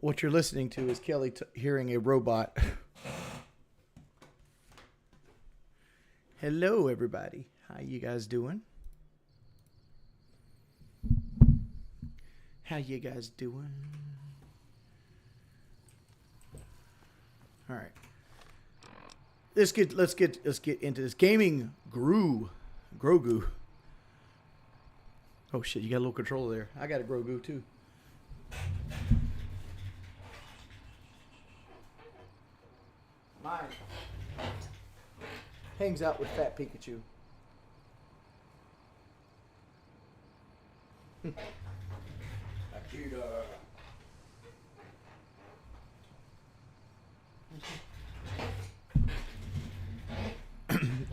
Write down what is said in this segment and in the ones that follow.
What you're listening to is Kelly hearing a robot. Hello, everybody. How you guys doing? How you guys doing? All right. Let's get into this. Gaming Grogu. Oh shit, you got a little controller there. I got a Grogu too. Mine hangs out with Fat Pikachu. Akira.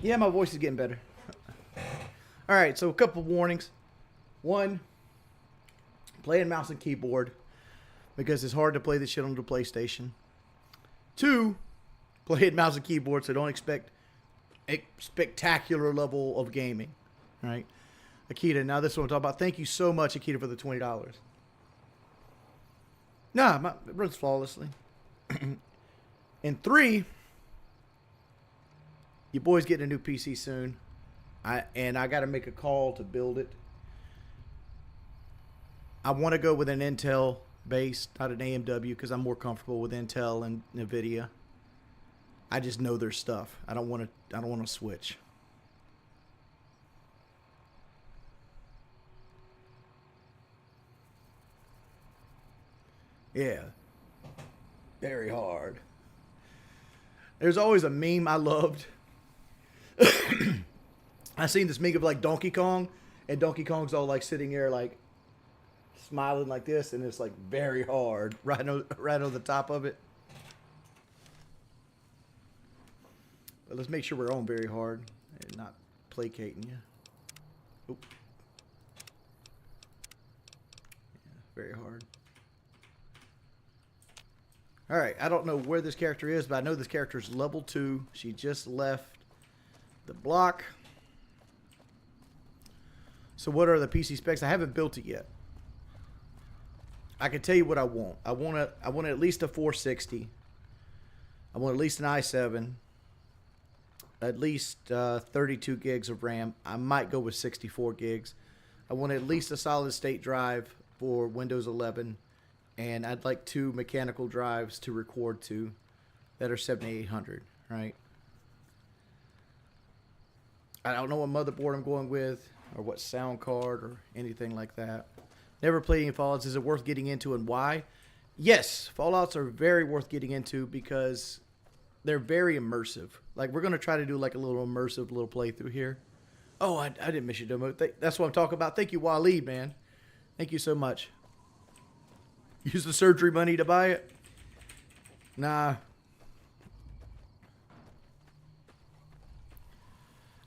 Yeah, my voice is getting better. All right, so a couple warnings. One, playing mouse and keyboard because it's hard to play this shit on the PlayStation. Two, playing mouse and keyboard, so don't expect a spectacular level of gaming. All right, Akita. Now this is what I'm talking about. Thank you so much, Akita, for the $20. Nah, it runs flawlessly. And three, your boy's getting a new PC soon. I got to make a call to build it. I want to go with an Intel base, not an AMW, because I'm more comfortable with Intel and Nvidia. I just know their stuff. I don't want to switch. Yeah. Very hard. There's always a meme I loved. I seen this meme of like Donkey Kong, and Donkey Kong's all like sitting there like smiling like this, and it's like very hard right on the top of it. But let's make sure we're on very hard and not placating you. Oop. Yeah, very hard. All right, I don't know where this character is, but I know this character is level 2. She just left the block. So what are the PC specs? I haven't built it yet. I can tell you what I want. I want at least a 460. I want at least an i7. At least 32 gigs of RAM. I might go with 64 gigs. I want at least a solid state drive for Windows 11. And I'd like 2 mechanical drives to record to that are 7800, right? I don't know what motherboard I'm going with or what sound card or anything like that. Never played any Fallouts. Is it worth getting into and why? Yes, Fallouts are very worth getting into because they're very immersive. Like, we're going to try to do like a little immersive little playthrough here. Oh, I didn't miss you, Domo. That's what I'm talking about. Thank you, Waleed, man. Thank you so much. Use the surgery money to buy it? Nah.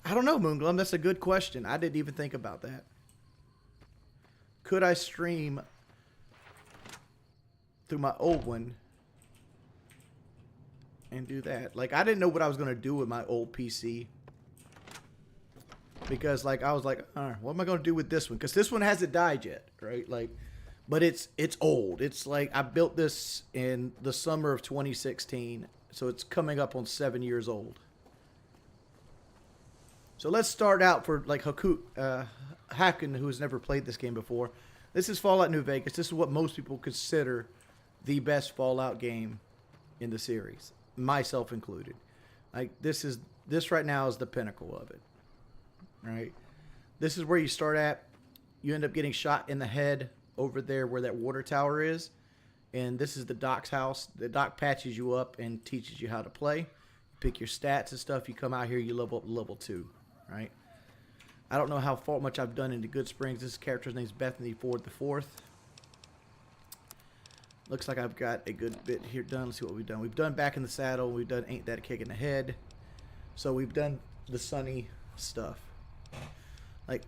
I don't know, Moonglum. That's a good question. I didn't even think about that. Could I stream through my old one and do that? Like, I didn't know what I was going to do with my old PC. Because, like, I was like, all right, what am I going to do with this one? Because this one hasn't died yet, right? Like, but it's old. It's like I built this in the summer of 2016. So it's coming up on 7 years old. So let's start out for like Hacken, who has never played this game before. This is Fallout New Vegas. This is what most people consider the best Fallout game in the series, myself included. Like this right now is the pinnacle of it. Right? This is where you start at. You end up getting shot in the head over there where that water tower is. And this is the Doc's house. The Doc patches you up and teaches you how to play. You pick your stats and stuff. You come out here, you level up to level 2. Right? I don't know how much I've done into Good Springs. This character's name is Bethany Ford the Fourth. Looks like I've got a good bit here done. Let's see what we've done. We've done Back in the Saddle. We've done Ain't That a Kick in the Head. So we've done the Sunny stuff. Like,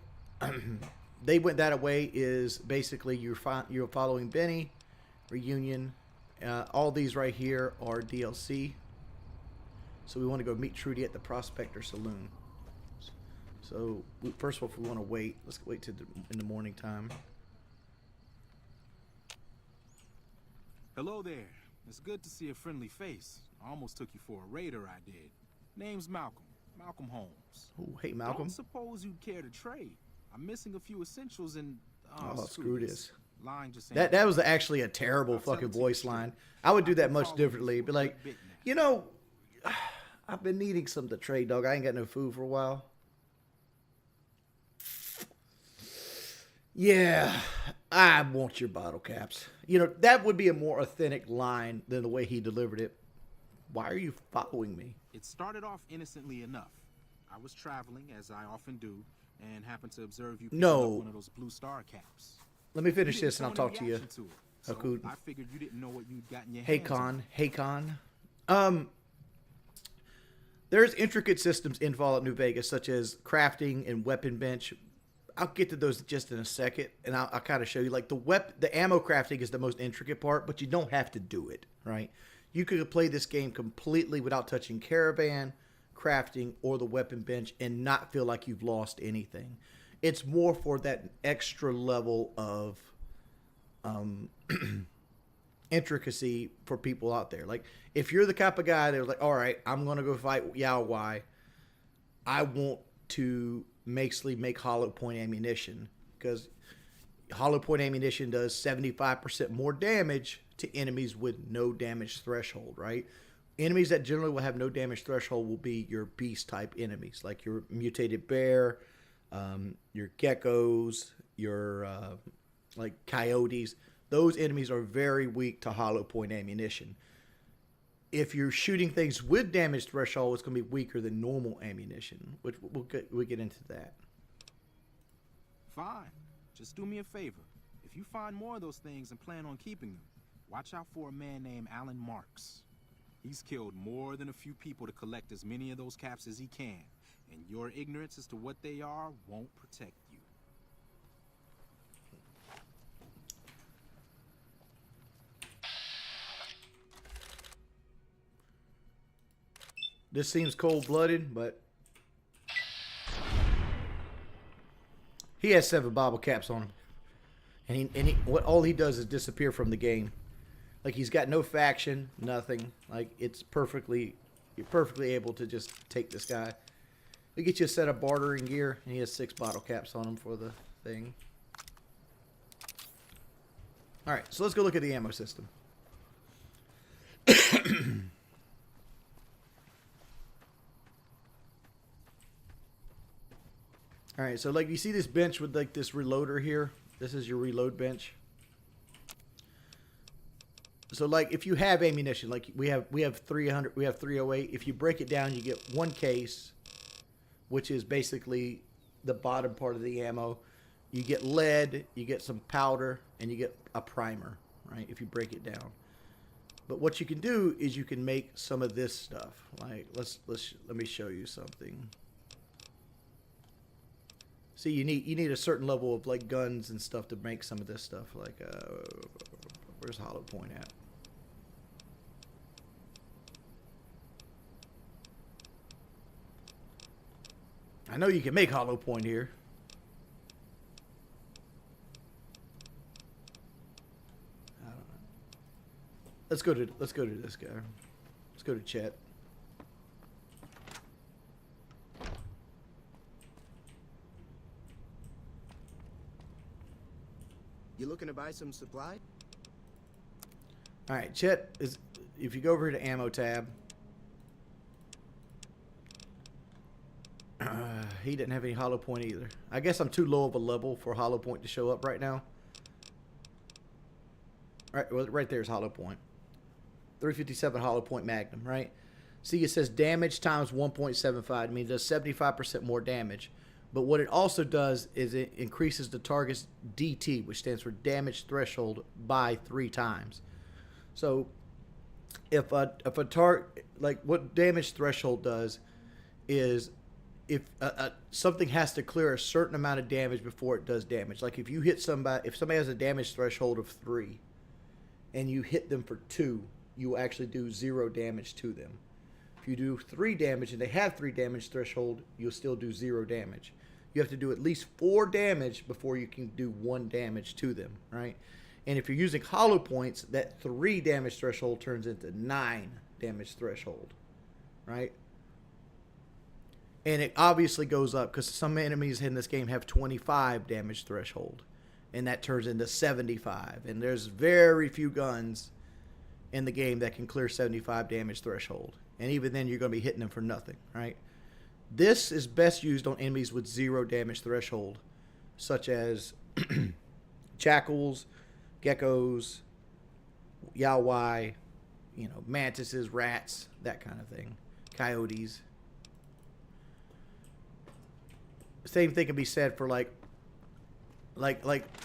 they went that away is basically you're following Benny, Reunion. All these right here are DLC. So we want to go meet Trudy at the Prospector Saloon. So first of all, if we want to wait, let's wait till in the morning time. Hello there. It's good to see a friendly face. I almost took you for a raider, I did. Name's Malcolm. Malcolm Holmes. Oh, hey, Malcolm. Don't suppose you'd care to trade. I'm missing a few essentials and... Oh, screw this. Line just that was actually a terrible fucking voice line. I would do that much differently. Be like, you know, I've been needing something to trade, dog. I ain't got no food for a while. Yeah, I want your bottle caps. You know, that would be a more authentic line than the way he delivered it. Why are you following me? It started off innocently enough. I was traveling, as I often do, and happened to observe you picking up one of those blue star caps. Let me finish this and I'll talk to you. So I figured you didn't know what you'd got in your hands on. Hey, Con. There's intricate systems in Fallout New Vegas, such as crafting and weapon bench. I'll get to those just in a second, and I'll kind of show you. Like the ammo crafting is the most intricate part, but you don't have to do it, right? You could play this game completely without touching Caravan, crafting, or the weapon bench and not feel like you've lost anything. It's more for that extra level of intricacy for people out there. Like, if you're the type of guy that's like, all right, I'm going to go fight Yao Wai, I want to make hollow point ammunition, because hollow point ammunition does 75% more damage to enemies with no damage threshold, right? Enemies that generally will have no damage threshold will be your beast type enemies, like your mutated bear, your geckos, your like coyotes. Those enemies are very weak to hollow point ammunition. If you're shooting things with damage threshold, it's going to be weaker than normal ammunition, which we'll get into that. Fine. Just do me a favor. If you find more of those things and plan on keeping them, watch out for a man named Alan Marks. He's killed more than a few people to collect as many of those caps as he can, and your ignorance as to what they are won't protect you. This seems cold-blooded, but he has 7 bottle caps on him, and all he does is disappear from the game. Like, he's got no faction, nothing. Like, you're perfectly able to just take this guy. They get you a set of bartering gear, and he has 6 bottle caps on him for the thing. All right, so let's go look at the ammo system. All right, so like you see this bench with like this reloader here. This is your reload bench. So like if you have ammunition, like we have 300, we have 308. If you break it down, you get 1 case, which is basically the bottom part of the ammo. You get lead, you get some powder, and you get a primer, right? If you break it down. But what you can do is you can make some of this stuff. Like let me show you something. See, you need a certain level of like guns and stuff to make some of this stuff. Like, where's hollow point at? I know you can make hollow point here. I don't know. Let's go to this guy. Let's go to Chet. You looking to buy some supply? All right, Chet is. If you go over to ammo tab, he didn't have any hollow point either. I guess I'm too low of a level for hollow point to show up right now. All right, well, right there's hollow point. 357 hollow point magnum, right? See, it says damage times 1.75. I mean, it does 75% more damage. But what it also does is it increases the target's DT, which stands for damage threshold, by 3 times. So if a target, like what damage threshold does is if something has to clear a certain amount of damage before it does damage. Like if you hit somebody, if somebody has a damage threshold of 3 and you hit them for 2, you will actually do 0 damage to them. If you do 3 damage and they have 3 damage threshold, you'll still do 0 damage. You have to do at least 4 damage before you can do 1 damage to them, right? And if you're using hollow points, that 3 damage threshold turns into 9 damage threshold, right? And it obviously goes up because some enemies in this game have 25 damage threshold, and that turns into 75. And there's very few guns in the game that can clear 75 damage threshold. And even then, you're going to be hitting them for nothing, right? This is best used on enemies with 0 damage threshold, such as jackals, geckos, yawai, mantises, rats, that kind of thing, coyotes. Same thing can be said for like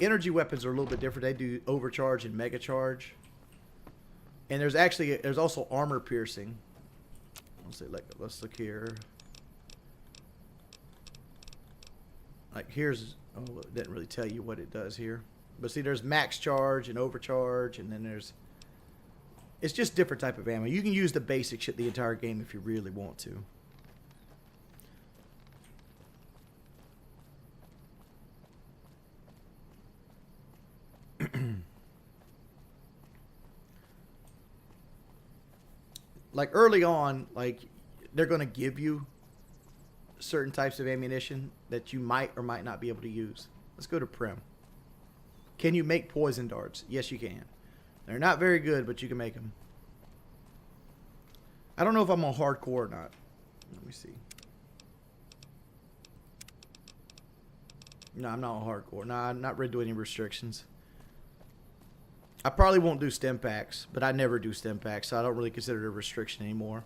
energy weapons are a little bit different. They do overcharge and mega charge. And there's also armor piercing. Let's look here. Like here's it didn't really tell you what it does here. But see, there's max charge and overcharge, and then it's just different type of ammo. You can use the basic shit the entire game if you really want to. Like early on, like they're going to give you certain types of ammunition that you might or might not be able to use. Let's go to Prim. Can you make poison darts? Yes, you can. They're not very good, but you can make them. I don't know if I'm on hardcore or not. Let me see. No, I'm not on hardcore. No, I'm not ready to do any restrictions. I probably won't do stim packs, but I never do stim packs, so I don't really consider it a restriction anymore.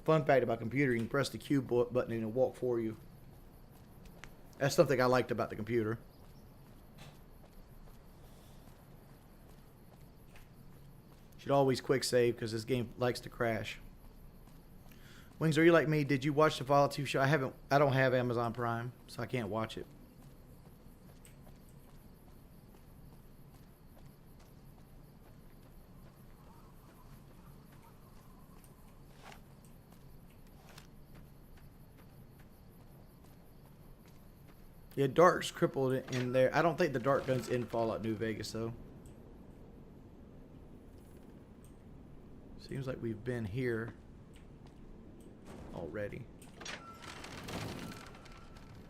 Fun fact about computer, you can press the Q button and it'll walk for you. That's something I liked about the computer. Should always quick save because this game likes to crash. Wings, are you like me? Did you watch the Fallout 2 show? I don't have Amazon Prime, so I can't watch it. Yeah, Dark's crippled in there. I don't think the Dark gun's in Fallout New Vegas, though. Seems like we've been here already.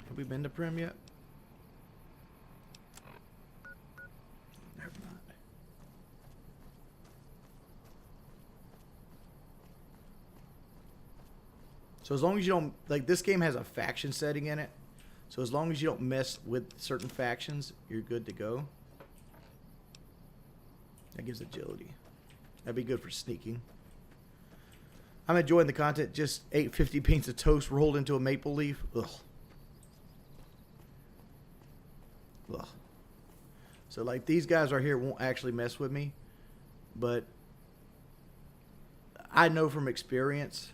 Have we been to Prim yet? Never mind. So as long as you don't, like, this game has a faction setting in it. So as long as you don't mess with certain factions, you're good to go. That gives agility. That'd be good for sneaking. I'm enjoying the content. Just ate 50 beans of toast rolled into a maple leaf. Ugh. Ugh. So like these guys right here won't actually mess with me. But I know from experience.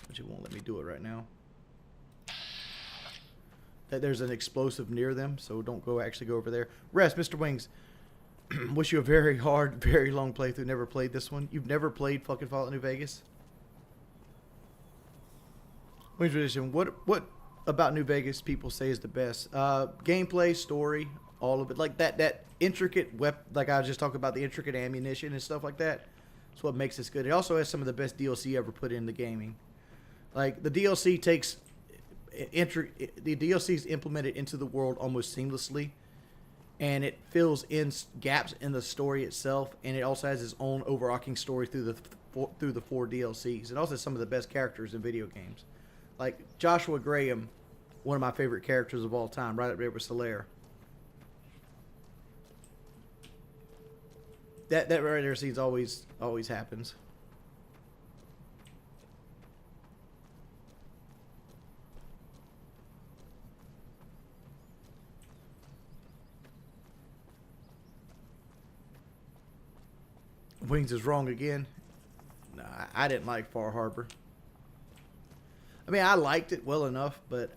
But you won't let me do it right now. That there's an explosive near them. So don't actually go over there. Rest, Mr. Wings. Wish you a very hard, very long playthrough. Never played this one. You've never played fucking Fallout New Vegas? Wings Tradition. What about New Vegas people say is the best? Gameplay, story, all of it. Like that intricate like I was just talking about, the intricate ammunition and stuff like that. That's what makes this good. It also has some of the best DLC ever put into gaming. Like the DLC takes the DLC is implemented into the world almost seamlessly. And it fills in gaps in the story itself, and it also has its own overarching story through the 4 DLCs. It also has some of the best characters in video games, like Joshua Graham, one of my favorite characters of all time, right up there with Solaire. That right there scene's always happens. Wings is wrong again. No, I didn't like Far Harbor. I mean, I liked it well enough, but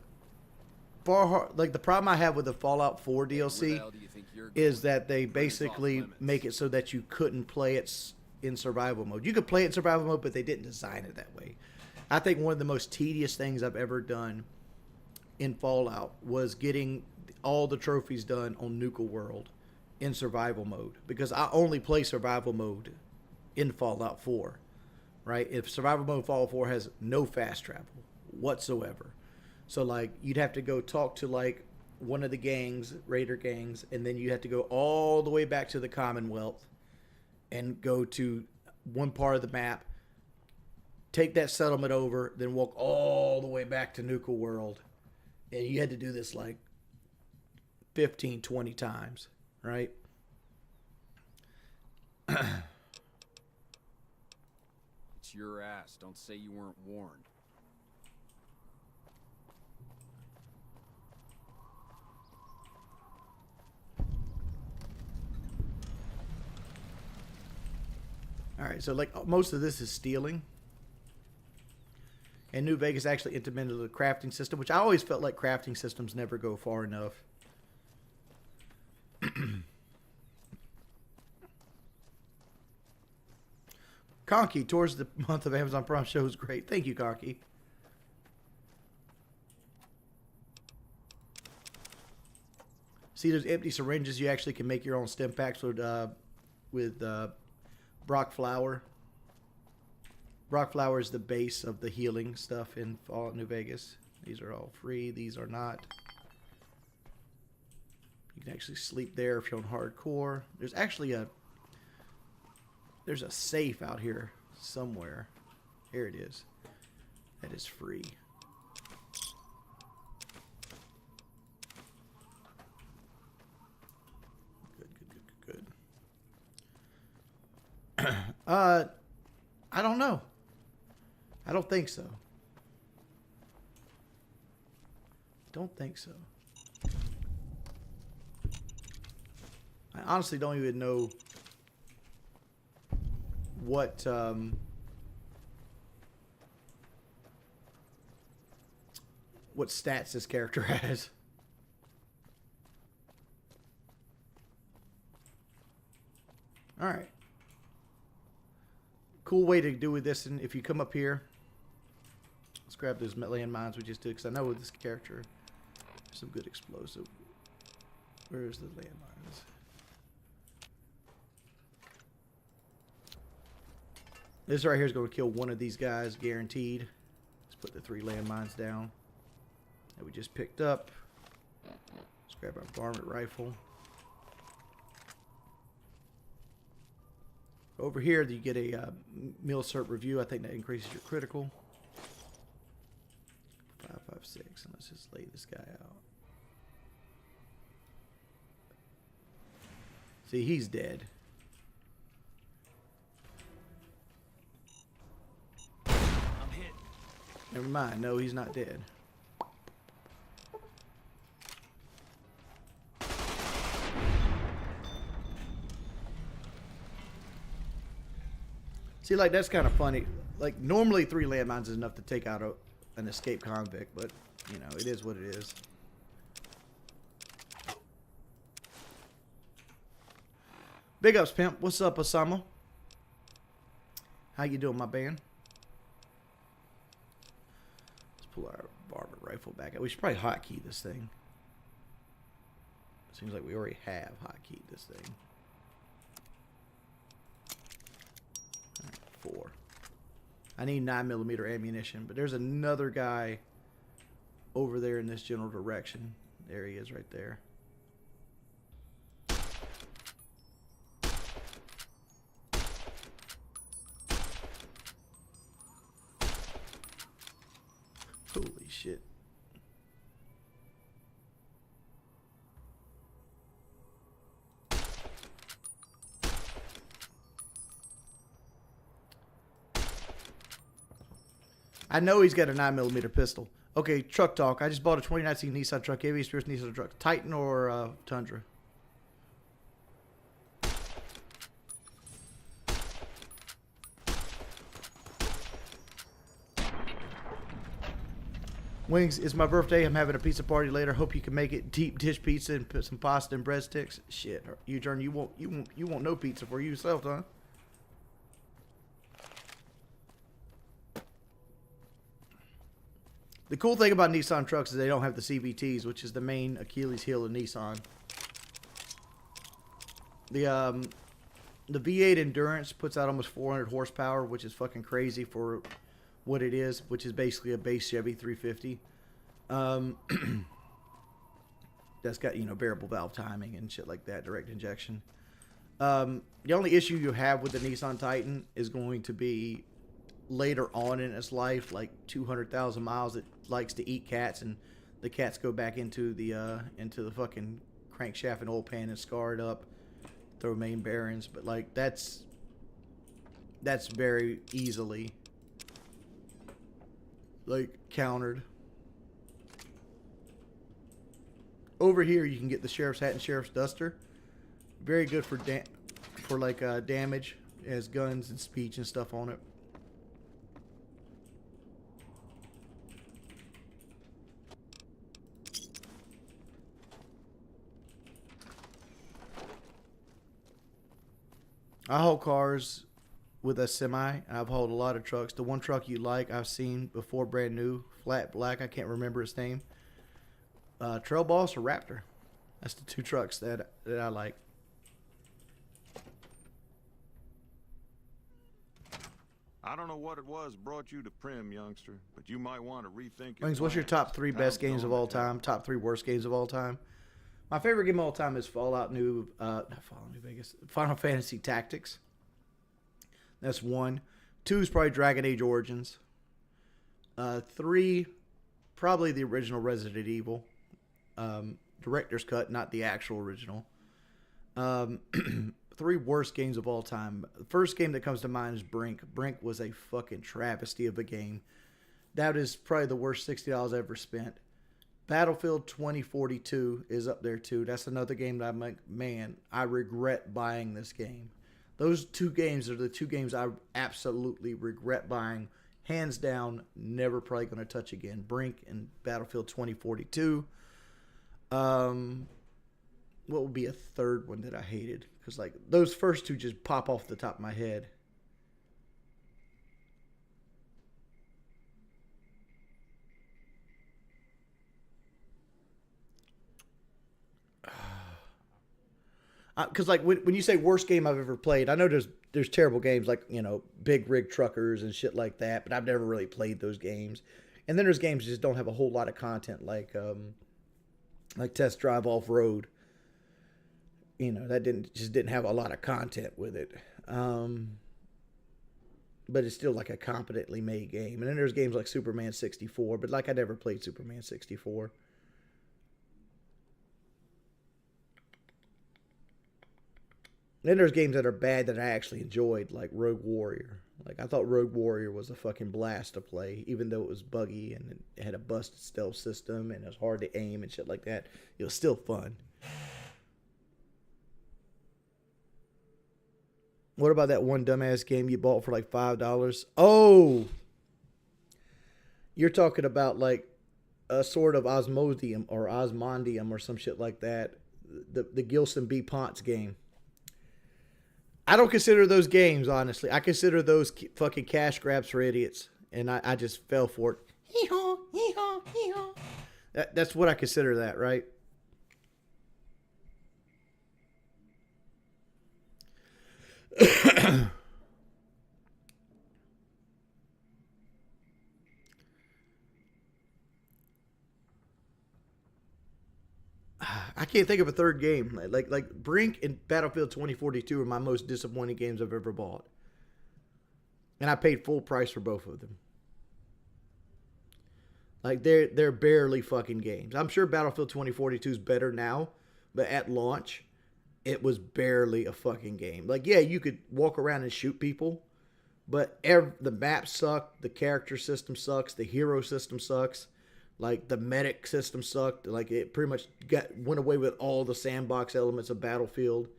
like the problem I have with the Fallout 4 DLC is that they basically make it so that you couldn't play it in survival mode. You could play it in survival mode, but they didn't design it that way. I think one of the most tedious things I've ever done in Fallout was getting all the trophies done on Nuka World in survival mode, because I only play survival mode in Fallout 4, right? If survival mode Fallout 4 has no fast travel whatsoever. So like you'd have to go talk to like one of the gangs, raider gangs, and then you have to go all the way back to the Commonwealth and go to one part of the map, take that settlement over, then walk all the way back to Nuka World. And you had to do this like 15, 20 times, right? It's your ass. Don't say you weren't warned. All right, so like most of this is stealing. And New Vegas actually implemented the crafting system, which I always felt like crafting systems never go far enough. Conky, towards the month of Amazon Prime show is great. Thank you, Conky. See those empty syringes? You actually can make your own stim packs with Brock Flower. Brock Flower is the base of the healing stuff in Fallout New Vegas. These are all free. These are not. You can actually sleep there if you're on hardcore. There's actually a safe out here somewhere. Here it is. That is free. Good. I don't know. I don't think so. Don't think so. I honestly don't even know what stats this character has. All right. Cool way to do with this, and if you come up here, let's grab those landmines we just did, because I know with this character, some good explosive. Where's the landmines? This right here is going to kill one of these guys, guaranteed. Let's put the 3 landmines down that we just picked up. Let's grab our varmint rifle. Over here, you get a meal cert review. I think that increases your critical. 556, and let's just lay this guy out. See, he's dead. I'm hit. Never mind. No, he's not dead. See, like, that's kind of funny. Like, normally 3 landmines is enough to take out an escaped convict, but, you know, it is what it is. Big ups, pimp. What's up, Osama? How you doing, my band? Let's pull our varmint rifle back out. We should probably hotkey this thing. Seems like we already have hotkeyed this thing. 4. I need 9mm ammunition, but there's another guy over there in this general direction. There he is right there. Holy shit. I know he's got a 9mm pistol. Okay, truck talk. I just bought a 2019 Nissan truck. Heavy experience Nissan truck. Titan or Tundra? Wings, it's my birthday. I'm having a pizza party later. Hope you can make it. Deep dish pizza and put some pasta and breadsticks. Shit, you won't no pizza for yourself, huh? The cool thing about Nissan trucks is they don't have the CVTs, which is the main Achilles heel of Nissan. The V8 Endurance puts out almost 400 horsepower, which is fucking crazy for what it is, which is basically a base Chevy 350. That's got, variable valve timing and shit like that, direct injection. The only issue you have with the Nissan Titan is going to be later on in its life, like 200,000 miles, it likes to eat cats, and the cats go back into the fucking crankshaft and oil pan and scar it up, throw main bearings. But like that's very easily like countered. Over here you can get the sheriff's hat and sheriff's duster. Very good for damage. It has guns and speech and stuff on it. I haul cars with a semi. I've hauled a lot of trucks. The one truck you like, I've seen before, brand new, flat black. I can't remember its name. Trail Boss or Raptor. That's the two trucks that I like. I don't know what it was brought you to Prim, youngster, but you might want to rethink your Wings, what's your top 3 best games of all time? Top 3 worst games of all time? My favorite game of all time is Fallout New Vegas. Final Fantasy Tactics. That's 1. 2 is probably Dragon Age Origins. 3, probably the original Resident Evil. Director's cut, not the actual original. 3 worst games of all time. The first game that comes to mind is Brink. Brink was a fucking travesty of a game. That is probably the worst $60 I ever spent. Battlefield 2042 is up there too. That's another game that I'm like, man, I regret buying this game. Those 2 games are the 2 games I absolutely regret buying. Hands down, never probably going to touch again. Brink and Battlefield 2042. What would be a third one that I hated? Because like those first 2 just pop off the top of my head. Because like when you say worst game I've ever played, I know there's terrible games like, Big Rig Truckers and shit like that, but I've never really played those games. And then there's games that just don't have a whole lot of content, like Test Drive Off Road. That didn't have a lot of content with it. But it's still like a competently made game. And then there's games like Superman 64, but like I never played Superman 64. Then there's games that are bad that I actually enjoyed, like Rogue Warrior. Like, I thought Rogue Warrior was a fucking blast to play, even though it was buggy and it had a busted stealth system and it was hard to aim and shit like that. It was still fun. What about that one dumbass game you bought for like $5? Oh! You're talking about like a sort of Osmodium or Osmondium or some shit like that. The Gilson B. Ponce game. I don't consider those games, honestly. I consider those fucking cash grabs for idiots. And I just fell for it. Hee-haw, hee-haw, hee-haw. That's what I consider that, right? I can't think of a third game. Like Brink and Battlefield 2042 are my most disappointing games I've ever bought. And I paid full price for both of them. Like they're barely fucking games. I'm sure Battlefield 2042 is better now, but at launch, it was barely a fucking game. Like, yeah, you could walk around and shoot people, but the map sucked, the character system sucks, the hero system sucks. Like, the medic system sucked. Like, it pretty much went away with all the sandbox elements of Battlefield.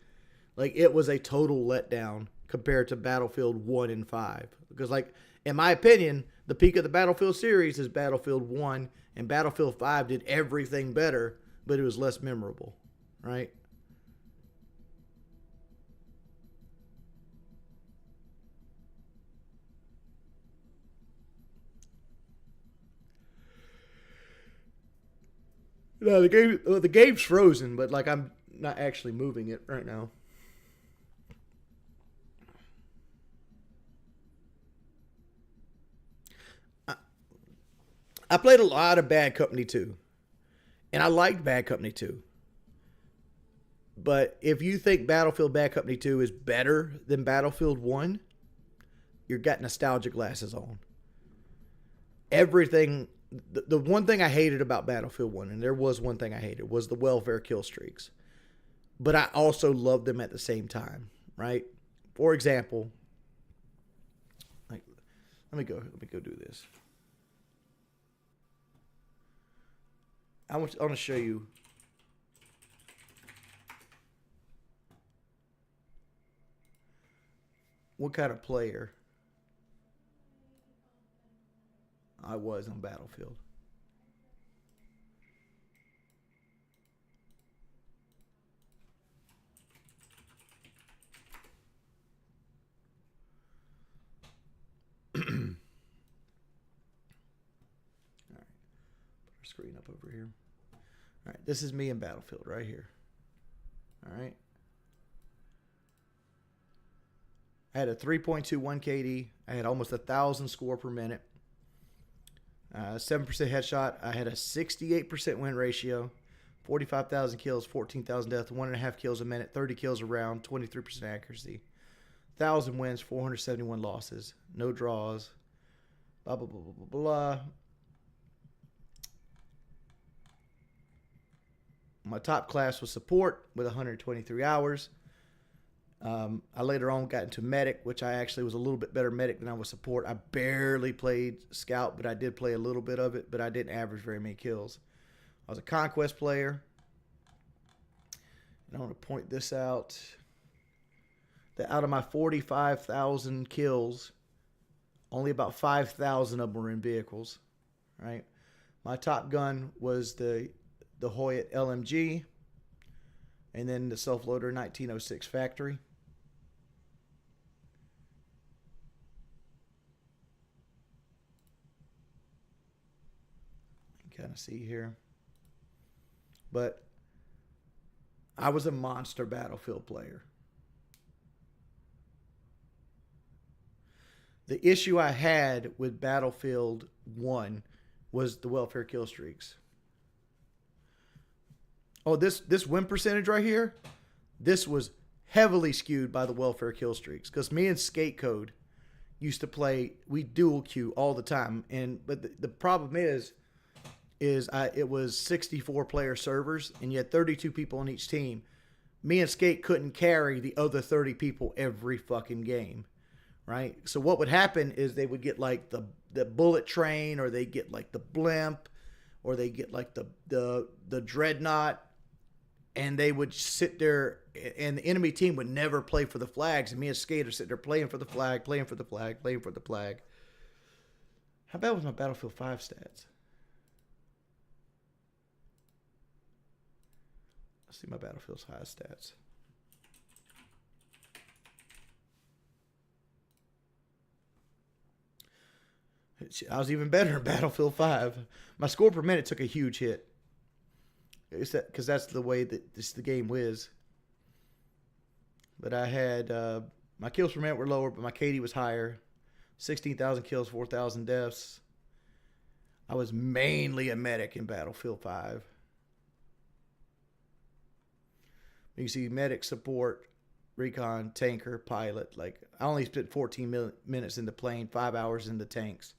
Like, it was a total letdown compared to Battlefield 1 and 5. Because, like, in my opinion, the peak of the Battlefield series is Battlefield 1, and Battlefield 5 did everything better, but it was less memorable, right? No, the game's frozen, but like I'm not actually moving it right now. I played a lot of Bad Company 2, and I liked Bad Company 2. But if you think Battlefield Bad Company 2 is better than Battlefield 1, you've got nostalgia glasses on. Everything, the one thing I hated about Battlefield 1, and there was one thing I hated, was the welfare kill streaks. But I also loved them at the same time, right? For example, like, let me go do this. I want to show you what kind of player I was on Battlefield. All right. Put our screen up over here. All right, this is me in Battlefield right here. All right. I had a 3.21 KD. I had almost 1,000 score per minute. 7% headshot. I had a 68% win ratio. 45,000 kills, 14,000 deaths, 1.5 kills a minute, 30 kills a round, 23% accuracy. 1,000 wins, 471 losses. No draws. Blah, blah, blah, blah, blah, blah. My top class was support with 123 hours. I later on got into medic, which I actually was a little bit better medic than I was support. I barely played scout, but I did play a little bit of it, but I didn't average very many kills. I was a conquest player. And I want to point this out. That out of my 45,000 kills, only about 5,000 of them were in vehicles, right? My top gun was the Hoyt LMG, and then the self-loader 1906 factory. You can kind of see here. But I was a monster Battlefield player. The issue I had with Battlefield 1 was the welfare kill streaks. Oh, this win percentage right here, this was heavily skewed by the welfare kill streaks. Because me and Skate Code used to play, we dual queue all the time. But the problem is it was 64 player servers, and you had 32 people on each team. Me and Skate couldn't carry the other 30 people every fucking game, right? So what would happen is they would get like the bullet train, or they get like the blimp, or they get like the dreadnought, and they would sit there, and the enemy team would never play for the flags, and me and Skate are sitting there playing for the flag, playing for the flag, playing for the flag. How bad was my Battlefield 5 stats? Let's see my Battlefield's highest stats. I was even better in Battlefield 5. My score per minute took a huge hit. It's that because that's the way that the game whiz. But I had my kills per minute were lower, but my KD was higher. 16,000 kills, 4,000 deaths. I was mainly a medic in Battlefield 5. You can see medic, support, recon, tanker, pilot. Like I only spent 14 minutes in the plane, 5 hours in the tanks.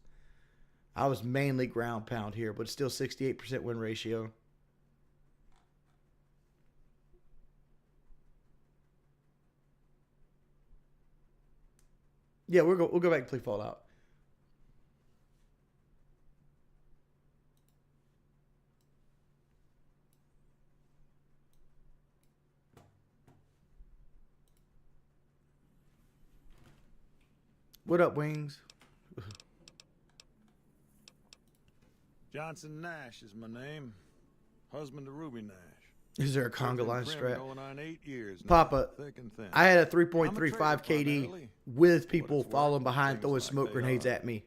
I was mainly ground pound here, but still 68% win ratio. Yeah, we'll go back and play Fallout. What up, Wings? Johnson Nash is my name. Husband to Ruby Nash. Is there a conga line strap? Going on 8 years now, Papa, thick and thin. I had a 3.35 KD primarily, with people it's following worth, behind things throwing like smoke they grenades are. at me.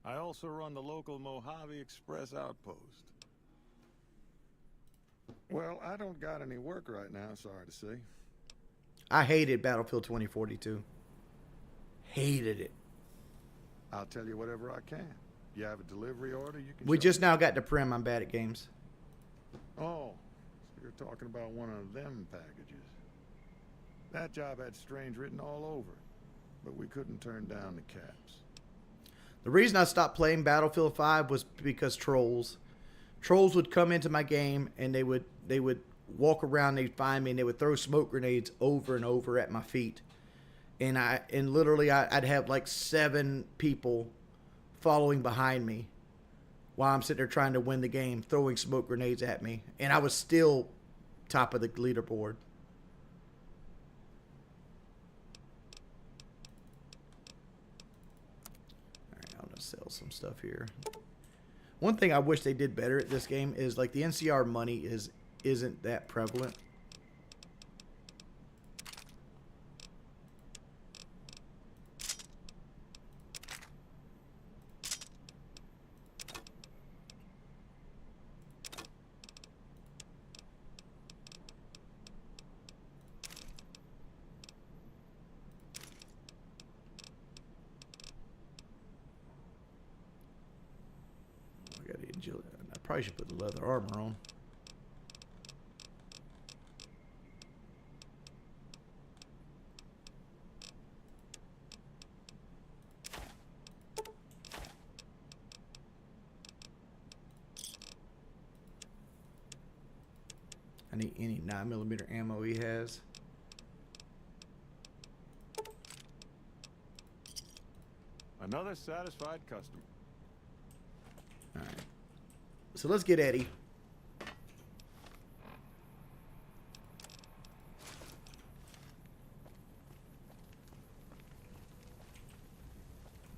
I also run the local Mojave Express outpost. Well, I don't got any work right now, sorry to say. I hated Battlefield 2042. Hated it. I'll tell you whatever I can. You have a delivery order, you can We show just me. now got to Prim. I'm bad at games. Oh, so you're talking about one of them packages. That job had Strange written all over it, but we couldn't turn down the caps. The reason I stopped playing Battlefield 5 was because trolls. Trolls would come into my game and they would walk around, they'd find me, and they would throw smoke grenades over and over at my feet. And literally I'd have like 7 people following behind me while I'm sitting there trying to win the game, throwing smoke grenades at me, and I was still top of the leaderboard. All right, I'm gonna sell some stuff here. One thing I wish they did better at this game is like the NCR money isn't that prevalent. I probably should put the leather armor on. I need any 9mm ammo he has. Another satisfied customer. All right. So let's get Eddie.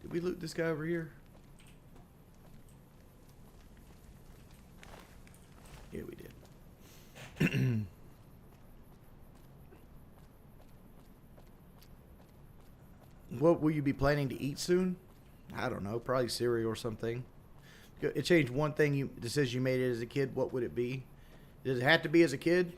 Did we loot this guy over here? Yeah, we did. What will you be planning to eat soon? I don't know. Probably cereal or something. It changed one thing decision you made it as a kid. What would it be? Does it have to be as a kid?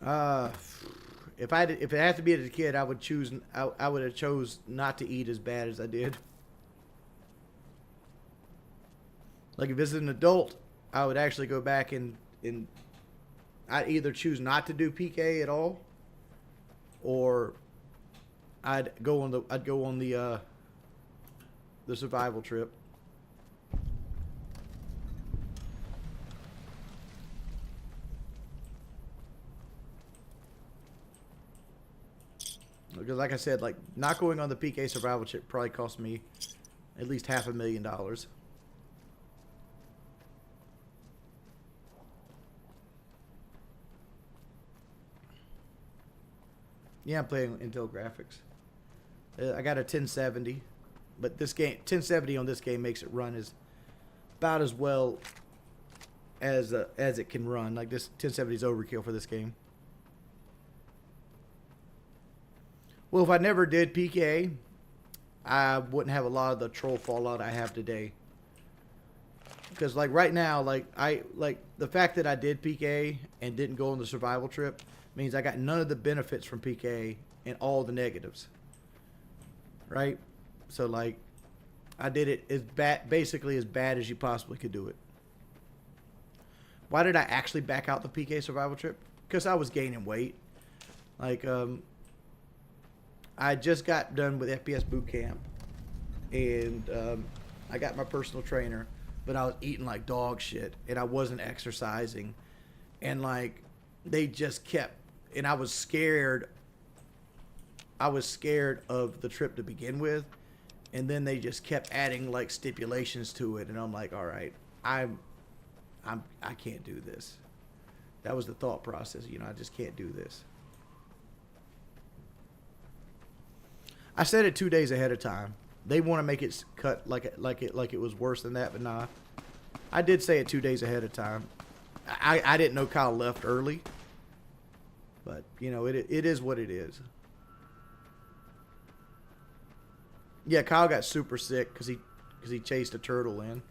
If it had to be as a kid, I would choose. I would have chose not to eat as bad as I did. Like if this is an adult, I would actually go back and I'd either choose not to do PK at all, or I'd go on the survival trip. Because like I said, like not going on the PK survival trip probably cost me at least $500,000. Yeah, I'm playing Intel graphics. I got a 1070, but this game 1070 on this game makes it run as about as well as it can run. Like this 1070 is overkill for this game. Well, if I never did PK, I wouldn't have a lot of the troll fallout I have today. Because like right now, like the fact that I did PK and didn't go on the survival trip means I got none of the benefits from PK and all the negatives. Right? So like I did it as basically as bad as you possibly could do it. Why did I actually back out the PK survival trip? Because I was gaining weight. Like I just got done with FPS boot camp, and I got my personal trainer, but I was eating like dog shit, and I wasn't exercising, and like they just kept, and I was scared of the trip to begin with, and then they just kept adding like stipulations to it, and I'm like, all right, I can't do this. That was the thought process, you know. I just can't do this. I said it 2 days ahead of time. They want to make it cut like it was worse than that, but nah. I did say it 2 days ahead of time. I didn't know Kyle left early, but you know it is what it is. Yeah, Kyle got super sick because he chased a turtle in.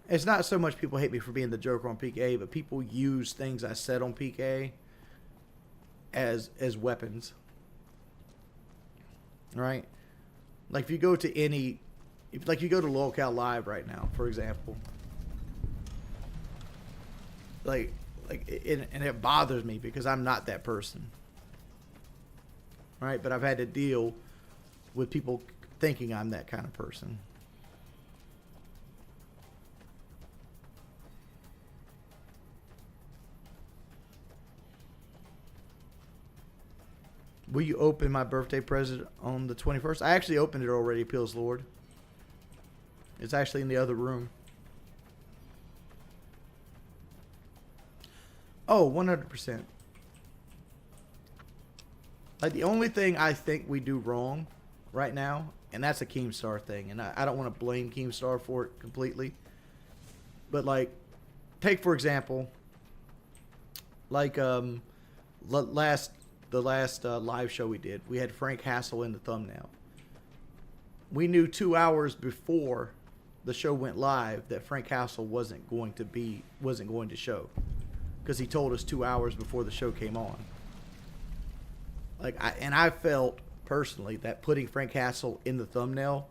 It's not so much people hate me for being the Joker on PK, but people use things I said on PK as weapons. Right? Like if you go to any, like you go to Lolcal Live right now, for example. And it bothers me because I'm not that person. Right? But I've had to deal with people thinking I'm that kind of person. Will you open my birthday present on the 21st? I actually opened it already, Pills Lord. It's actually in the other room. Oh, 100%. Like, the only thing I think we do wrong right now, and that's a Keemstar thing, and I don't want to blame Keemstar for it completely, but, like, take, for example, like, the last live show we did, we had Frank Hassel in the thumbnail. We knew 2 hours before the show went live that Frank Hassel wasn't going to show, because he told us 2 hours before the show came on. I felt personally that putting Frank Hassel in the thumbnail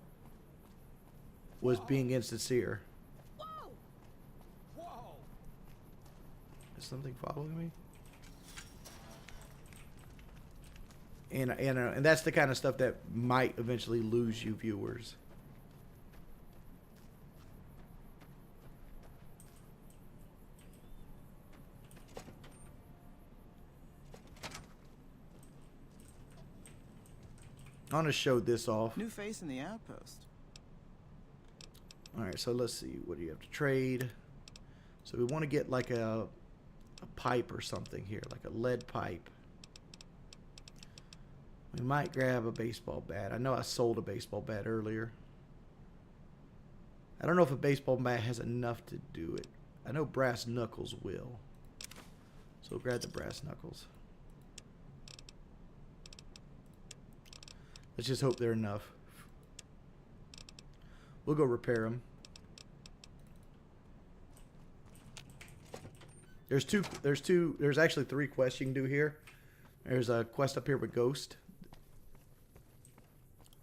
was being insincere. Whoa! Is something following me? And that's the kind of stuff that might eventually lose you viewers. I want to show this off. New face in the outpost. Alright, so let's see. What do you have to trade? So we want to get like a pipe or something here, like a lead pipe. We might grab a baseball bat. I know I sold a baseball bat earlier. I don't know if a baseball bat has enough to do it. I know brass knuckles will. So we'll grab the brass knuckles. Let's just hope they're enough. We'll go repair them. There's actually 3 quests you can do here. There's a quest up here with Ghost.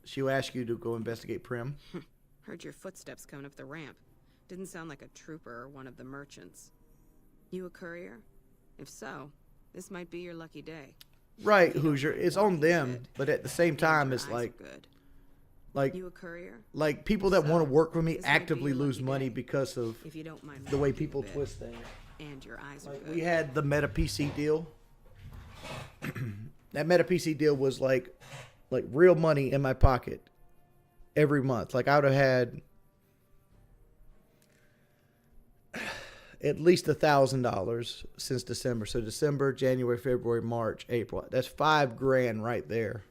She'll ask you to go investigate Prim. Heard your footsteps coming up the ramp. Didn't sound like a trooper or one of the merchants. You a courier? If so, this might be your lucky day. Right, Hoosier. It's on them, but at the same time, it's like you a courier? Like people that want to work with me this might be actively your lose lucky money day. because of If you don't mind the way walking a people bit. twist things. And your eyes are Like good. we had the Meta PC deal. That Meta PC deal was like real money in my pocket every month. Like I would have had at least $1,000 since December. So December, January, February, March, April. That's $5,000 right there.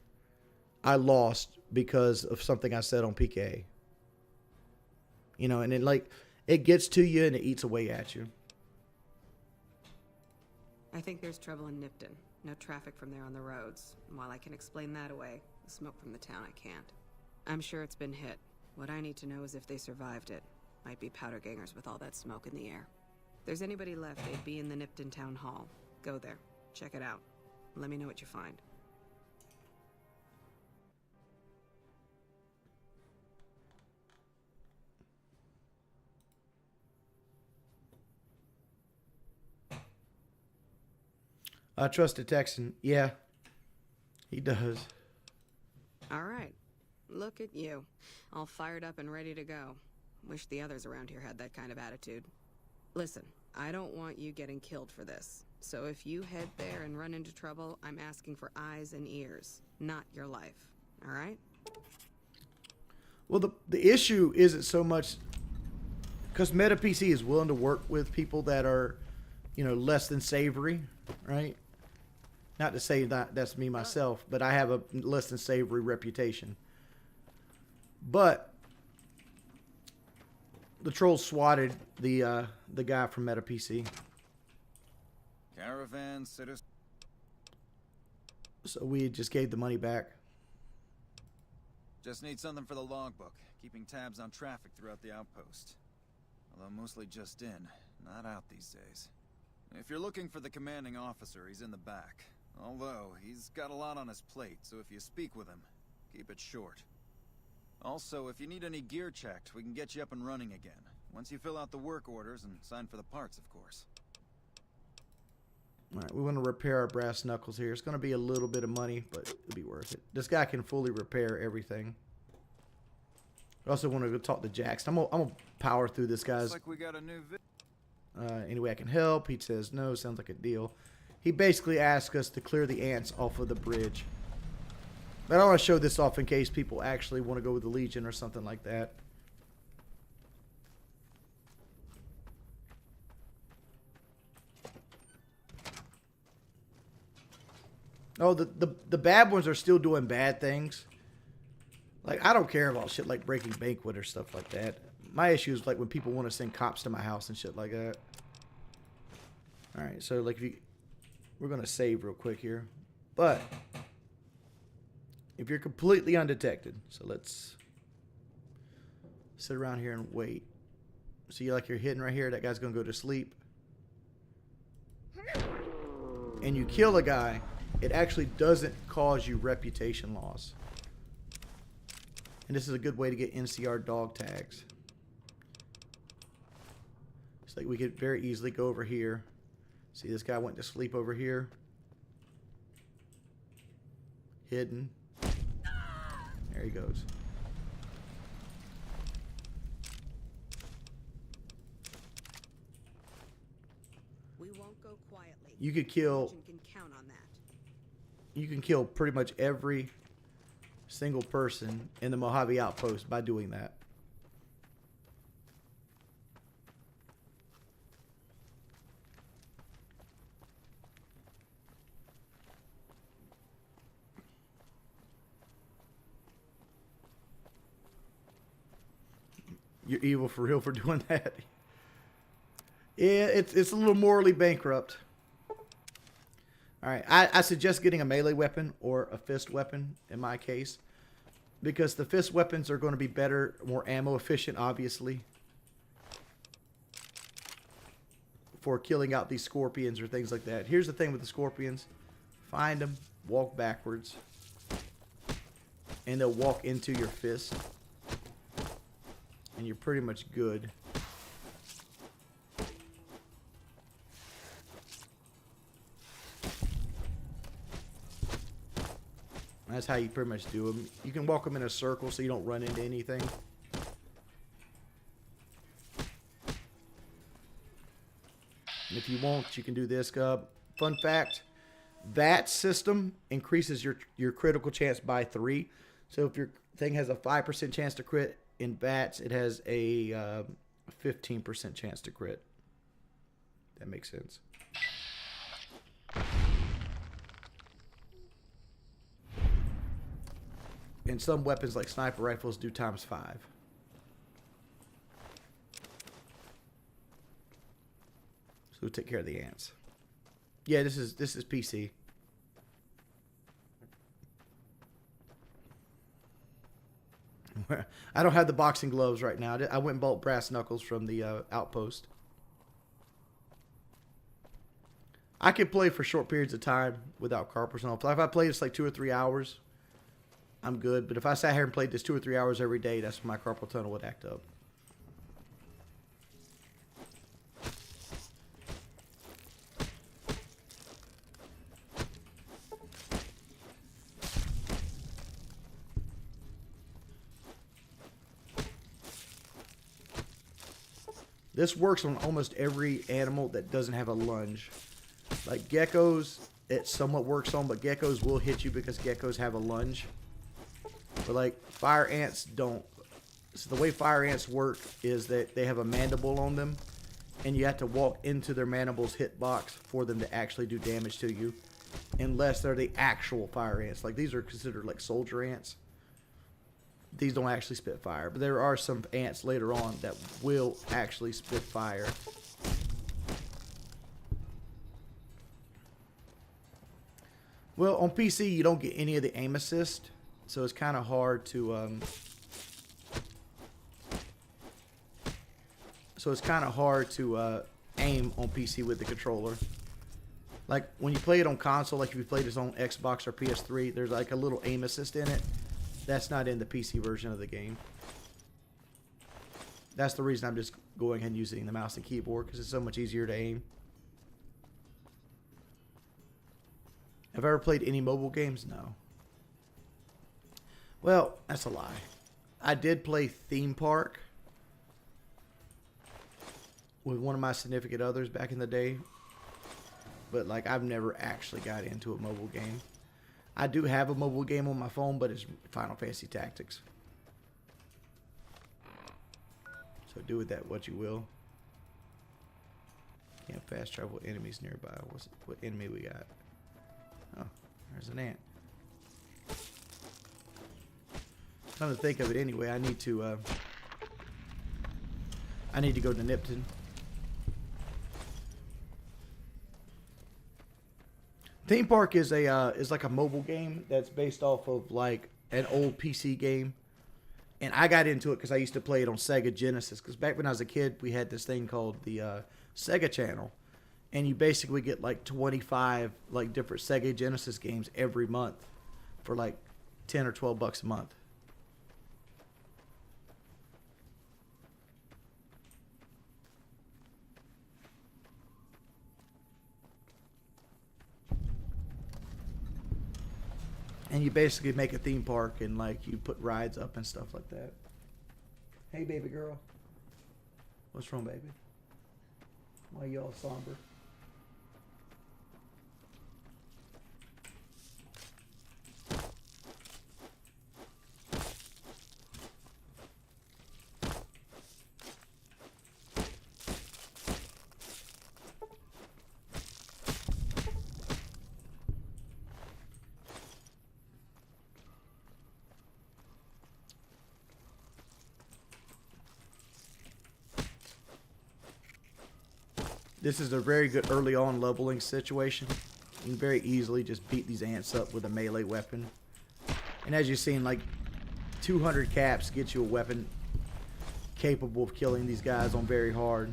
I lost because of something I said on PK. You know, and it gets to you and it eats away at you. I think there's trouble in Nipton. No traffic from there on the roads. And while I can explain that away, the smoke from the town I can't. I'm sure it's been hit. What I need to know is if they survived it. Might be powder gangers with all that smoke in the air. If there's anybody left, they'd be in the Nipton Town Hall. Go there. Check it out. Let me know what you find. I trust a Texan. Yeah, he does. All right. Look at you. All fired up and ready to go. Wish the others around here had that kind of attitude. Listen, I don't want you getting killed for this. So if you head there and run into trouble, I'm asking for eyes and ears, not your life. All right? Well, the issue isn't so much because Meta PC is willing to work with people that are, you know, less than savory, right? Not to say that that's me myself, but I have a less than savory reputation. But the trolls swatted the guy from Meta PC. Caravan, citizen. So we just gave the money back. Just need something for the logbook, keeping tabs on traffic throughout the outpost. although mostly just in, not out these days. If you're looking for the commanding officer, he's in the back. Although, he's got a lot on his plate, so if you speak with him, keep it short. Also, if you need any gear checked, we can get you up and running again. Once you fill out the work orders and sign for the parts, of course. Alright, we want to repair our brass knuckles here. It's going to be a little bit of money, but it'll be worth it. This guy can fully repair everything. I also want to go talk to Jackson. I'm gonna power through this guy's... Looks like we got a new any way I can help. He says no. Sounds like a deal. He basically asked us to clear the ants off of the bridge. But I want to show this off in case people actually want to go with the Legion or something like that. Oh, the bad ones are still doing bad things. Like, I don't care about shit like breaking banquet or stuff like that. My issue is like when people want to send cops to my house and shit like that. Alright, so like we're going to save real quick here. But if you're completely undetected, so let's sit around here and wait. See, like you're hitting right here, that guy's going to go to sleep. And you kill a guy, it actually doesn't cause you reputation loss. And this is a good way to get NCR dog tags. It's like we could very easily go over here. See, this guy went to sleep over here. Hidden. There he goes. We won't go quietly. You could kill... Legion can count on that. You can kill pretty much every single person in the Mojave Outpost by doing that. You're evil for real for doing that. Yeah, it's a little morally bankrupt. Alright, I suggest getting a melee weapon or a fist weapon in my case. Because the fist weapons are going to be better, more ammo efficient, obviously. For killing out these scorpions or things like that. Here's the thing with the scorpions. Find them, walk backwards. And they'll walk into your fist. And you're pretty much good. That's how you pretty much do them. You can walk them in a circle so you don't run into anything. And if you want, you can do this. Fun fact, that system increases your critical chance by 3. So if your thing has a 5% chance to crit, in VATS it has a 15% chance to crit. That makes sense. And some weapons like sniper rifles do ×5. So we'll take care of the ants. Yeah, this is PC. I don't have the boxing gloves right now. I went and bought brass knuckles from the outpost. I can play for short periods of time without carpals on. If I play this like 2 or 3 hours, I'm good. But if I sat here and played this 2 or 3 hours every day, that's when my carpal tunnel would act up. This works on almost every animal that doesn't have a lunge. Like geckos, it somewhat works on, but geckos will hit you because geckos have a lunge. But like fire ants don't. So the way fire ants work is that they have a mandible on them, and you have to walk into their mandible's hitbox for them to actually do damage to you, unless they're the actual fire ants. Like these are considered like soldier ants. These don't actually spit fire, but there are some ants later on that will actually spit fire. Well, on PC you don't get any of the aim assist, so it's kind of hard to so it's kind of hard to aim on PC with the controller. Like when you play it on console, like if you play this on Xbox or PS3, there's like a little aim assist in it. That's not in the PC version of the game. That's the reason I'm just going ahead and using the mouse and keyboard, because it's so much easier to aim. Have I ever played any mobile games? No. Well, that's a lie. I did play Theme Park with one of my significant others back in the day. But like I've never actually got into a mobile game. I do have a mobile game on my phone, but it's Final Fantasy Tactics. So do with that what you will. Can't fast travel enemies nearby. What enemy we got? Oh, there's an ant. Come to think of it, anyway, I need to go to Nipton. Theme Park is like a mobile game that's based off of like an old PC game. And I got into it because I used to play it on Sega Genesis. Because back when I was a kid, we had this thing called the Sega Channel. And you basically get like 25 like different Sega Genesis games every month for like 10 or 12 bucks a month. And you basically make a theme park and like you put rides up and stuff like that. Hey baby girl. What's wrong, baby? Why you all somber? This is a very good early on leveling situation. You can very easily just beat these ants up with a melee weapon. And as you've seen, like 200 caps gets you a weapon capable of killing these guys on very hard.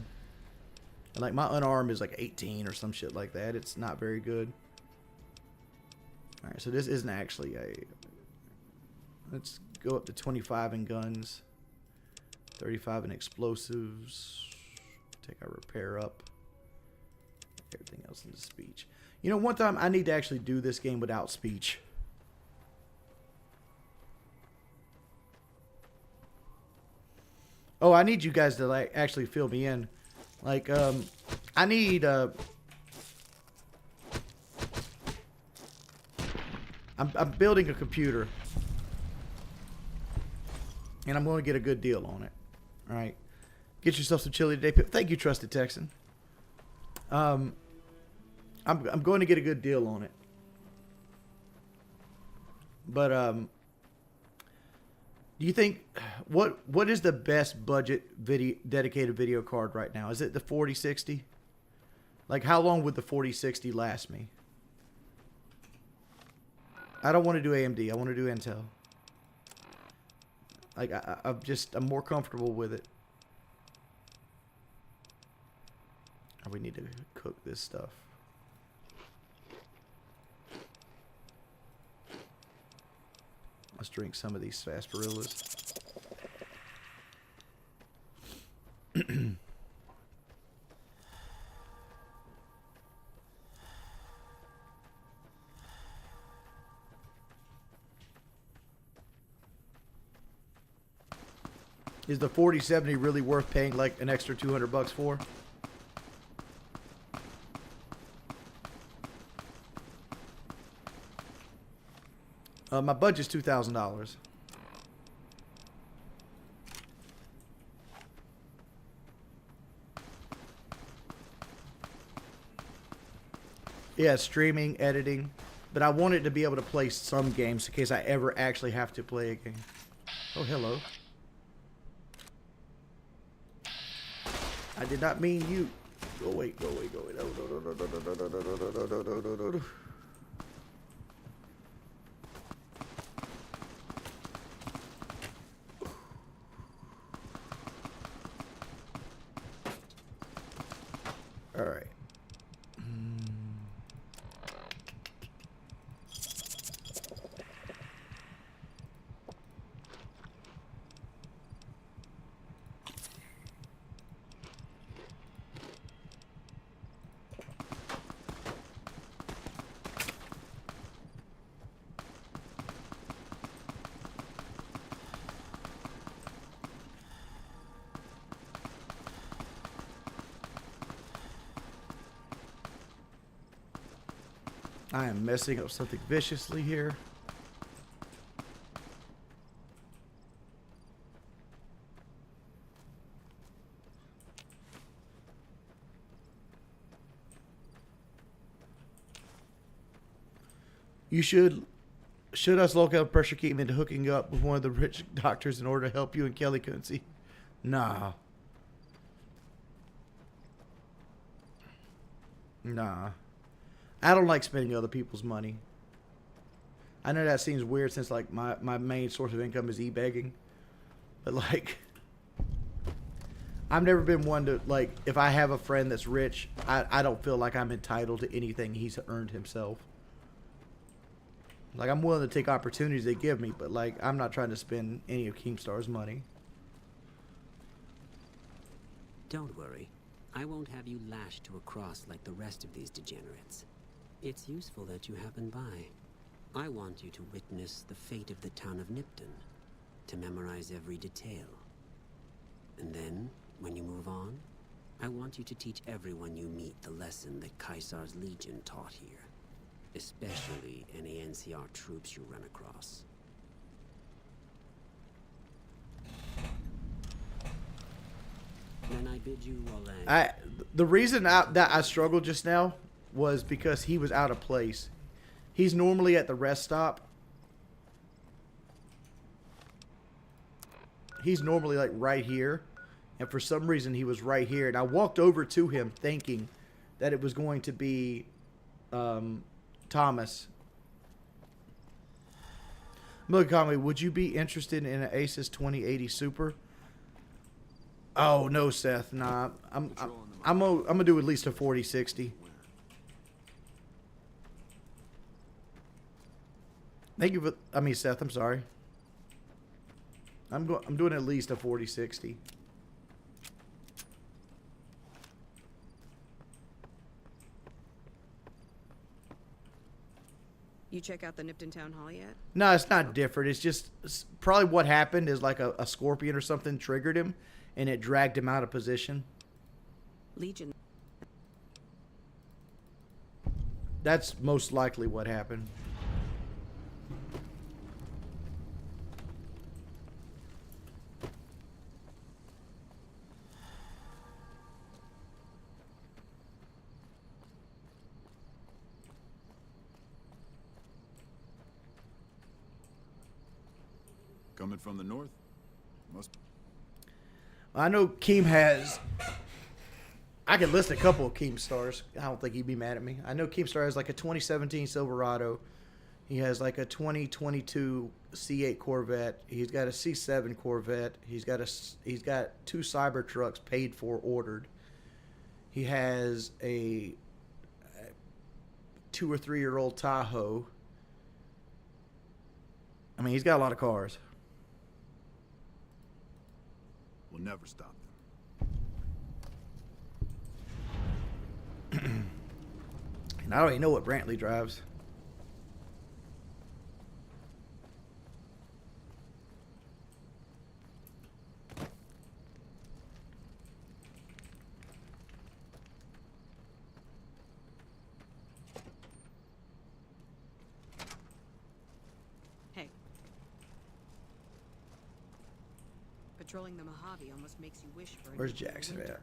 And like my unarmed is like 18 or some shit like that. It's not very good. Alright, so this isn't actually a... Let's go up to 25 in guns. 35 in explosives. Take our repair up. Everything else into speech. You know, one time I need to actually do this game without speech. Oh, I need you guys to like actually fill me in. Like, I need I'm building a computer, and I'm going to get a good deal on it. All right, get yourself some chili today. Thank you, Trusted Texan. I'm going to get a good deal on it. But do you think what is the best budget dedicated video card right now? Is it the 4060? Like how long would the 4060 last me? I don't want to do AMD. I want to do Intel. Like I'm more comfortable with it. We need to cook this stuff. Let's drink some of these sarsaparillas. Is the 4070 really worth paying like an extra 200 bucks for? My budget's $2,000. Yeah, streaming, editing. But I wanted to be able to play some games in case I ever actually have to play a game. Oh, hello. I did not mean you. Go away, go away, go away. No, no, no, no, no, no, no, no, no, no, no, no, no, no. All right. I am messing up something viciously here. You should us local pressure keep him into hooking up with one of the rich doctors in order to help you and Kelly Quincy? Nah. Nah. I don't like spending other people's money. I know that seems weird since like my main source of income is e-begging. But like I've never been one to like if I have a friend that's rich, I don't feel like I'm entitled to anything he's earned himself. Like I'm willing to take opportunities they give me, but like I'm not trying to spend any of Keemstar's money. Don't worry. I won't have you lashed to a cross like the rest of these degenerates. It's useful that you happen by. I want you to witness the fate of the town of Nipton, to memorize every detail. And then, when you move on, I want you to teach everyone you meet the lesson that Caesar's Legion taught here, especially any NCR troops you run across. Then I bid you all the reason that I struggled just now was because he was out of place. He's normally at the rest stop. He's normally like right here. And for some reason he was right here. And I walked over to him thinking that it was going to be Thomas. Murakami, would you be interested in an Asus 2080 Super? Oh no, Seth. Nah, I'm gonna do at least a 4060. Thank you for. Seth. I'm sorry. I'm doing at least a 4060. You check out the Nipton Town Hall yet? No, it's not different. It's probably what happened is like a scorpion or something triggered him, and it dragged him out of position. Legion. That's most likely what happened. Coming from the north? Must. I know Keem has. I could list a couple of Keemstars. I don't think he'd be mad at me. I know Keemstar has like a 2017 Silverado. He has like a 2022 C8 Corvette. He's got a C7 Corvette. He's got 2 Cybertrucks paid for, ordered. He has a 2 or 3 year old Tahoe. I mean, he's got a lot of cars. We'll never stop And I don't even know what Brantley drives. Hey. Patrolling the Mojave almost makes you wish for. Where's Jackson at?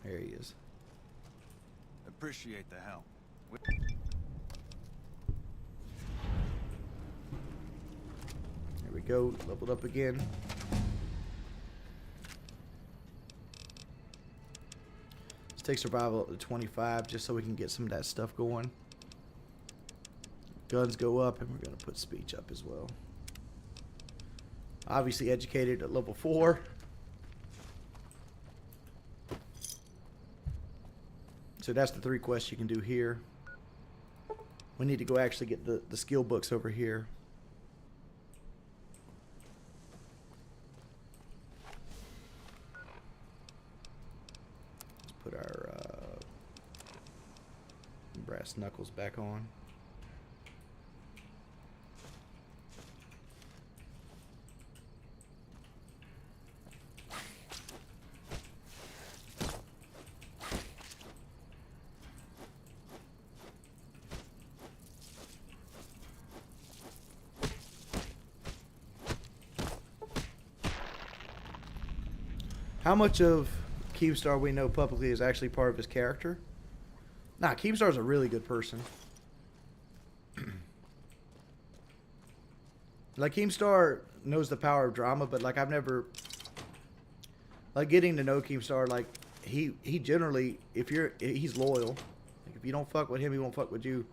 There he is. Appreciate the help. There we go. Leveled up again. Let's take survival up to 25 just so we can get some of that stuff going. Guns go up, and we're going to put speech up as well. Obviously educated at level 4. So that's the 3 quests you can do here. We need to go actually get the skill books over here. Let's put our brass knuckles back on. How much of Keemstar we know publicly is actually part of his character? Nah, Keemstar's a really good person. Like, Keemstar knows the power of drama, but, like, I've never... Like, getting to know Keemstar, like, he generally, he's loyal. Like, if you don't fuck with him, he won't fuck with you.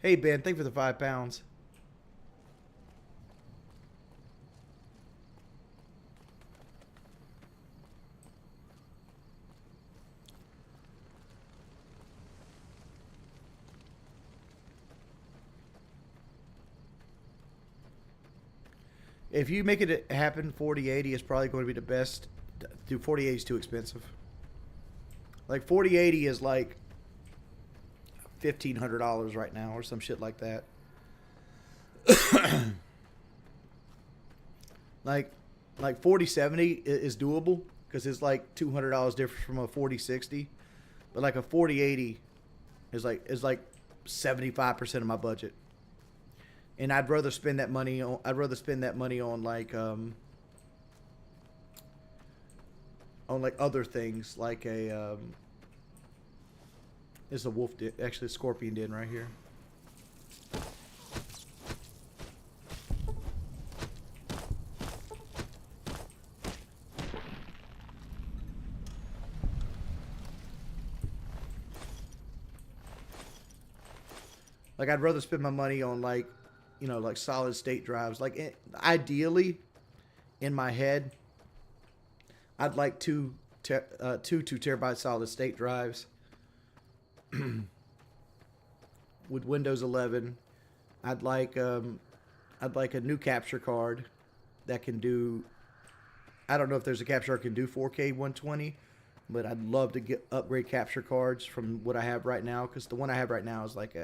Hey, Ben, thank you for the 5 pounds. If you make it happen, 4080 is probably going to be the best. Dude, 4080 is too expensive. Like, 4080 is like $1,500 right now or some shit like that. like 4070 is doable because it's like $200 difference from a 4060, but like a 4080 is like 75% of my budget, and I'd rather spend that money on like other things like a There's a wolf den, actually a scorpion den right here. Like, I'd rather spend my money on, like, you know, like solid state drives. Like, ideally, in my head, I'd like two 2 terabyte solid state drives with Windows 11. I'd like a new capture card that can do. I don't know if there's a capture card that can do 4K 120, but I'd love to upgrade capture cards from what I have right now, because the one I have right now is like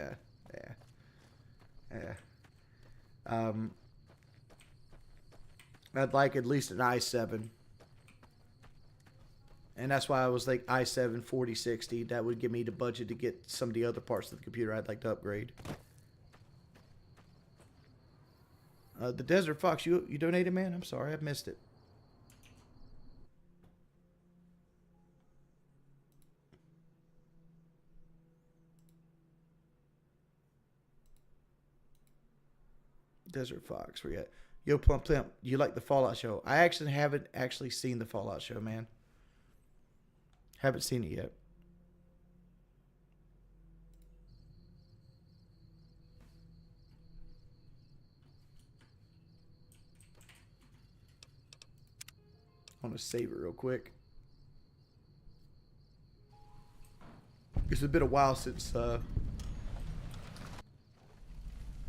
I'd like at least an i7. And that's why I was like i7 4060. That would give me the budget to get some of the other parts of the computer I'd like to upgrade. The Desert Fox, you donated, man? I'm sorry, I missed it. Desert Fox, where you at? Yo, Plump, you like the Fallout show? I actually haven't seen the Fallout show, man. Haven't seen it yet. I want to save it real quick. It's been a while since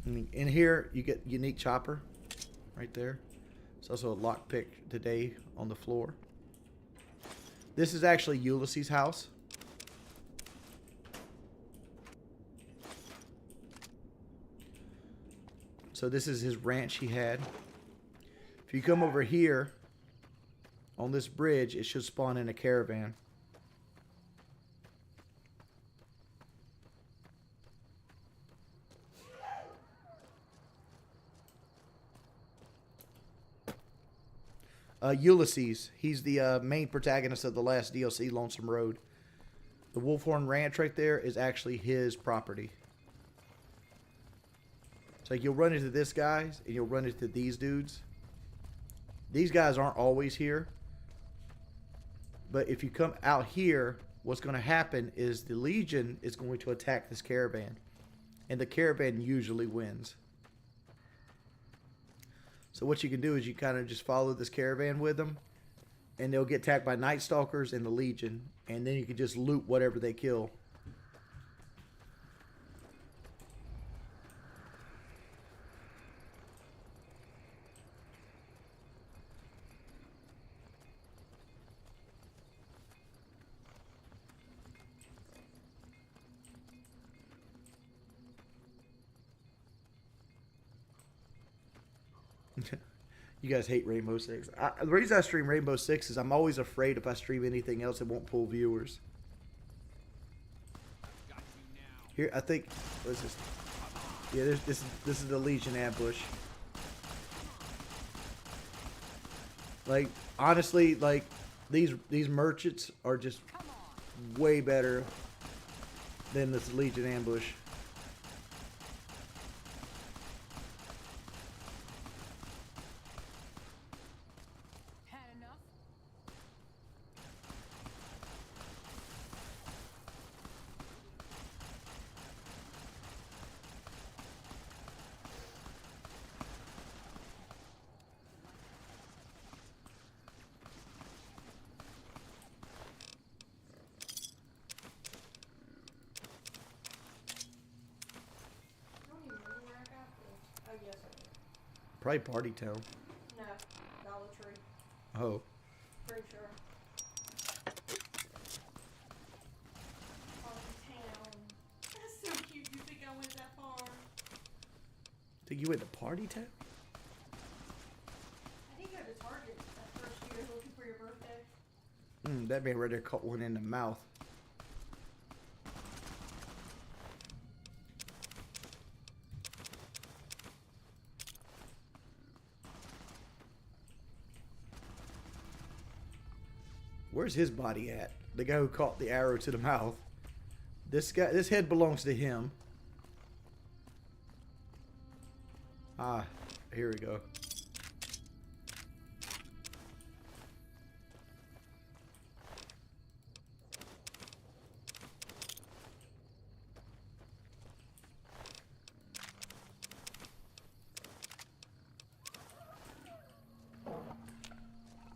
in here you get unique chopper right there. It's also a lockpick today on the floor. This is actually Ulysses' house. So this is his ranch he had. If you come over here on this bridge, it should spawn in a caravan. Ulysses, he's the main protagonist of the last DLC, Lonesome Road. The Wolfhorn Ranch right there is actually his property. So you'll run into this guy, and you'll run into these dudes. These guys aren't always here. But if you come out here, what's going to happen is the Legion is going to attack this caravan. and the Caravan usually wins. So what you can do is you kind of just follow this Caravan with them, and they'll get attacked by Night Stalkers and the Legion, and then you can just loot whatever they kill. You guys hate Rainbow Six. The reason I stream Rainbow Six is I'm always afraid if I stream anything else, it won't pull viewers. Here, I think, what is this? Yeah, this is the Legion ambush. Like, honestly, like, these merchants are just way better than this Legion ambush. Probably Party Town. No, Dollar Tree. Oh. Pretty sure. Party Town. That's so cute. You think I went that far? Think you went to Party Town? I didn't go to Target that first year looking for your birthday. That man right there caught one in the mouth. Where's his body at? The guy who caught the arrow to the mouth. This head belongs to him. Ah, here we go.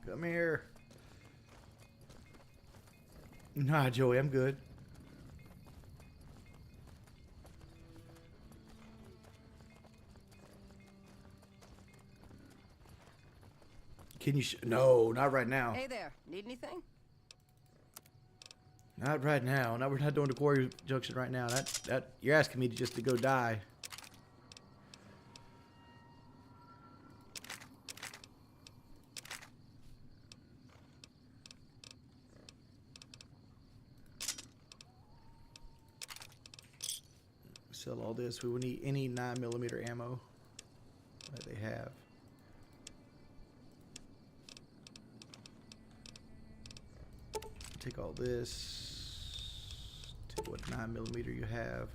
Come here. Nah, Joey, I'm good. Can you? No, not right now. Hey there, need anything? Not right now. No, we're not doing the Quarry Junction right now. That you're asking me just to go die. Sell all this. We will need any 9mm ammo that they have. Take all this. Take what 9mm you have.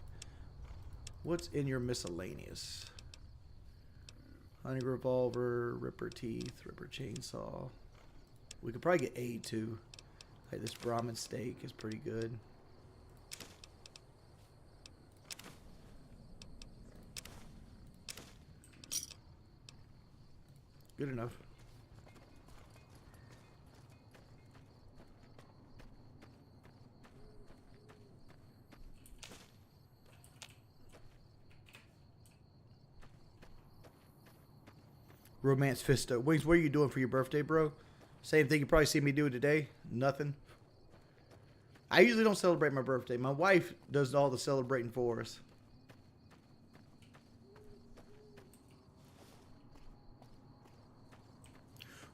What's in your miscellaneous? Hunting revolver, Ripper teeth, Ripper chainsaw. We could probably get aid too. Like this Brahmin steak is pretty good. Good enough. Romance Fisto. Wings, what are you doing for your birthday, bro? Same thing you probably see me do today. Nothing. I usually don't celebrate my birthday. My wife does all the celebrating for us.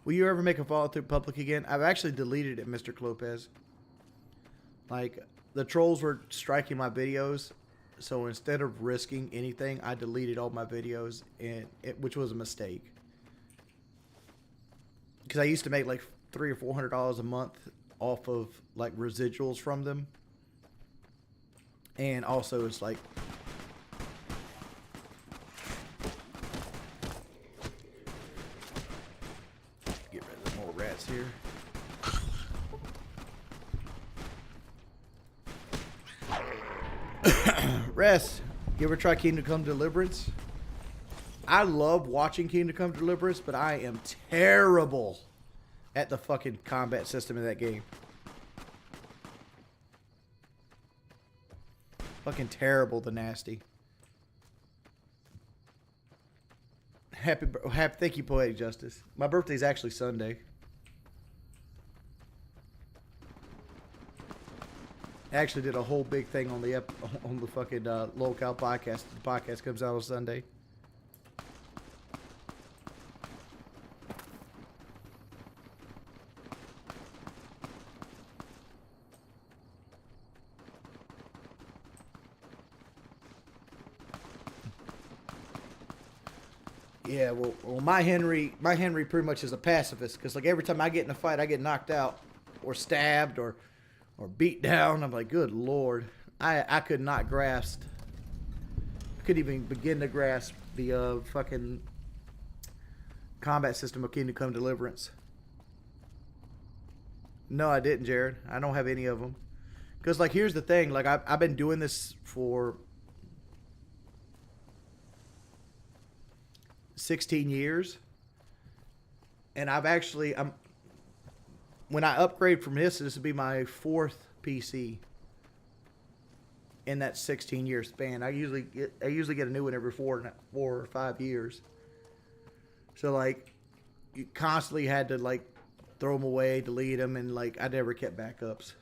Will you ever make a follow through public again? I've actually deleted it, Mr. Clopez. Like, the trolls were striking my videos, so instead of risking anything, I deleted all my videos, and which was a mistake. Because I used to make like $300 or $400 a month off of like residuals from them, and also it's like get rid of more rats here. Rest. You ever try Kingdom Come Deliverance? I love watching Kingdom Come Deliverance, but I am terrible at the fucking combat system in that game. Fucking terrible, the nasty. Happy, thank you, Poetic Justice. My birthday's actually Sunday. I actually did a whole big thing on the fucking Locale podcast. The podcast comes out on Sunday. Yeah, well, my Henry pretty much is a pacifist because like every time I get in a fight, I get knocked out or stabbed or beat down. I'm like, good Lord, I could not grasp. I couldn't even begin to grasp the fucking combat system of Kingdom Come Deliverance. No, I didn't, Jared. I don't have any of them. Because like, here's the thing. Like, I've been doing this for 16 years, and when I upgrade from this will be my 4th PC in that 16-year span. I usually get a new one every 4 or 5 years. So like, you constantly had to like throw them away, delete them, and like I never kept backups.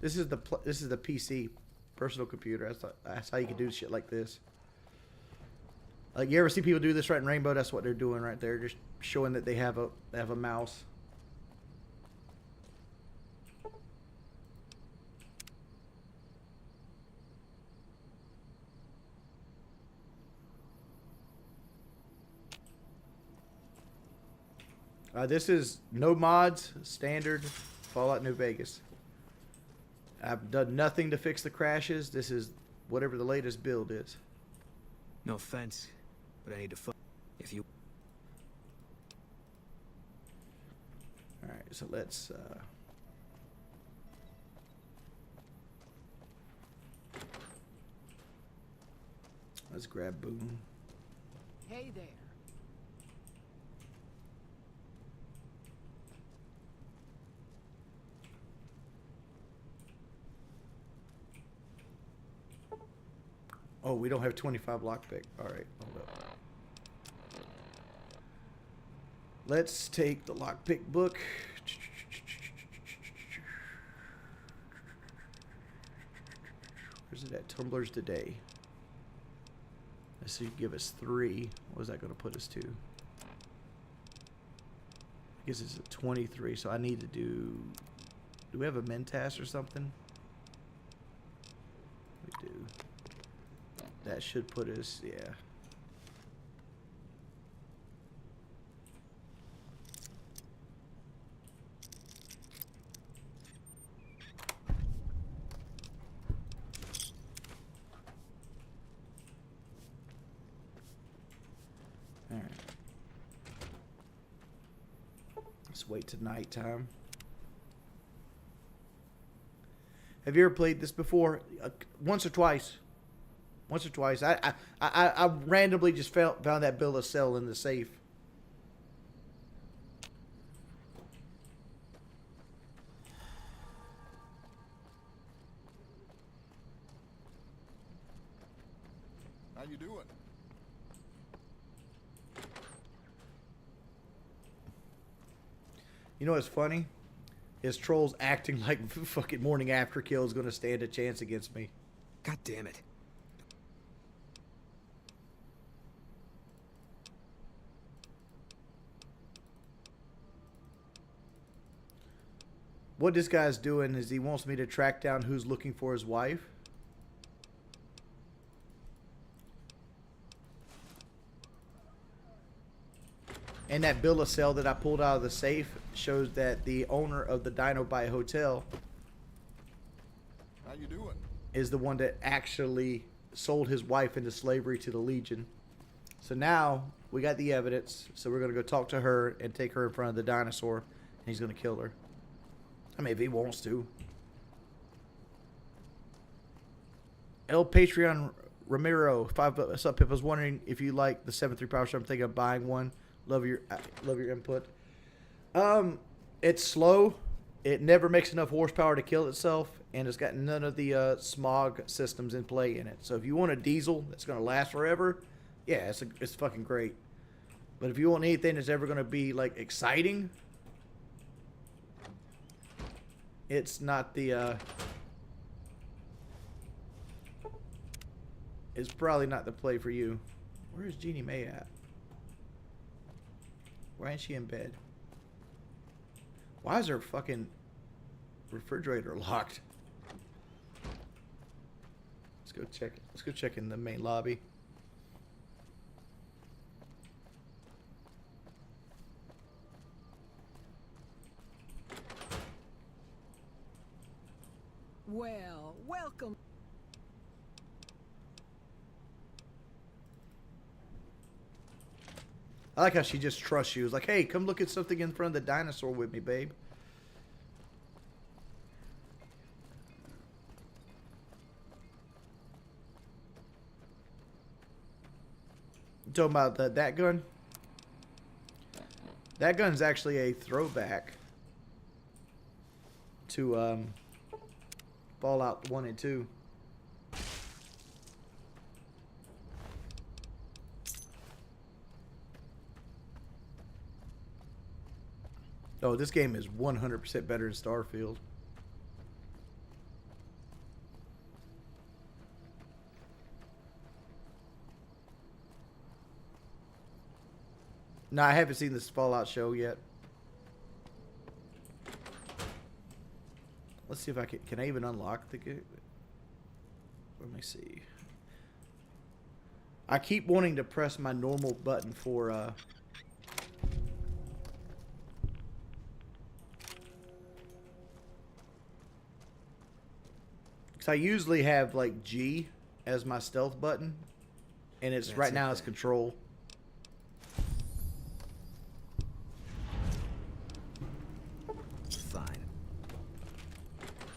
This is the PC, personal computer. That's how you can do shit like this. Like, you ever see people do this right in Rainbow? That's what they're doing right there, just showing that they have a mouse. This is no mods, standard Fallout New Vegas. I've done nothing to fix the crashes. This is whatever the latest build is. No offense, but I need to if you... Alright, so let's grab Boom. Hey there. Oh, we don't have 25 lockpick. Alright, hold up. Let's take the lockpick book. Where's it at? Tumblers today. Let's see, give us 3. What is that going to put us to? I guess it's a 23, so I need to do we have a Mentas or something? We do. That should put us, yeah. All right. Let's wait till nighttime. Have you ever played this before? Once or twice. Once or twice. I randomly just found that bill of sale in the safe. How you doing? You know what's funny? His troll's acting like fucking Morning After Kill is going to stand a chance against me. God damn it. What this guy's doing is he wants me to track down who's looking for his wife. And that bill of sale that I pulled out of the safe shows that the owner of the Dino Bite Hotel How you doing? is the one that actually sold his wife into slavery to the Legion. So now we got the evidence. So we're going to go talk to her and take her in front of the dinosaur. And he's going to kill her. I mean, if he wants to. El Patreon Ramiro, what's up, Pip? I was wondering if you like the 7.3 Power Shot. I'm thinking of buying one. Love your input. It's slow. It never makes enough horsepower to kill itself, and it's got none of the smog systems in play in it. So if you want a diesel that's going to last forever, yeah, it's fucking great. But if you want anything that's ever going to be like exciting, it's not the. It's probably not the play for you. Where is Jeannie May at? Why ain't she in bed? Why is her fucking refrigerator locked? Let's go check. Let's go check in the main lobby. Well, welcome. I like how she just trusts you. It's like, hey, come look at something in front of the dinosaur with me, babe. You talking about that gun? That gun's actually a throwback to Fallout 1 and 2. Oh, this game is 100% better than Starfield. No, I haven't seen this Fallout show yet. Let's see if I can I even unlock the game? Let me see. I keep wanting to press my normal button for because I usually have like G as my stealth button, and it's right now it's control. Fine.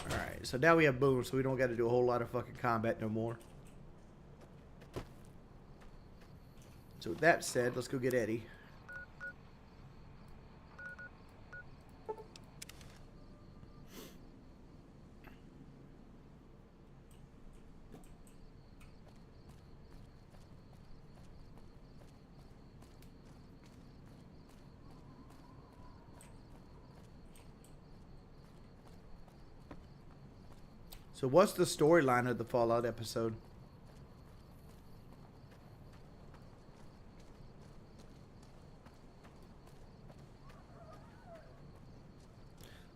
All right, so now we have boom, so we don't got to do a whole lot of fucking combat no more. So with that said, let's go get Eddie. So what's the storyline of the Fallout episode?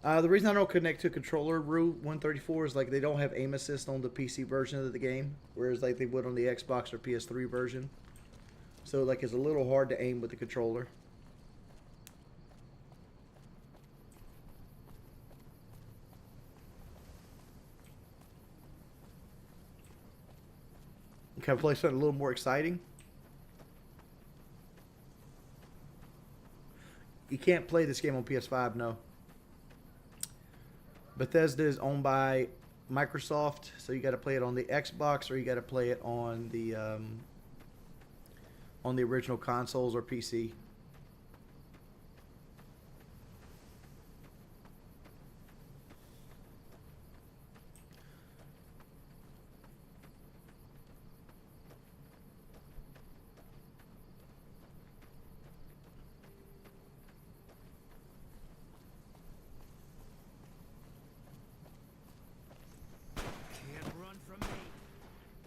The reason I don't connect to controller Rue 134 is like they don't have aim assist on the PC version of the game, whereas like they would on the Xbox or PS3 version. So like it's a little hard to aim with the controller. Can I play something a little more exciting? You can't play this game on PS5, no. Bethesda is owned by Microsoft, so you got to play it on the Xbox or you got to play it on the original consoles or PC.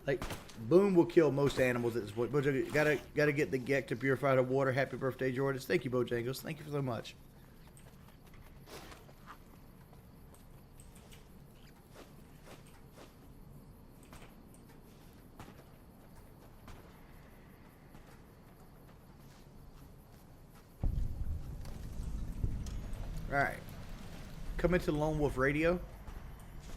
Like, boom will kill most animals at this point. Bojangles, gotta get the Gek to purify the water. Happy birthday, Jordan. Thank you, Bojangles. Thank you so much. All right. Come into the Lone Wolf Radio.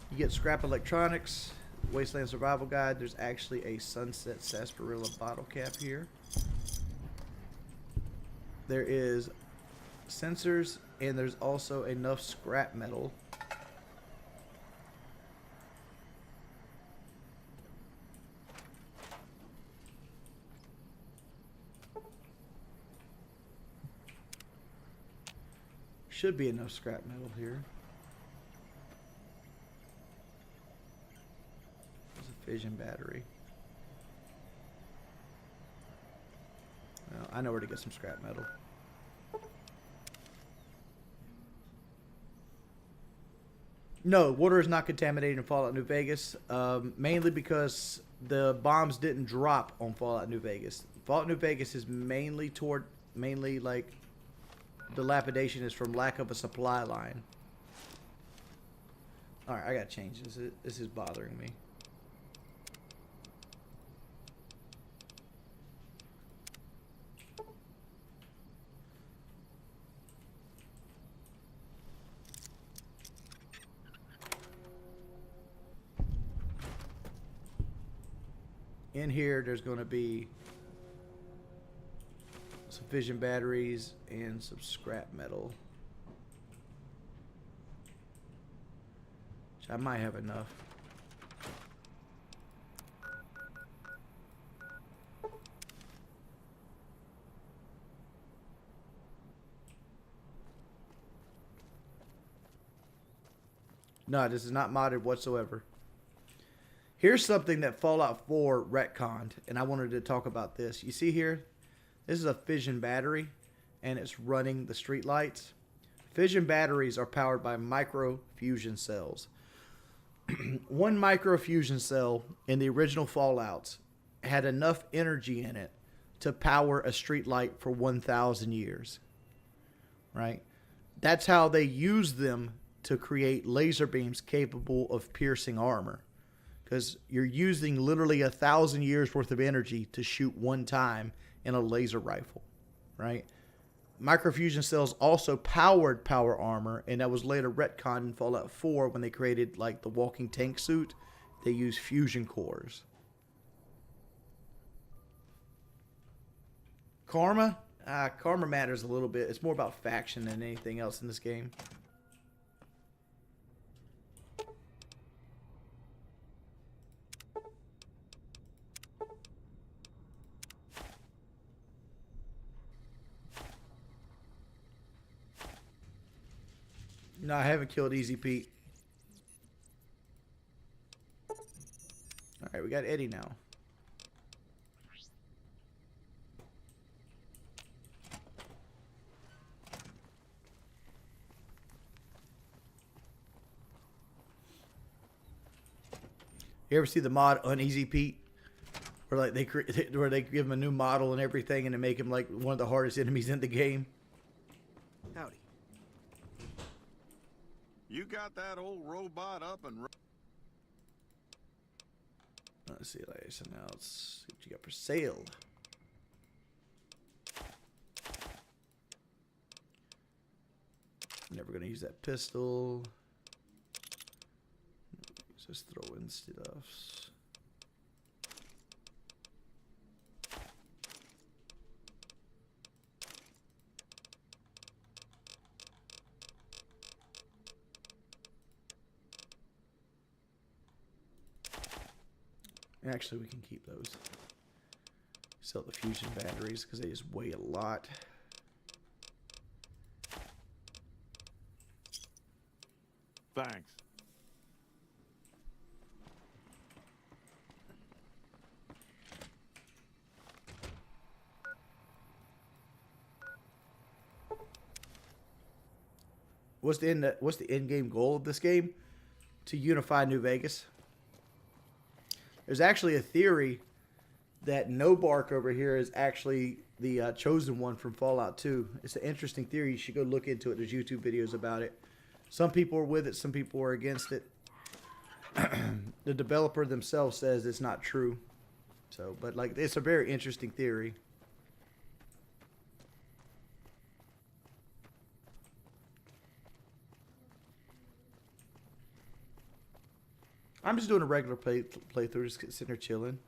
You get scrap electronics, Wasteland Survival Guide. There's actually a Sunset Sarsaparilla bottle cap here. There is sensors, and there's also enough scrap metal. Should be enough scrap metal here. There's a fission battery. Well, I know where to get some scrap metal. No, water is not contaminated in Fallout New Vegas, mainly because the bombs didn't drop on Fallout New Vegas. Fallout New Vegas is mainly like dilapidation is from lack of a supply line. All right, I gotta change this. This is bothering me. In here, there's going to be some fission batteries and some scrap metal. Which I might have enough. No, this is not modded whatsoever. Here's something that Fallout 4 retconned, and I wanted to talk about this. You see here, this is a fission battery, and it's running the street lights. Fission batteries are powered by microfusion cells. One microfusion cell in the original Fallouts had enough energy in it to power a street light for 1,000 years. Right? That's how they used them to create laser beams capable of piercing armor. Because you're using literally 1,000 years worth of energy to shoot one time in a laser rifle, right? Microfusion cells also powered power armor, and that was later retconned in Fallout 4 when they created like the walking tank suit. They used fusion cores. Karma? Karma matters a little bit. It's more about faction than anything else in this game. No, I haven't killed Easy Pete. Alright, we got Eddie now. You ever see the mod Uneasy Pete? Where like they give him a new model and everything, and they make him like one of the hardest enemies in the game. Howdy. You got that old robot up and running? Let's see, like something else. What you got for sale? Never gonna use that pistol. Just throwing stuffs. Actually, we can keep those. Sell the fusion batteries because they just weigh a lot. Thanks. What's the end game goal of this game? To unify New Vegas. There's actually a theory that No Bark over here is actually the chosen one from Fallout 2. It's an interesting theory. You should go look into it. There's YouTube videos about it. Some people are with it. Some people are against it. The developer themselves says it's not true. So, but like, it's a very interesting theory. I'm just doing a regular playthrough, just sitting there chilling.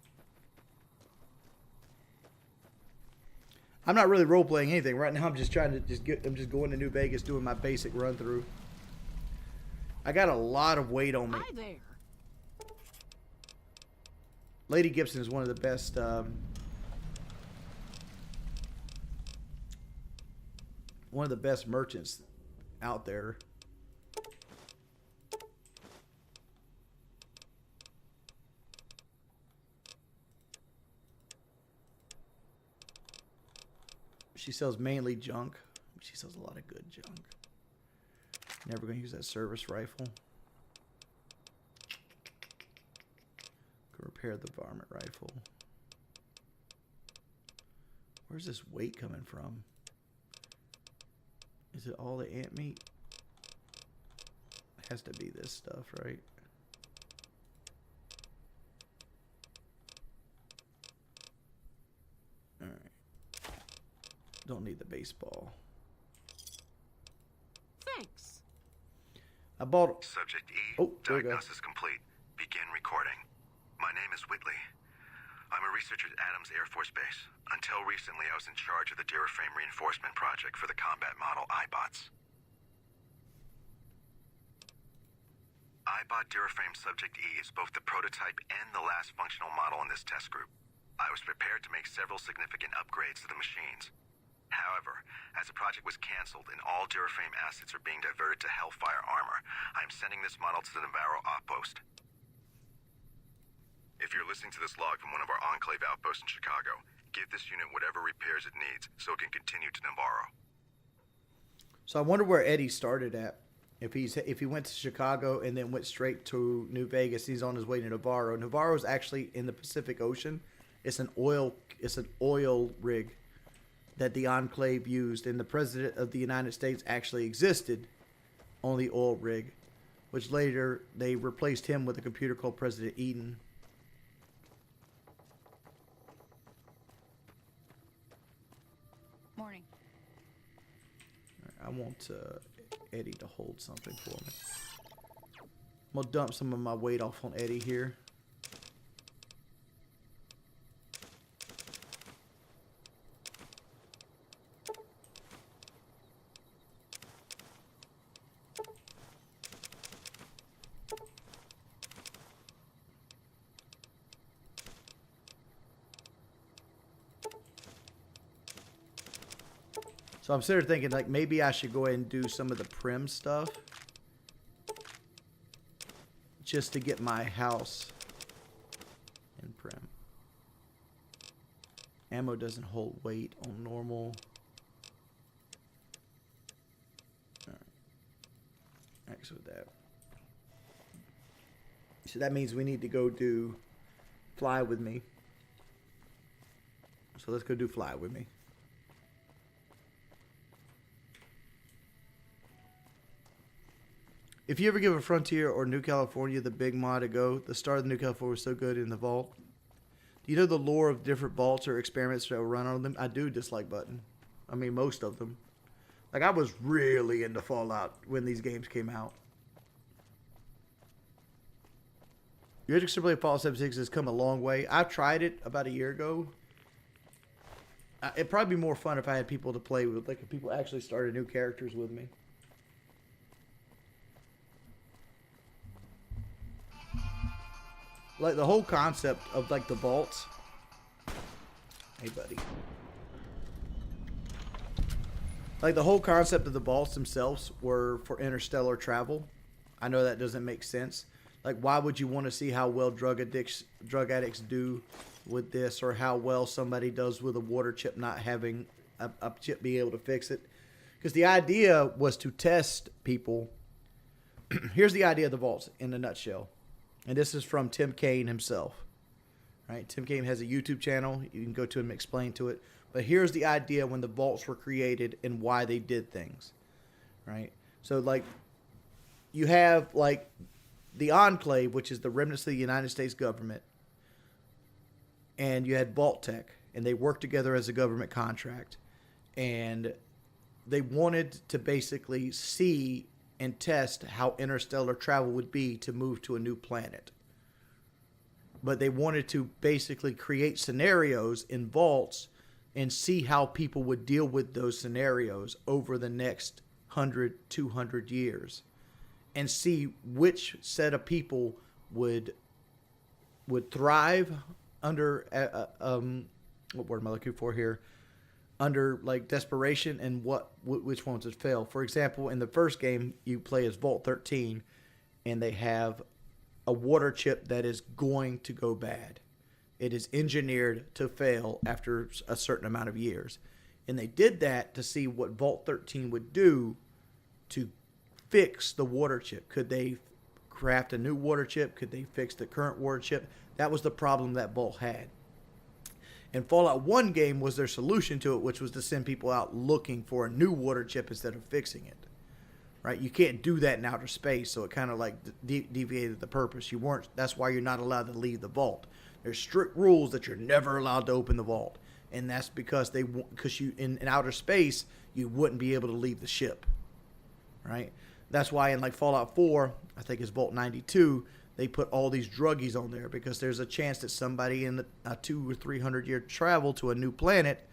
I'm not really role playing anything right now. I'm just trying to I'm just going to New Vegas, doing my basic run through. I got a lot of weight on me. Hi there. Lady Gibson is one of the best. One of the best merchants out there. She sells mainly junk. She sells a lot of good junk. Never gonna use that service rifle. Can repair the varmint rifle. Where's this weight coming from? Is it all the ant meat? It has to be this stuff, right? Alright. Don't need the baseball. Thanks. I bought... Subject E, Oh, there we go. diagnosis complete. Begin recording. My name is Whitley. I'm a researcher at Adams Air Force Base. Until recently, I was in charge of the Duraframe reinforcement project for the combat model iBots. iBot Duraframe Subject E is both the prototype and the last functional model in this test group. I was prepared to make several significant upgrades to the machines. However, as the project was canceled and all Duraframe assets are being diverted to Hellfire armor, I am sending this model to the Navarro outpost. If you're listening to this log from one of our Enclave outposts in Chicago, give this unit whatever repairs it needs so it can continue to Navarro. So I wonder where Eddie started at. If he went to Chicago and then went straight to New Vegas, he's on his way to Navarro. Navarro is actually in the Pacific Ocean. It's an oil rig that the Enclave used, and the President of the United States actually existed on the oil rig, which later they replaced him with a computer called President Eden. Morning. I want Eddie to hold something for me. I'm going to dump some of my weight off on Eddie here. So I'm sitting there thinking, like, maybe I should go ahead and do some of the prim stuff just to get my house in prim. Ammo doesn't hold weight on normal. Alright. Actually, with that. So that means we need to go do Fly With Me. So let's go do Fly With Me. If you ever give a Frontier or New California the big mod a go, the start of the New California was so good in the vault. Do you know the lore of different vaults or experiments that will run on them? I do dislike button. I mean, most of them. Like, I was really into Fallout when these games came out. Your interest to play Fallout 76 has come a long way. I tried it about a year ago. It'd probably be more fun if I had people to play with. Like, if people actually started new characters with me. Like, the whole concept of, like, the vaults. Hey, buddy. Like, the whole concept of the vaults themselves were for interstellar travel. I know that doesn't make sense. Like, why would you want to see how well drug addicts do with this, or how well somebody does with a water chip not having a chip being able to fix it? Because the idea was to test people. Here's the idea of the vaults in a nutshell. And this is from Tim Kaine himself. Right? Tim Kaine has a YouTube channel. You can go to him and explain to it. But here's the idea when the vaults were created and why they did things. Right? So, like, you have, like, the Enclave, which is the remnants of the United States government. And you had Vault Tech. And they worked together as a government contract. And they wanted to basically see and test how interstellar travel would be to move to a new planet. but they wanted to basically create scenarios in vaults and see how people would deal with those scenarios over the next 100, 200 years, and see which set of people would thrive under what word am I looking for here? Under like desperation, and which ones would fail. For example, in the first game, you play as Vault 13, and they have a water chip that is going to go bad. It is engineered to fail after a certain amount of years. And they did that to see what Vault 13 would do to fix the water chip. Could they craft a new water chip? Could they fix the current water chip? That was the problem that Vault had. And Fallout 1 game was their solution to it, which was to send people out looking for a new water chip instead of fixing it. Right? You can't do that in outer space, so it kind of like deviated the purpose. That's why you're not allowed to leave the vault. There's strict rules that you're never allowed to open the vault, and that's because you in outer space you wouldn't be able to leave the ship. Right? That's why in like Fallout 4, I think it's Vault 92, they put all these druggies on there, because there's a chance that somebody in a 200 or 300 year travel to a new planet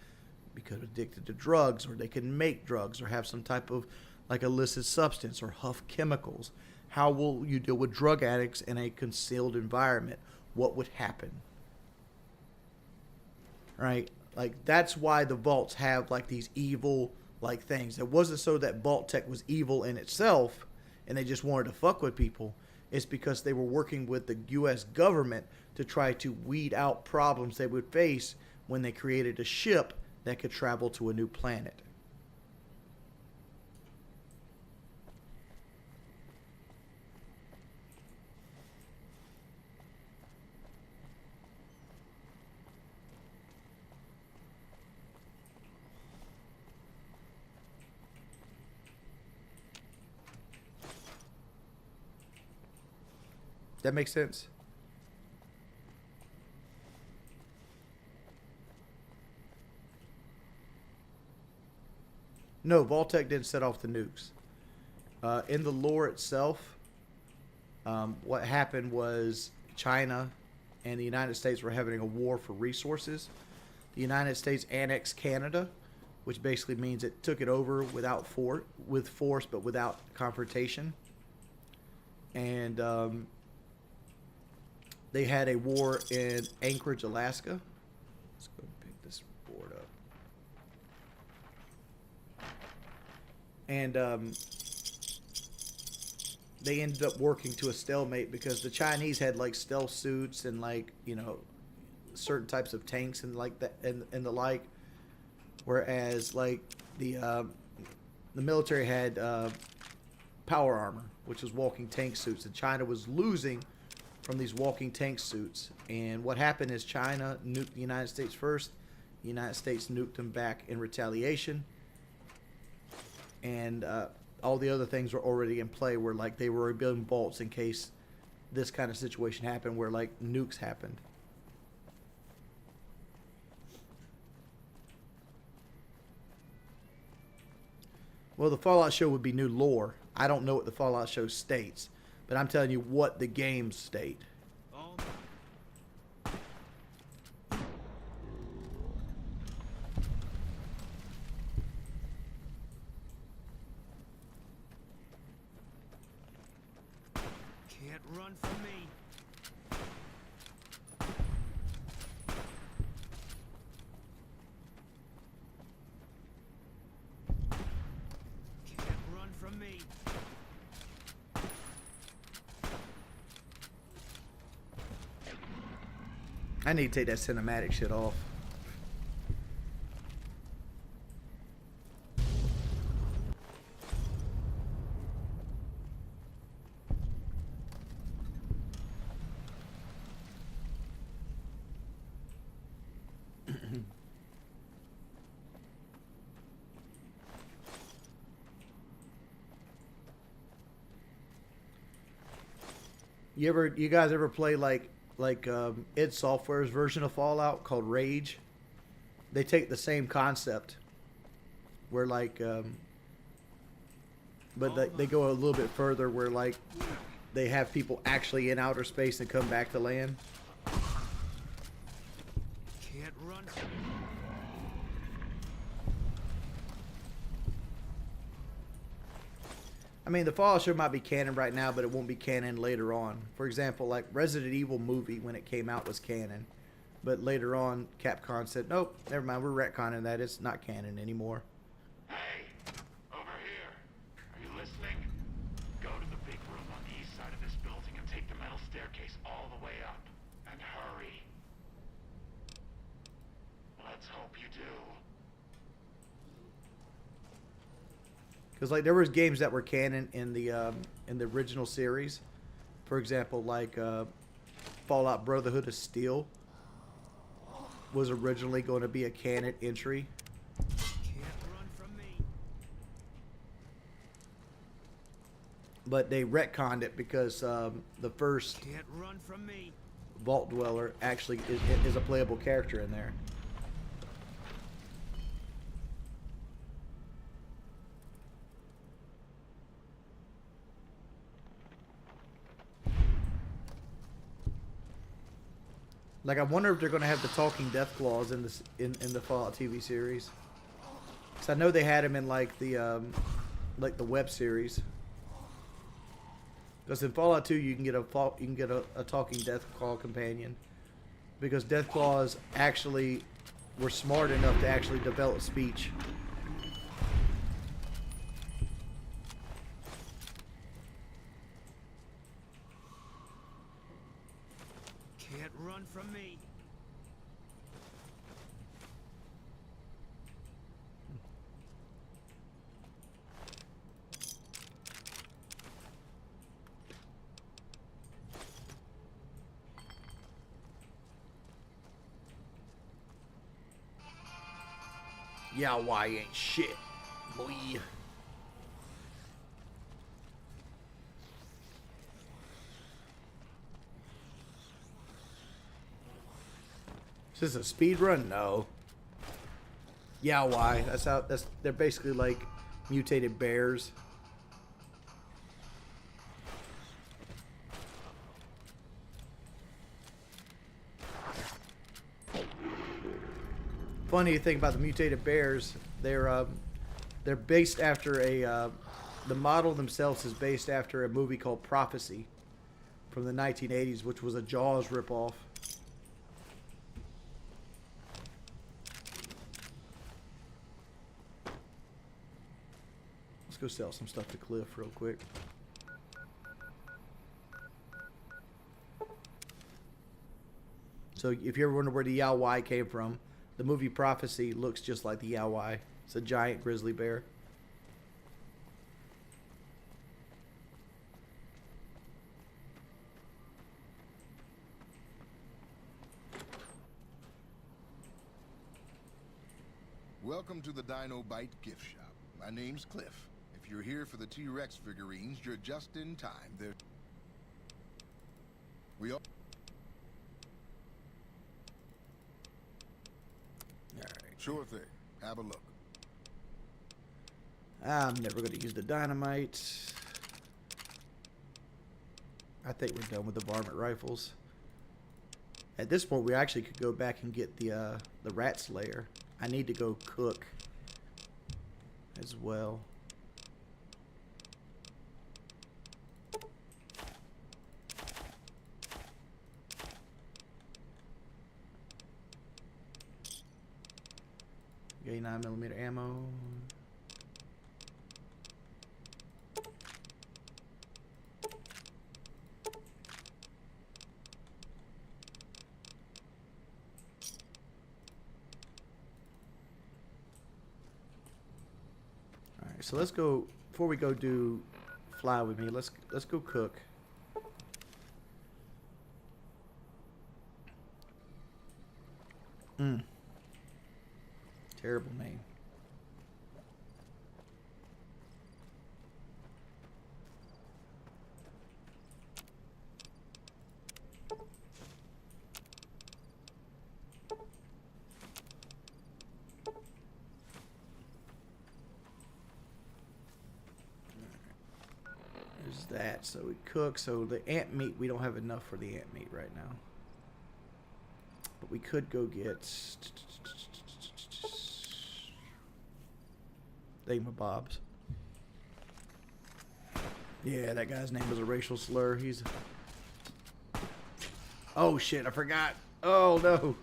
become addicted to drugs, or they can make drugs, or have some type of like illicit substance, or huff chemicals. How will you deal with drug addicts in a concealed environment? What would happen? Right? Like, that's why the vaults have like these evil like things. It wasn't so that Vault Tech was evil in itself and they just wanted to fuck with people. It's because they were working with the US government to try to weed out problems they would face when they created a ship that could travel to a new planet. That makes sense? No, Vault-Tec didn't set off the nukes. In the lore itself, what happened was China and the United States were having a war for resources. The United States annexed Canada, which basically means it took it over with force, but without confrontation. And they had a war in Anchorage, Alaska. Let's go pick this board up. And they ended up working to a stalemate because the Chinese had like stealth suits and like, you know, certain types of tanks and like that and the like, whereas like the military had power armor, which was walking tank suits, and China was losing from these walking tank suits. And what happened is China nuked the United States first. The United States nuked them back in retaliation. And all the other things were already in play, where like they were building vaults in case this kind of situation happened, where like nukes happened. Well, the Fallout show would be new lore. I don't know what the Fallout show states, but I'm telling you what the games state. Can't run from me. Can't run from me. I need to take that cinematic shit off. You guys ever play like id Software's version of Fallout called Rage? They take the same concept where like but they go a little bit further, where like they have people actually in outer space and come back to land. Can't run. I mean, the Fallout show might be canon right now, but it won't be canon later on. For example, like Resident Evil movie, when it came out, was canon. But later on, Capcom said, nope, never mind, we're retconning that. It's not canon anymore. Hey, over here. Are you listening? Go to the big room on the east side of this building and take the metal staircase all the way up. And hurry. Let's hope you do. Because like there was games that were canon in the original series. For example, like Fallout Brotherhood of Steel was originally going to be a canon entry. Can't run from me. But they retconned it because the first Can't run from me. Vault Dweller actually is a playable character in there. Like, I wonder if they're going to have the talking death claws in this in the Fallout TV series. Because I know they had him in like the web series. Because in Fallout 2 you can get a talking death claw companion. Because death claws actually were smart enough to actually develop speech. Can't run from me. Yeah, why ain't shit, boy. Is this a speed run? No. Yeah, why? They're basically like mutated bears. Funny thing about the mutated bears, they're based after the model themselves is based after a movie called Prophecy from the 1980s, which was a Jaws ripoff. Let's go sell some stuff to Cliff real quick. So if you ever wonder where the Yao came from, the movie Prophecy looks just like the Yao. It's a giant grizzly bear. Welcome to the Dino Bite gift shop. My name's Cliff. If you're here for the T-Rex figurines, you're just in time. We all... Alright. Sure thing. Have a look. I'm never going to use the dynamite. I think we're done with the varmint rifles. At this point, we actually could go back and get the rat slayer. I need to go cook as well. Get 9mm ammo. Alright, so let's go, before we go do fly with me, let's go cook. Terrible name. There's that. So we cook. So the ant meat, we don't have enough for the ant meat right now. But we could go get thingamabobs. Yeah, that guy's name was a racial slur. He's... Oh shit, I forgot. Oh no.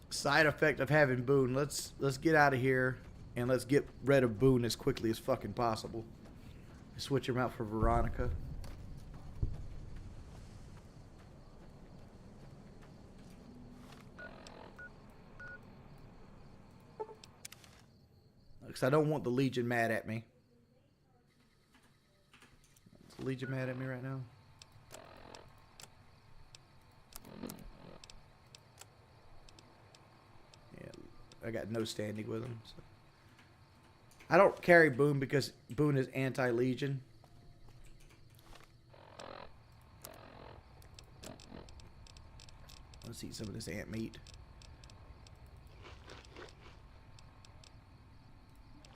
Side effect of having Boone. Let's get out of here and let's get rid of Boone as quickly as fucking possible. Switch him out for Veronica. Because I don't want the Legion mad at me. Is the Legion mad at me right now? Yeah, I got no standing with him. So. I don't carry Boone because Boone is anti-Legion. Let's eat some of this ant meat.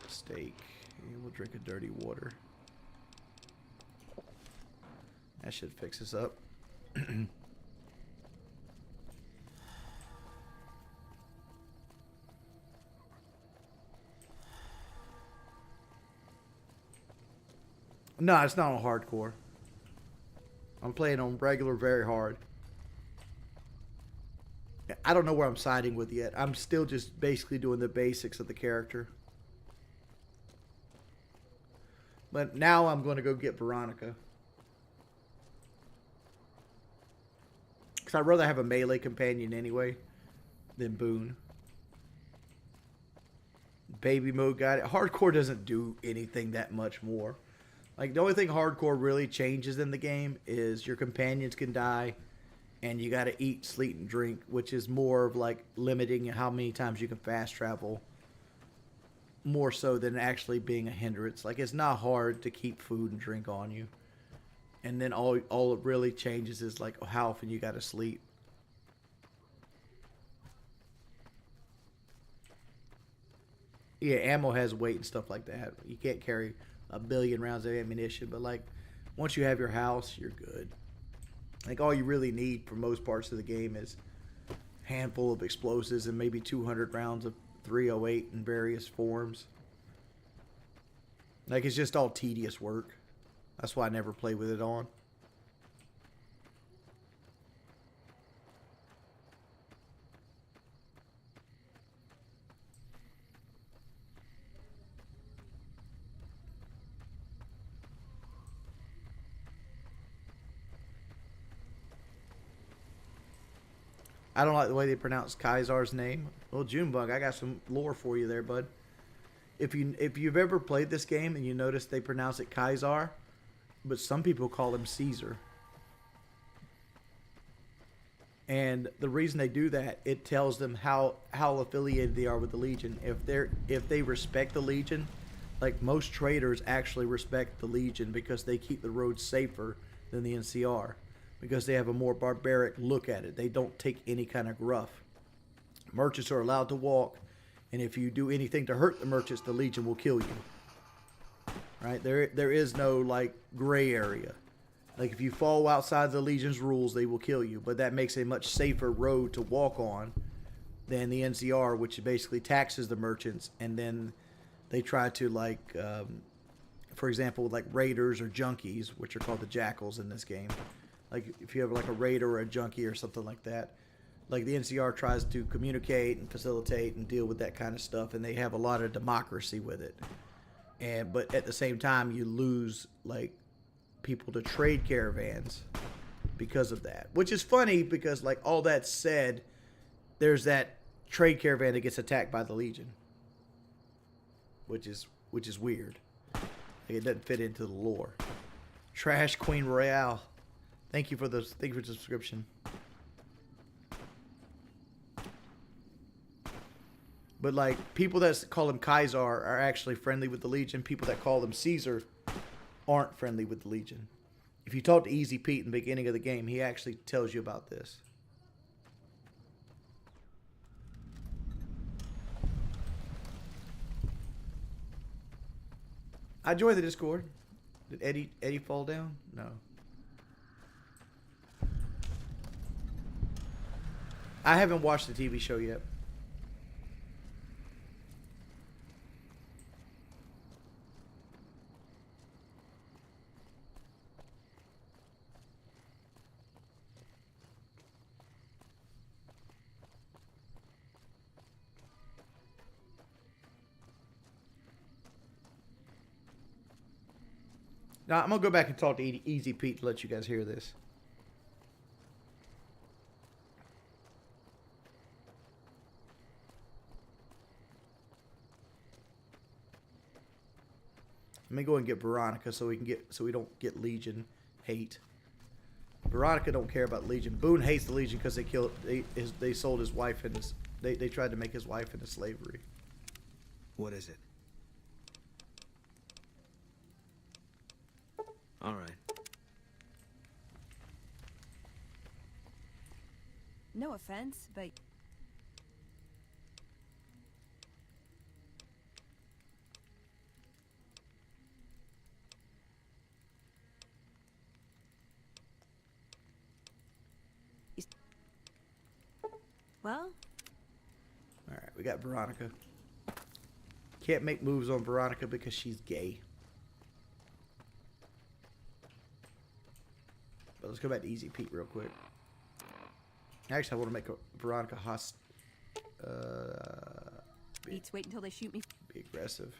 Steak. And we'll drink a dirty water. That should fix us up. No, it's not on hardcore. I'm playing on regular, very hard. I don't know where I'm siding with yet. I'm still just basically doing the basics of the character. But now I'm going to go get Veronica. Because I'd rather have a melee companion anyway than Boone. Baby mode got it. Hardcore doesn't do anything that much more. Like, the only thing hardcore really changes in the game is your companions can die and you got to eat, sleep, and drink, which is more of like limiting how many times you can fast travel, more so than actually being a hindrance. Like, it's not hard to keep food and drink on you. And then all it really changes is like how often you got to sleep. Yeah, ammo has weight and stuff like that. You can't carry a billion rounds of ammunition, but like once you have your house, you're good. Like, all you really need for most parts of the game is a handful of explosives and maybe 200 rounds of 308 in various forms. Like, it's just all tedious work. That's why I never play with it on. I don't like the way they pronounce Kaisar's name. Well, Junebug, I got some lore for you there, bud. If you've ever played this game and you notice they pronounce it Kaisar, but some people call him Caesar. And the reason they do that, it tells them how affiliated they are with the Legion. If they respect the Legion, like most traders actually respect the Legion because they keep the roads safer than the NCR. Because they have a more barbaric look at it. They don't take any kind of gruff. Merchants are allowed to walk, and if you do anything to hurt the merchants, the Legion will kill you. Right? There is no like gray area. Like, if you fall outside the Legion's rules, they will kill you. But that makes a much safer road to walk on than the NCR, which basically taxes the merchants, and then they try to like, for example, like raiders or junkies, which are called the jackals in this game. Like, if you have like a raider or a junkie or something like that, like the NCR tries to communicate and facilitate and deal with that kind of stuff, and they have a lot of democracy with it. But at the same time, you lose like people to trade caravans because of that, which is funny because, like, all that said, there's that trade caravan that gets attacked by the Legion, which is weird. Like, it doesn't fit into the lore. Trash Queen Royale. Thank you for the subscription. But like, people that call him Kaiser are actually friendly with the Legion. People that call him Caesar aren't friendly with the Legion. If you talk to Easy Pete in the beginning of the game, he actually tells you about this. I joined the Discord. Did Eddie fall down? No. I haven't watched the TV show yet. Now, I'm going to go back and talk to Easy Pete to let you guys hear this. Let me go and get Veronica so we don't get Legion hate. Veronica don't care about Legion. Boone hates the Legion because they sold his wife into they tried to make his wife into slavery. What is it? All right. No offense, but well, All right, we got Veronica. Can't make moves on Veronica because she's gay. But let's go back to Easy Pete real quick. Actually, I want to make Veronica Beats wait until they shoot me. be aggressive.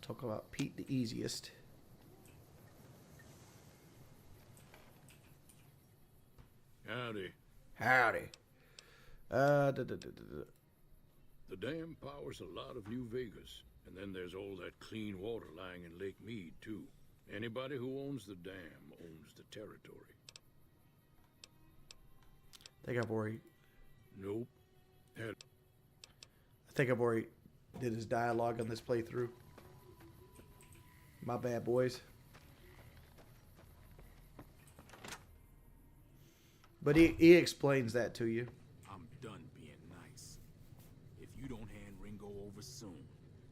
Talk about Pete the easiest. Howdy. Howdy. The dam powers a lot of New Vegas, and then there's all that clean water lying in Lake Mead, too. Anybody who owns the dam owns the territory. I think I've already... Nope. I think I've already did his dialogue on this playthrough. My bad, boys. But he explains that to you. I'm done being nice. If you don't hand Ringo over soon,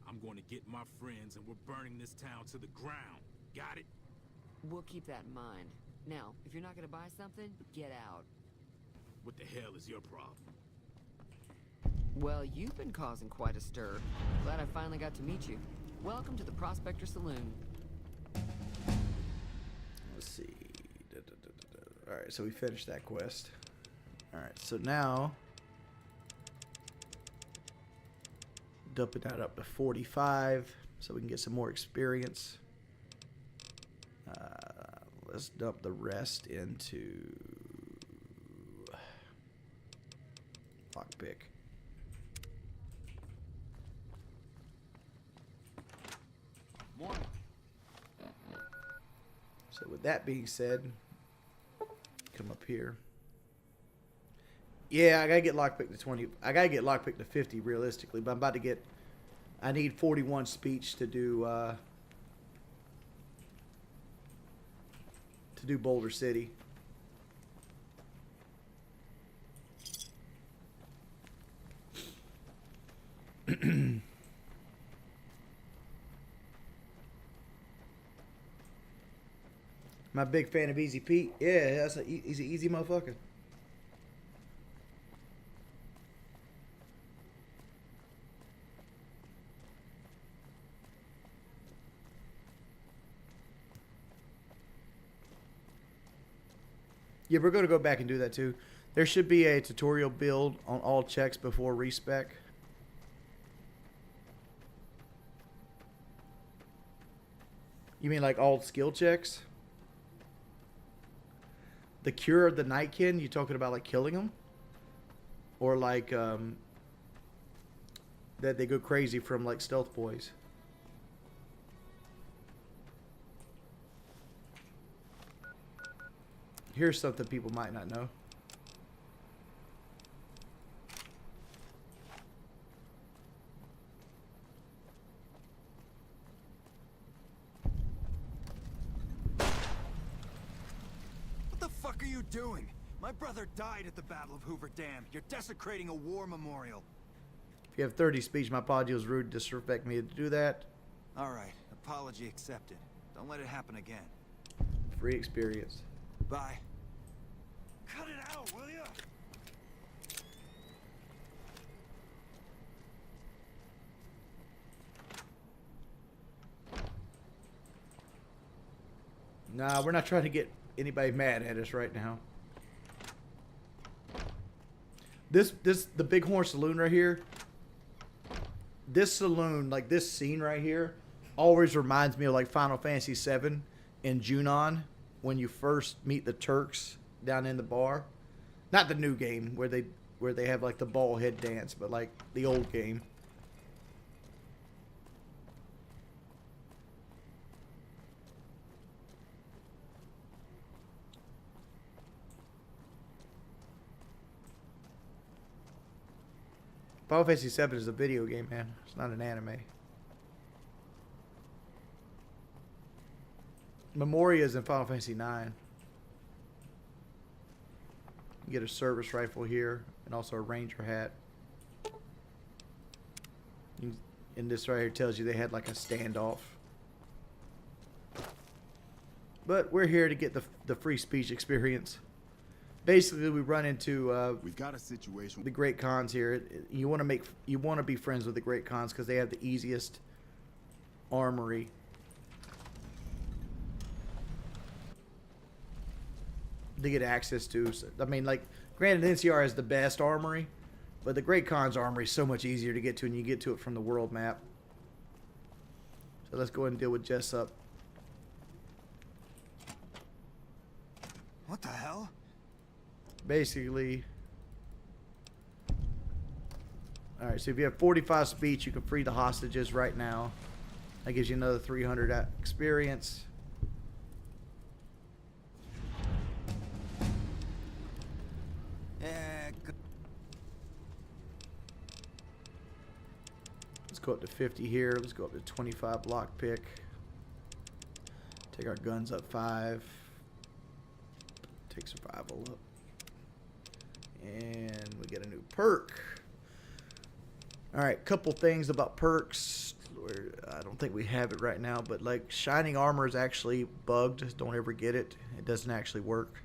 I'm going to get my friends and we're burning this town to the ground. Got it? We'll keep that in mind. Now, if you're not gonna buy something, get out. What the hell is your problem? Well, you've been causing quite a stir. Glad I finally got to meet you. Welcome to the Prospector Saloon. Let's see. Alright, so we finished that quest. Alright, so now... dumping that up to 45 so we can get some more experience. Let's dump the rest into... lockpick. Morning. So with that being said, come up here. Yeah, I gotta get lockpick to 20. I gotta get lockpick to 50 realistically, but I'm about to get. I need 41 speech to do Boulder City. I'm a big fan of Easy Pete. Yeah, he's an easy motherfucker. Yeah, we're going to go back and do that too. There should be a tutorial build on all checks before respec. You mean like all skill checks? The Cure of the Nightkin, you talking about like killing them? Or like that they go crazy from like Stealth Boys? Here's something people might not know. you doing? My brother died at the Battle of Hoover Dam. You're desecrating a war memorial. If you have 30 speech, my apology was rude to disrespect me to do that. All right, apology accepted. Don't let it happen again. Free experience. Bye. Cut it out, will ya? Nah, we're not trying to get anybody mad at us right now. The Bighorn Saloon right here. This saloon, like this scene right here, always reminds me of like Final Fantasy VII in Junon when you first meet the Turks down in the bar. Not the new game where they have like the ball head dance, but like the old game. Final Fantasy VII is a video game, man. It's not an anime. Memoria is in Final Fantasy IX. You get a service rifle here and also a ranger hat. And this right here tells you they had like a standoff. But we're here to get the free speech experience. Basically, we run into we've got a situation. The Great Khans here. You want to be friends with the Great Khans because they have the easiest armory. To get access to. So, I mean, like, granted, NCR has the best armory, but the Great Khans armory is so much easier to get to, and you get to it from the world map. So let's go ahead and deal with Jessup. What the hell? Basically, alright, so if you have 45 speech, you can free the hostages right now. That gives you another 300 experience. Let's go up to 50 here. Let's go up to 25 lockpick. Take our guns up 5. Take survival up. And we get a new perk. Alright, couple things about perks. I don't think we have it right now, but like Shining Armor is actually bugged. Don't ever get it. It doesn't actually work.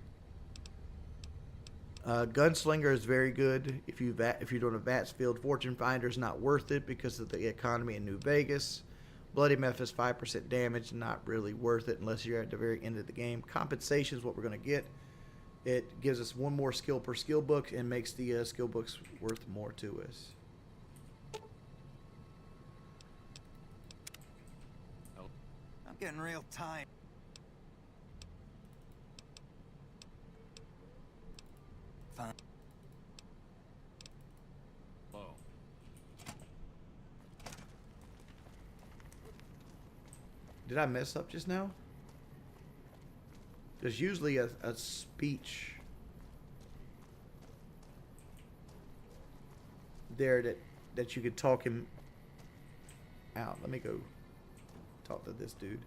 Gunslinger is very good if you're doing a VATS field. Fortune Finder is not worth it because of the economy in New Vegas. Bloody Meth is 5% damage, not really worth it unless you're at the very end of the game. Compensation is what we're going to get. It gives us 1 more skill per skill book and makes the skill books worth more to us. I'm getting real tired. Fine. Oh. Did I mess up just now? There's usually a speech there that you could talk him out. Let me go talk to this dude.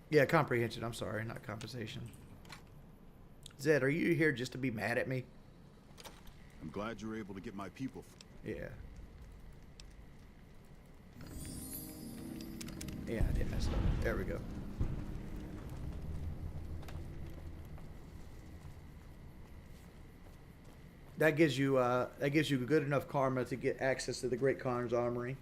Yeah, comprehension. I'm sorry, not compensation. Zed, are you here just to be mad at me? I'm glad you were able to get my people. Yeah. Yeah, I did mess up. There we go. That gives you good enough karma to get access to the Great Khan's armory.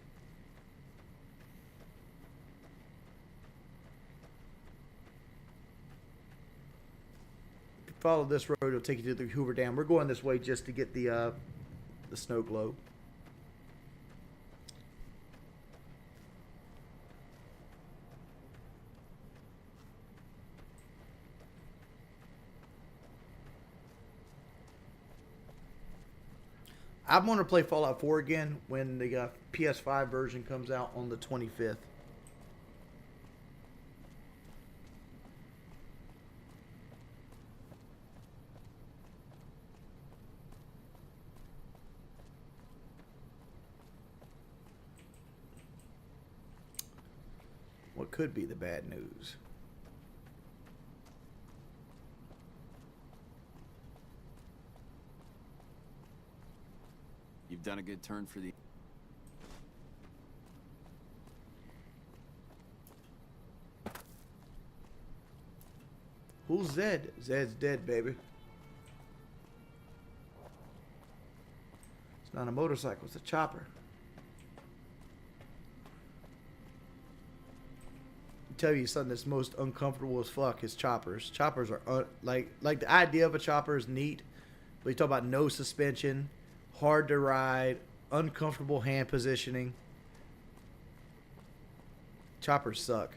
If you follow this road, it'll take you to the Hoover Dam. We're going this way just to get the snow globe. I'm going to play Fallout 4 again when the PS5 version comes out on the 25th. What could be the bad news? You've done a good turn for the... Who's Zed? Zed's dead, baby. It's not a motorcycle, it's a chopper. I'll tell you something that's most uncomfortable as fuck is choppers. Choppers are like the idea of a chopper is neat, but you talk about no suspension, hard to ride, uncomfortable hand positioning. Choppers suck.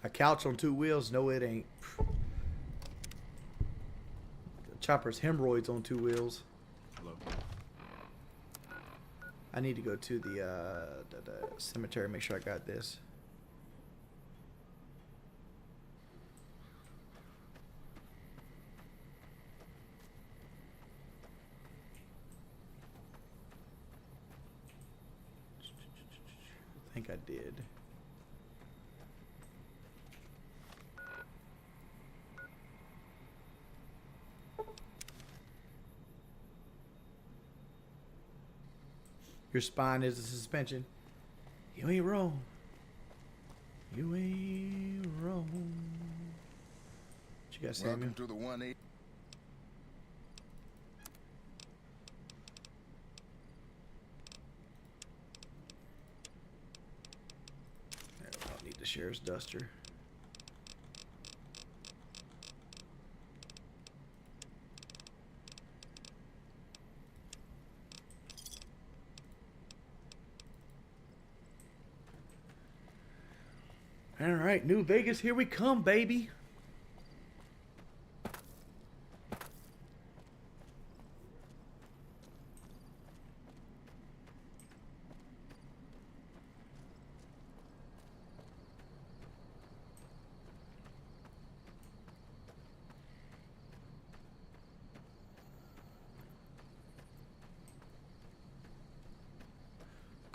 A couch on two wheels? No, it ain't. Chopper's hemorrhoids on two wheels. Hello. I need to go to the cemetery, make sure I got this. I think I did. Your spine is a suspension. You ain't wrong. You ain't wrong. What you got, Samuel? Welcome to the 1-8. I don't need the sheriff's duster. All right, New Vegas, here we come, baby.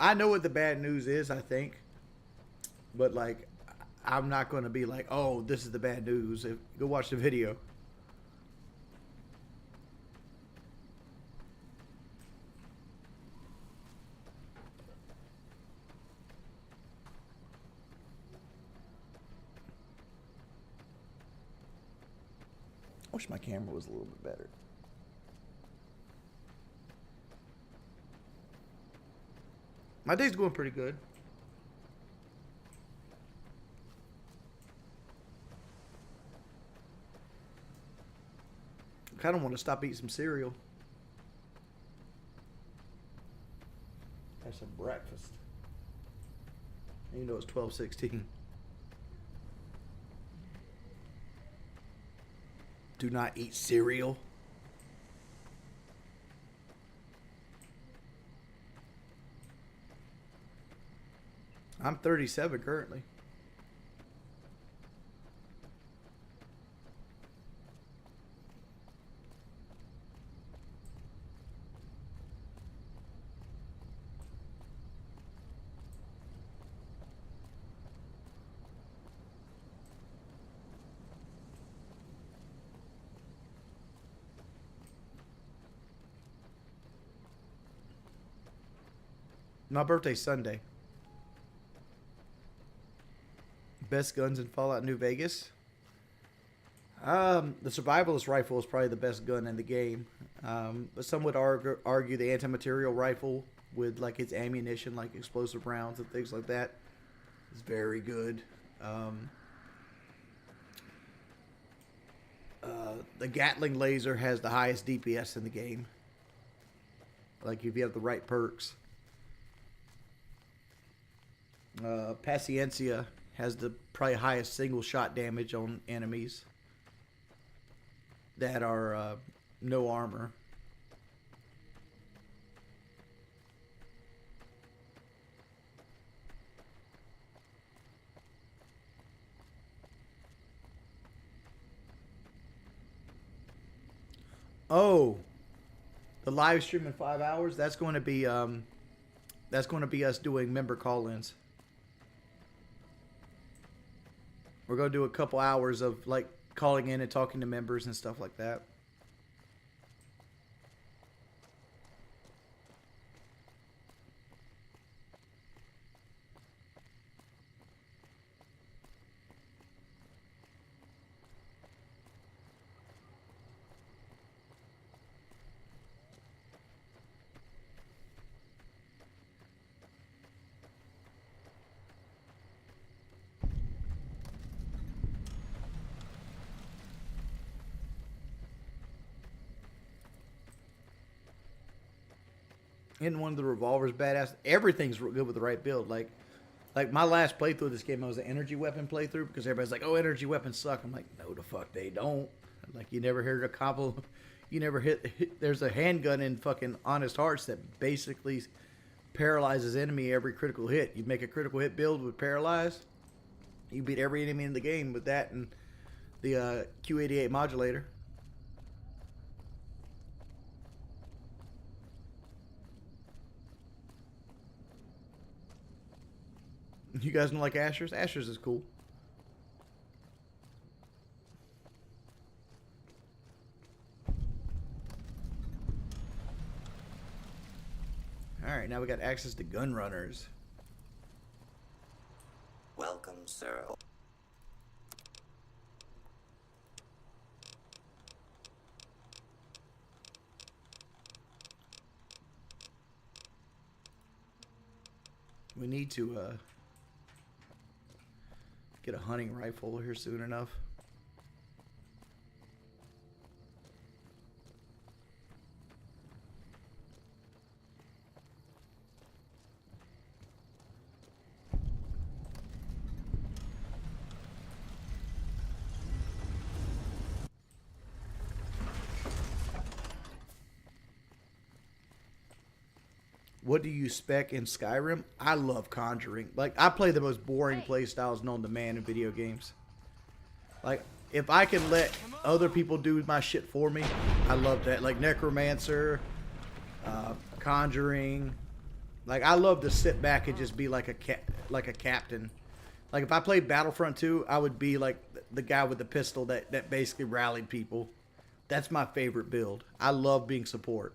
I know what the bad news is, I think. But, like, I'm not going to be like, oh, this is the bad news. Go watch the video. I wish my camera was a little bit better. My day's going pretty good. I kind of want to stop eating some cereal. Have some breakfast. You know it's 12:16. Do not eat cereal. I'm 37 currently. My birthday's Sunday. Best guns in Fallout New Vegas. The survivalist rifle is probably the best gun in the game. But some would argue the anti-material rifle with like its ammunition, like explosive rounds and things like that, is very good. The Gatling laser has the highest DPS in the game. Like if you have the right perks. Paciencia has the probably highest single shot damage on enemies that are no armor. Oh, the live stream in 5 hours. That's going to be us doing member call-ins. We're gonna do a couple hours of like calling in and talking to members and stuff like that. And one of the revolvers badass. Everything's good with the right build. Like my last playthrough of this game, I was an energy weapon playthrough because everybody's like, "Oh, energy weapons suck." I'm like, "No, the fuck they don't." Like you never heard a combo. You never hit. There's a handgun in fucking Honest Hearts that basically paralyzes enemy every critical hit. You make a critical hit build with paralyze. You beat every enemy in the game with that and the Q88 modulator. You guys don't like Asher's? Asher's is cool. Alright, now we got access to gun runners. Welcome, sir. We need to get a hunting rifle here soon enough. What do you spec in Skyrim? I love conjuring. Like, I play the most boring play styles known to man in video games. Like, if I can let other people do my shit for me, I love that. Like Necromancer, Conjuring. Like, I love to sit back and just be like a captain. Like, if I played Battlefront 2, I would be like the guy with the pistol that basically rallied people. That's my favorite build. I love being support.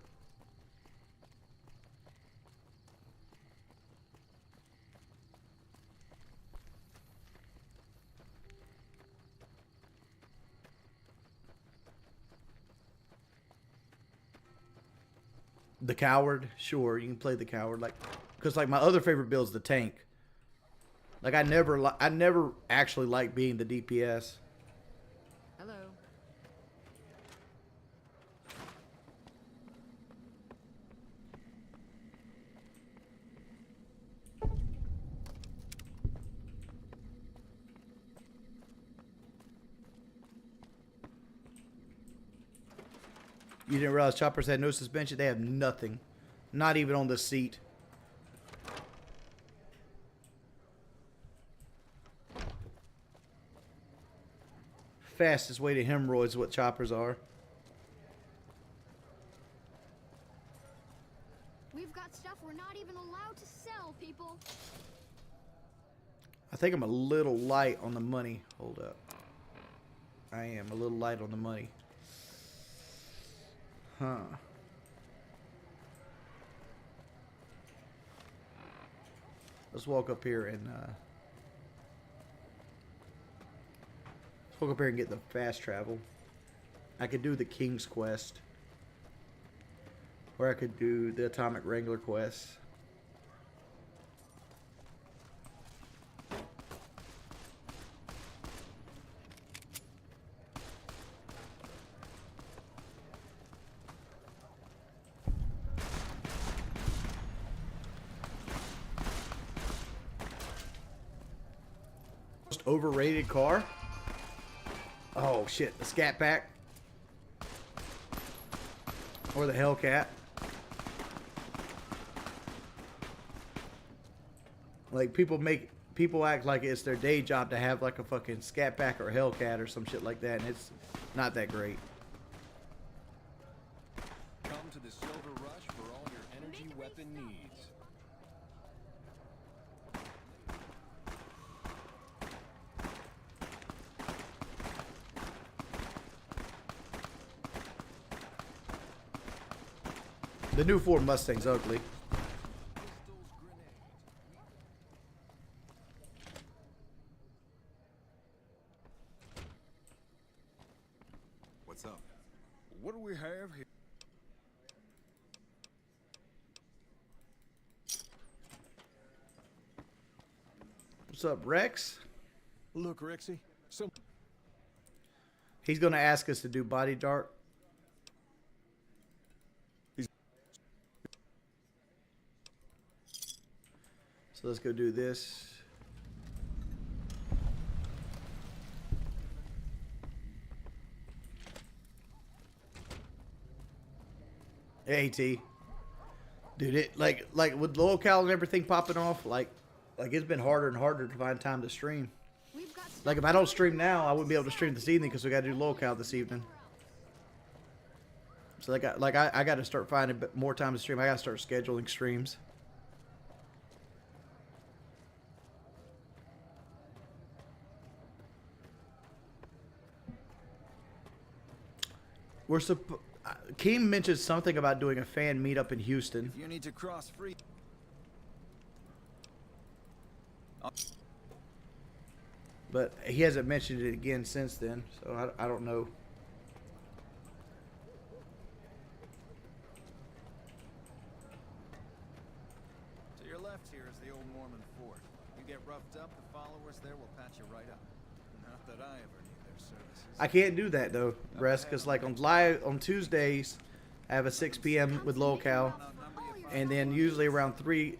The coward, sure, you can play the coward, like, because like my other favorite build is the tank. Like I never actually liked being the DPS. Hello. You didn't realize choppers had no suspension? They have nothing. Not even on the seat. Fastest way to hemorrhoids what choppers are. We've got stuff we're not even allowed to sell, people. I think I'm a little light on the money. Hold up. I am a little light on the money. Huh. Let's walk up here and get the fast travel. I could do the King's Quest. Or I could do the Atomic Wrangler quest. Most overrated car? Oh shit, the Scat Pack. Or the Hellcat. Like people act like it's their day job to have like a fucking Scat Pack or Hellcat or some shit like that, and it's not that great. Come to the Silver Rush for all your energy weapon needs. The new Ford Mustang's ugly. What's up? What do we have here? What's up, Rex? Look, Rexy. He's gonna ask us to do body dart. So let's go do this. AT. Dude, it like with locale and everything popping off, like it's been harder and harder to find time to stream. Like if I don't stream now, I wouldn't be able to stream this evening because we got to do locale this evening. So I got to start finding more time to stream. I got to start scheduling streams. Keem mentioned something about doing a fan meetup in Houston. If you need to cross free. But he hasn't mentioned it again since then, so I don't know. To your left here is the old Mormon fort. You get roughed up, the followers there will patch you right up. Not that I ever need their services. I can't do that though, Brest, because like on Tuesdays, I have a 6 p.m. with locale, and then usually around 2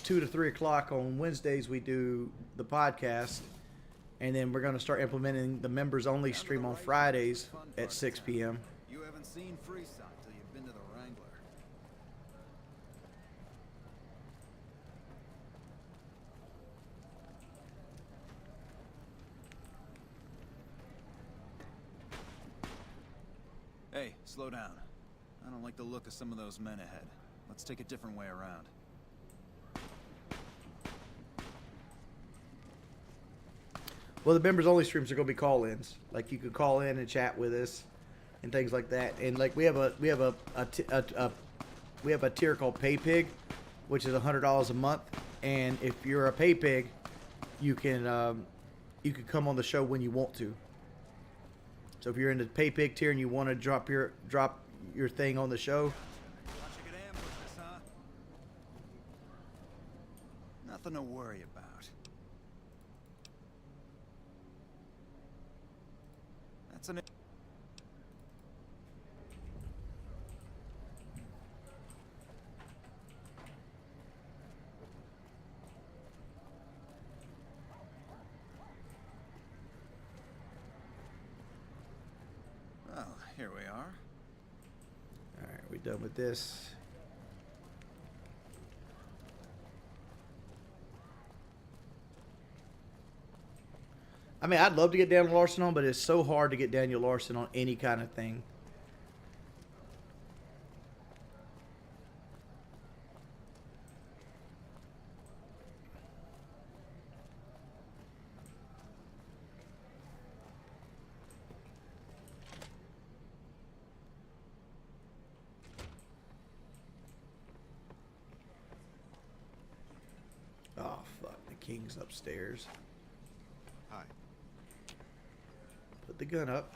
to 3 o'clock on Wednesdays we do the podcast, and then we're going to start implementing the members only stream on Fridays at 6 p.m. You haven't seen Freeside till you've been to the Wrangler. Hey, slow down. I don't like the look of some of those men ahead. Let's take a different way around. Well, the members only streams are going to be call-ins. Like you could call in and chat with us and things like that. And like we have a tier called Pay Pig, which is $100 a month. And if you're a Pay Pig, you can come on the show when you want to. So if you're in the Pay Pig tier and you want to drop your thing on the show. Nothing to worry about. That's an... Well, here we are. Alright, we done with this. I mean, I'd love to get Daniel Larson on, but it's so hard to get Daniel Larson on any kind of thing. Oh, fuck. The king's upstairs. Hi. Put the gun up.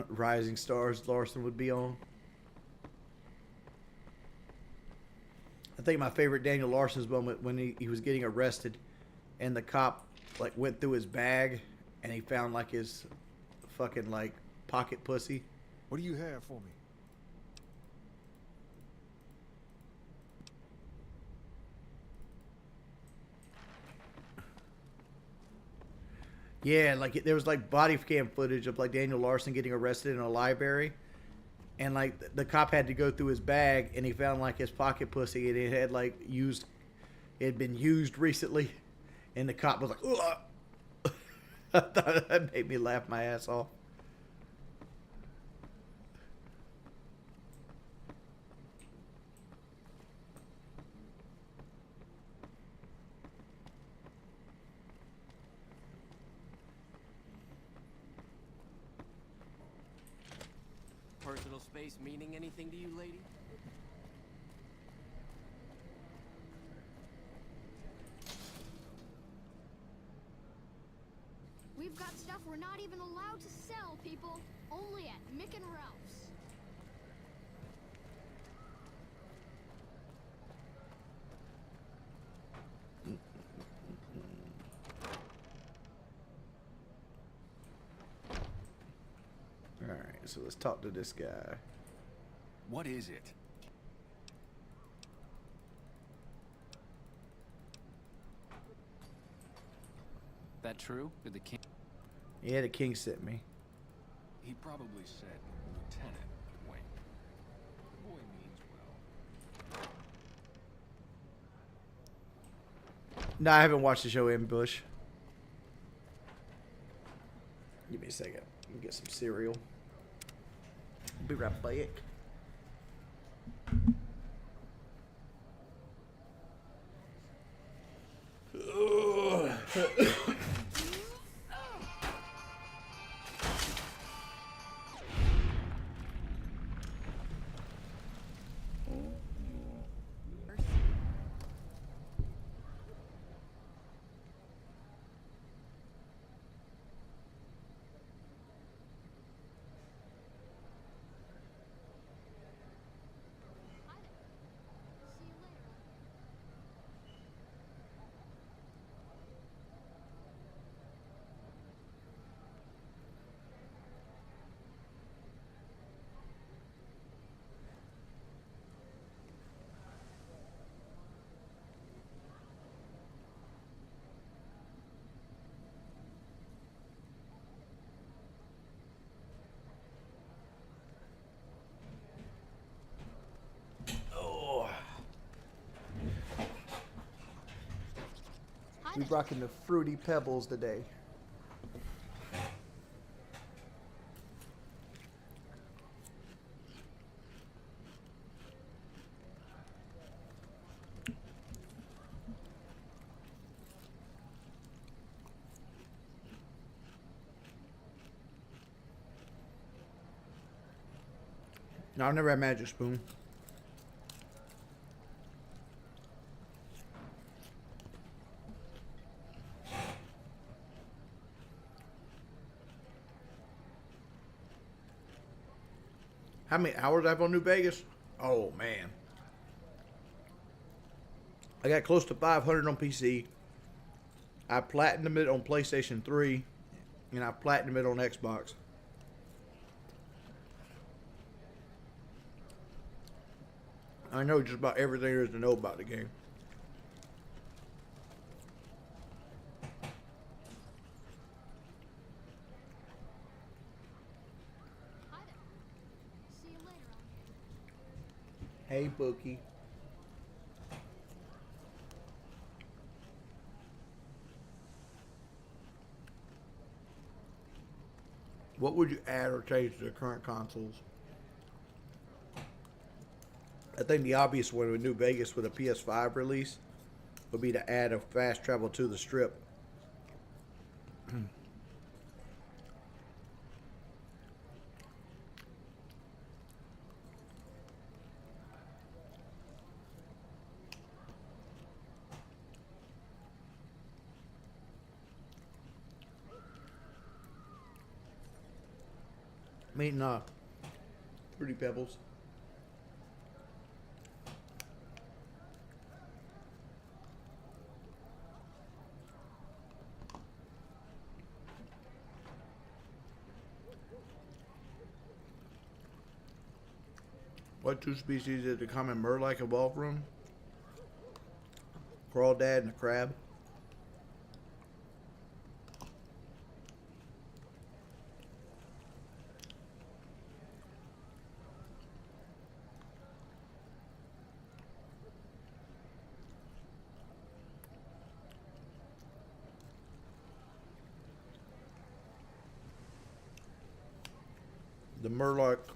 Rising Stars Larson would be on. I think my favorite Daniel Larson's moment when he was getting arrested and the cop like went through his bag and he found like his fucking like pocket pussy. What do you have for me? Yeah, like there was like body cam footage of like Daniel Larson getting arrested in a library, and like the cop had to go through his bag and he found like his pocket pussy and it had like it had been used recently, and the cop was like, ugh. I thought that made me laugh my ass off. space meaning anything to you, lady? We've got stuff we're not even allowed to sell, people. Only at Mick and Ralph's. Alright, so let's talk to this guy. What is it? That true? Did the king... Yeah, the king sent me. He probably said Lieutenant Wayne. The boy means well. No, I haven't watched the show Ambush. Give me a second. Let me get some cereal. Be right back. We rocking the Fruity Pebbles today. No, I've never had Magic Spoon. How many hours I have on New Vegas? Oh, man. I got close to 500 on PC. I platinumed it on PlayStation 3. And I platinumed it on Xbox. I know just about everything there is to know about the game. Hey, Bookie. What would you add or change to the current consoles? I think the obvious one with New Vegas with a PS5 release would be to add a fast travel to the Strip. I'm eating Fruity Pebbles. What two species did the common Murloc evolve from? Crawdad and a crab.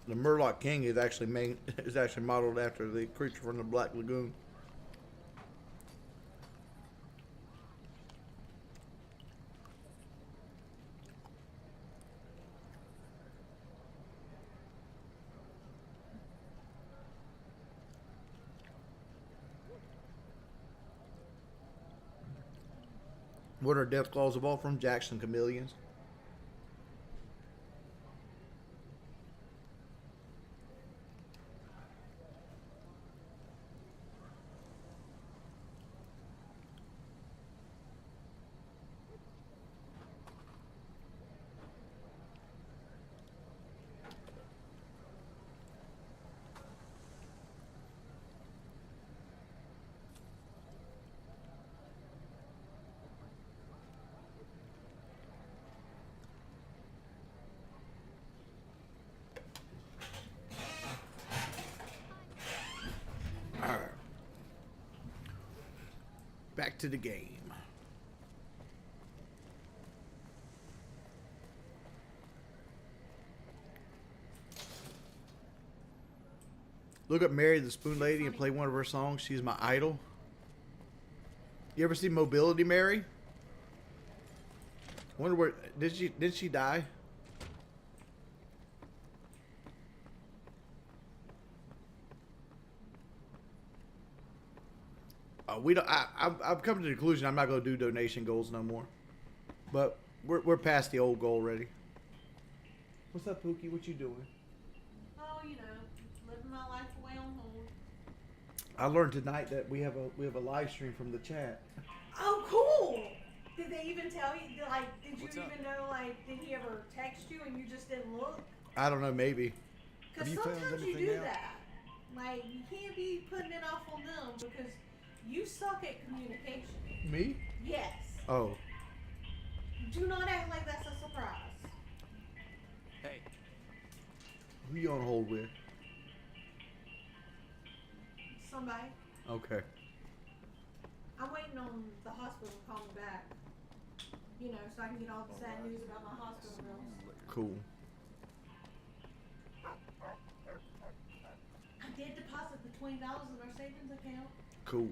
The Murloc King is actually modeled after the creature from the Black Lagoon. What are Death Claws evolved from? Jackson chameleons. Alright. Back to the game. Look up Mary the Spoon Lady and play one of her songs. She's my idol. You ever see Mobility Mary? Wonder where did she die? We don't. I've come to the conclusion I'm not going to do donation goals no more. But we're past the old goal already. What's up, Pookie? What you doing? Oh, you know, living my life away on hold. I learned tonight that we have a live stream from the chat. Oh, cool! Did they even tell you? Like, did you What's up? even know? Like, did he ever text you and you just didn't look? I don't know. Maybe. Because sometimes you do that. Like, you can't be putting it off on them because you suck at communication. Me? Yes. Oh. Do not act like that's a surprise. Hey. Who you on hold with? Somebody. Okay. I'm waiting on the hospital to call me back. You know, so I can get all the sad news about my hospital bills. Cool. I did deposit the $20 in our savings account. Cool.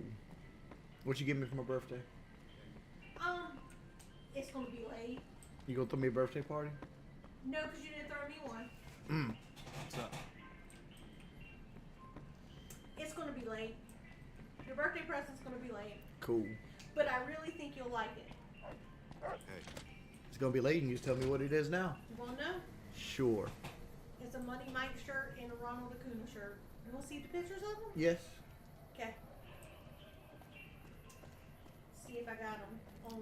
What you give me for my birthday? It's gonna be late. You gonna throw me a birthday party? No, because you didn't throw me one. What's up? It's gonna be late. Your birthday present's gonna be late. Cool. But I really think you'll like it. Hey. It's gonna be late and you just tell me what it is now. You wanna know? Sure. It's a Money Mike shirt and a Ronald Acuna shirt. You wanna see the pictures of them? Yes. Okay. See if I got them.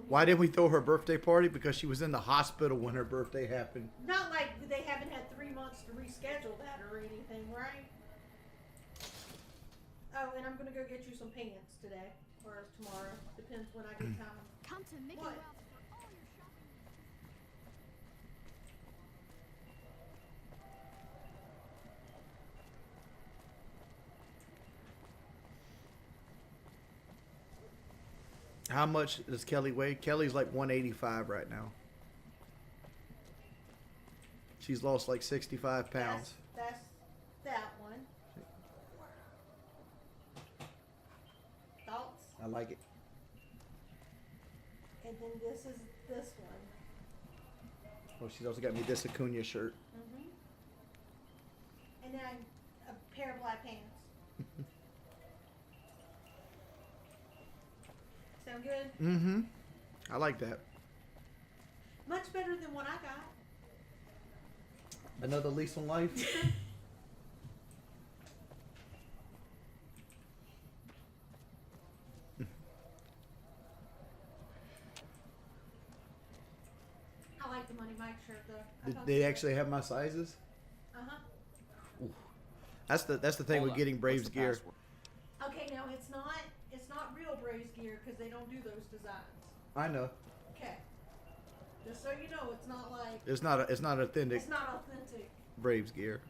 Why didn't we throw her birthday party? Because she was in the hospital when her birthday happened. Not like they haven't had 3 months to reschedule that or anything, right? Oh, and I'm gonna go get you some pants today or tomorrow. Depends when I get time. Come to Mickey What? Ralph's for all your shopping needs. How much does Kelly weigh? Kelly's like 185 right now. She's lost like 65 pounds. That's that one. Thoughts? I like it. And then this is this one. Oh, she's also got me this Acuna shirt. Mm-hmm. And then a pair of black pants. Sound good? Mm-hmm. I like that. Much better than what I got. Another lease on life. I like the Money Mike shirt though. Did they actually have my sizes? Uh-huh. That's the thing with getting Braves gear. Okay, now it's not real Braves gear because they don't do those designs. I know. Okay. Just so you know, it's not like It's not authentic it's not authentic. Braves gear.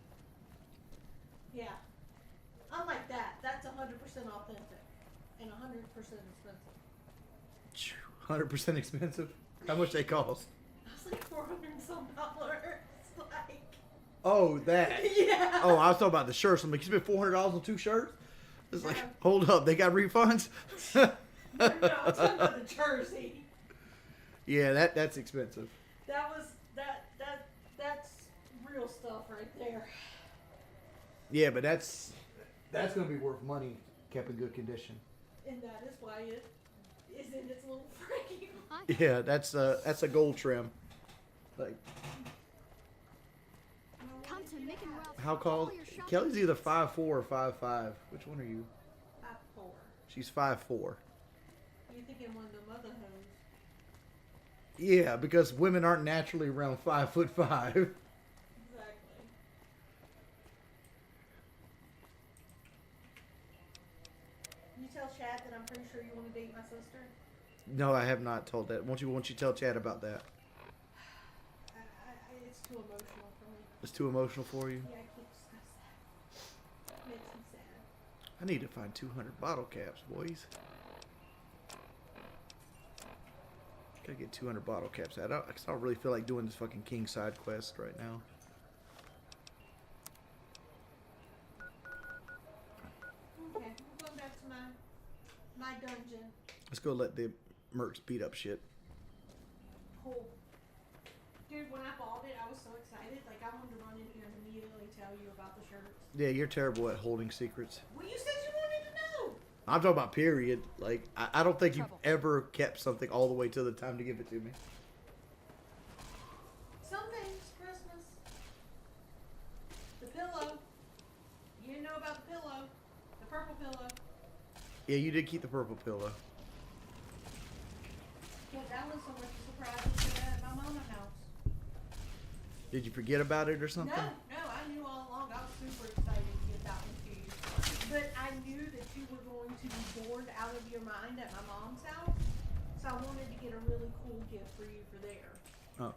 Yeah. Unlike that, that's 100% authentic and 100% expensive. 100% expensive. How much they cost? I was like $400 and some dollars. Like. Oh, that. Yeah. Oh, I was talking about the shirts. I'm like, you spent $400 on 2 shirts? It's like, hold up, they got refunds? No, I'm talking about the jersey. Yeah, that's expensive. That's real stuff right there. Yeah, but that's gonna be worth money kept in good condition. And that is why is in its little frame. Yeah, that's a gold trim. Like, Come to Mick and Ralph's. how called? Kelly's either 5'4" or 5'5". Which one are you? 5'4". She's 5'4". You're thinking one of them other hoes. Yeah, because women aren't naturally around 5'5". Exactly. You tell Chad that I'm pretty sure you want to date my sister? No, I have not told that. Won't you tell Chad about that? It's too emotional for me. It's too emotional for you? Yeah, I can't discuss that. It makes me sad. I need to find 200 bottle caps, boys. Gotta get 200 bottle caps. I don't really feel like doing this fucking king side quest right now. Okay, we're going back to my dungeon. Let's go let the mercs beat up shit. Cool. Dude, when I bought it, I was so excited. Like, I wanted to run in here and immediately tell you about the shirts. Yeah, you're terrible at holding secrets. Well, you said you wanted to know. I'm talking about period. Like, I don't think you've ever kept something all the way to the time to give it to me. Some things, Christmas. The pillow. You didn't know about the pillow. The purple pillow. Yeah, you did keep the purple pillow. Yeah, that was so much a surprise at my mama's house. Did you forget about it or something? No, I knew all along. I was super excited to get that one to you. But I knew that you were going to be bored out of your mind at my mom's house. So I wanted to get a really cool gift for you for there. Oh.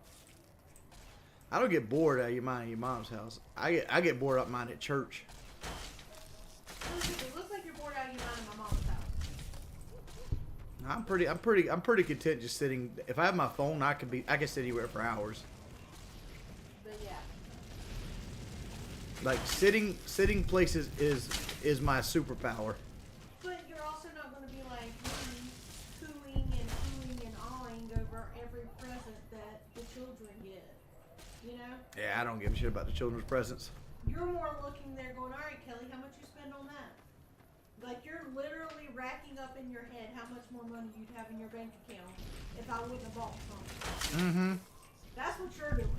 I don't get bored out of your mind at your mom's house. I get bored out of mine at church. It looks like you're bored out of your mind at my mom's house. I'm pretty content just sitting. If I have my phone, I can sit anywhere for hours. But yeah. Like sitting places is my superpower. But you're also not going to be like cooing and awing over every present that the children get. You know? Yeah, I don't give a shit about the children's presents. You're more looking there going, all right, Kelly, how much you spend on that? Like, you're literally racking up in your head how much more money you'd have in your bank account if I wouldn't have bought something. Mm-hmm. That's what you're doing.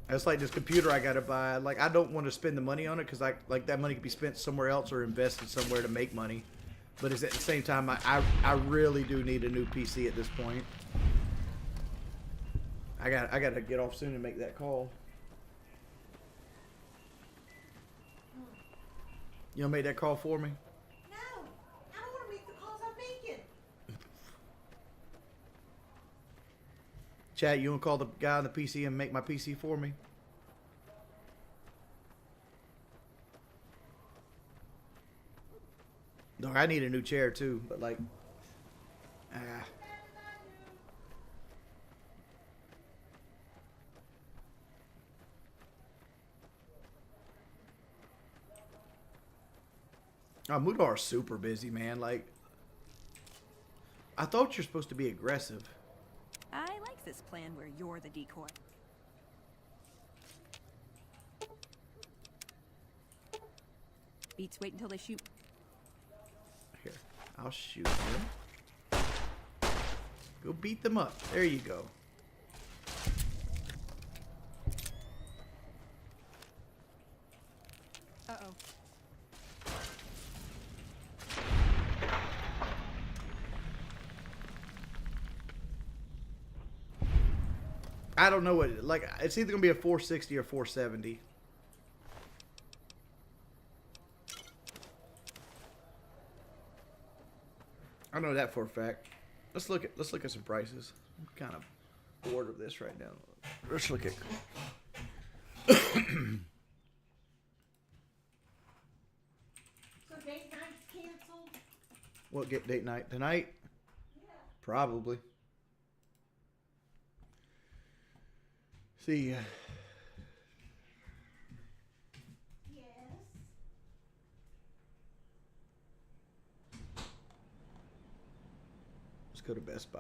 It's like this computer I gotta buy. Like, I don't want to spend the money on it because like that money could be spent somewhere else or invested somewhere to make money. But it's at the same time, I really do need a new PC at this point. I gotta get off soon and make that call. You gonna make that call for me? No, I don't want to make the calls I'm making. Chat, you wanna call the guy on the PC and make my PC for me? No, I need a new chair too, but like, Mudar's super busy, man. Like, I thought you're supposed to be aggressive. I like this plan where you're the decoy. Beats wait until they shoot. Here, I'll shoot them. Go beat them up. There you go. Uh-oh. I don't know what, like, it's either gonna be a 460 or 470. I know that for a fact. Let's look at some prices. I'm kind of bored of this right now. Let's look at. So date night's canceled? What date night? Tonight? Yeah. Probably. See. Yes. Let's go to Best Buy.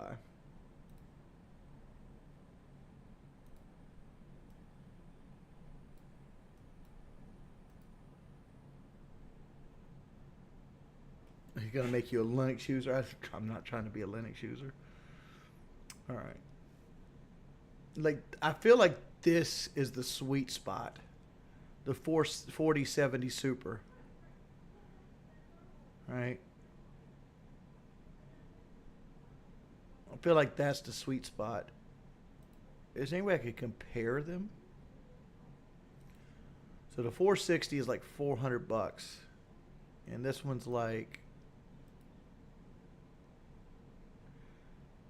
gonna make you a Linux user. I'm not trying to be a Linux user. All right. Like, I feel like this is the sweet spot. The 4070 Super. Right? I feel like that's the sweet spot. Is there any way I could compare them? So the 460 is like $400. And this one's like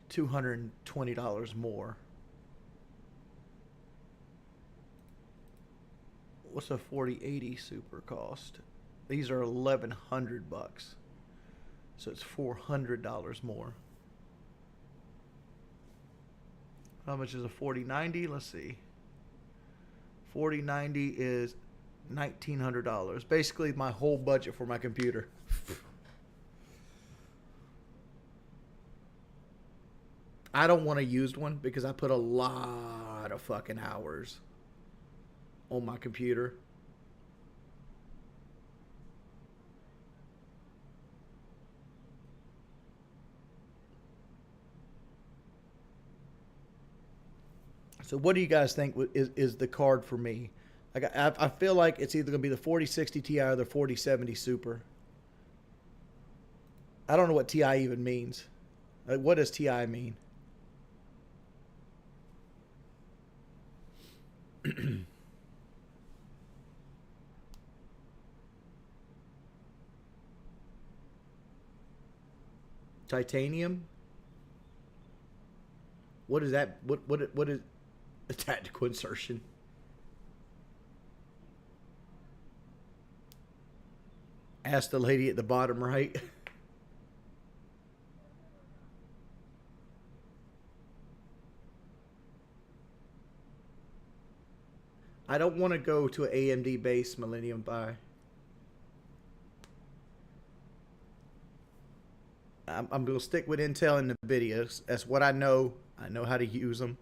$220 more. What's a 4080 Super cost? These are $1,100. So it's $400 more. How much is a 4090? Let's see. 4090 is $1,900. Basically my whole budget for my computer. I don't want a used one because I put a lot of fucking hours on my computer. So what do you guys think is the card for me? Like I feel like it's either going to be the 4060 Ti or the 4070 Super. I don't know what Ti even means. Like, what does Ti mean? Titanium? What is that? What is a tactical insertion? Ask the lady at the bottom right. I don't want to go to an AMD based Millennium buy. I'm going to stick with Intel and NVIDIA. That's what I know. I know how to use them.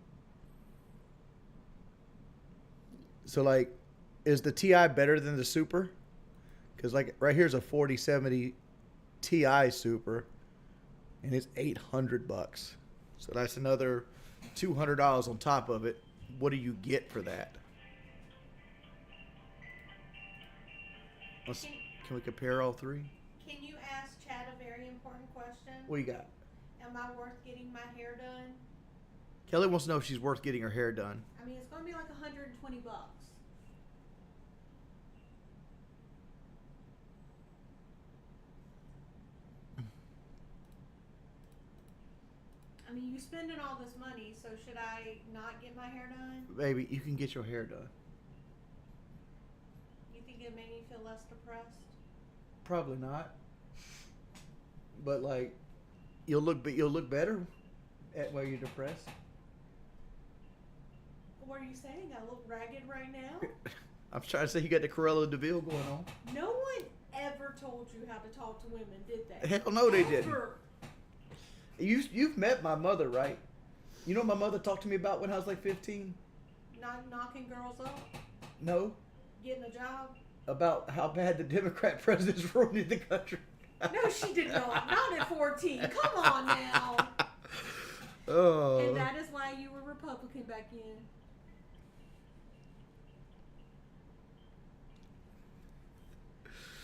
So, like, is the Ti better than the Super? Because, like, right here's a 4070 Ti Super, and it's $800. So that's another $200 on top of it. What do you get for that? Can we compare all three? Can you ask Chad a very important question? What you got? Am I worth getting my hair done? Kelly wants to know if she's worth getting her hair done. I mean, it's going to be like $120. I mean, you spending all this money, so should I not get my hair done? Baby, you can get your hair done. You think it made me feel less depressed? Probably not. But like, you'll look better at while you're depressed. What are you saying? I look ragged right now? I'm trying to say you got the Cruella de Vil going on. No one ever told you how to talk to women, did they? Hell no, they didn't. Ever. You've met my mother, right? You know what my mother talked to me about when I was like 15? Not knocking girls up? No. Getting a job? About how bad the Democrat president's ruining the country. No, she did not. Not at 14. Come on now. Oh. And that is why you were Republican back in.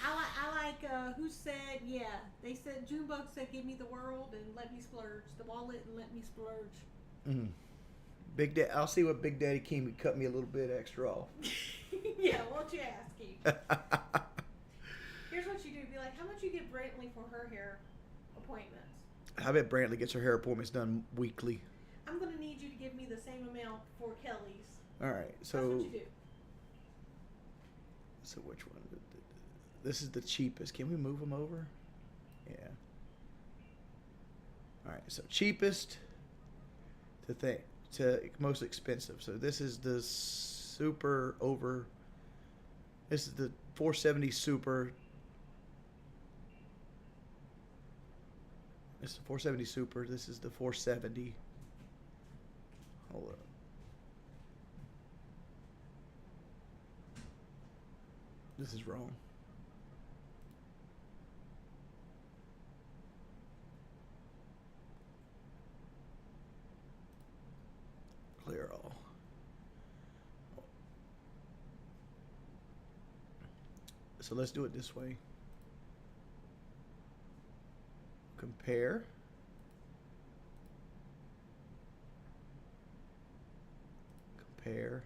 I like who said, yeah, they said, Junebug said, give me the world and let me splurge. The wallet and let me splurge. Mm. I'll see what Big Daddy King would cut me a little bit extra off. Yeah, won't you ask him? Here's what you do. Be like, how much you give Brantley for her hair appointments? I bet Brantley gets her hair appointments done weekly. I'm going to need you to give me the same amount for Kelly's. All right, so... That's what you do. So which one? This is the cheapest. Can we move them over? Yeah. All right, so cheapest to most expensive. So this is the Super over. This is the 470 Super. This is the 470 Super. This is the 470. Hold up. This is wrong. So let's do it this way. Compare. Compare.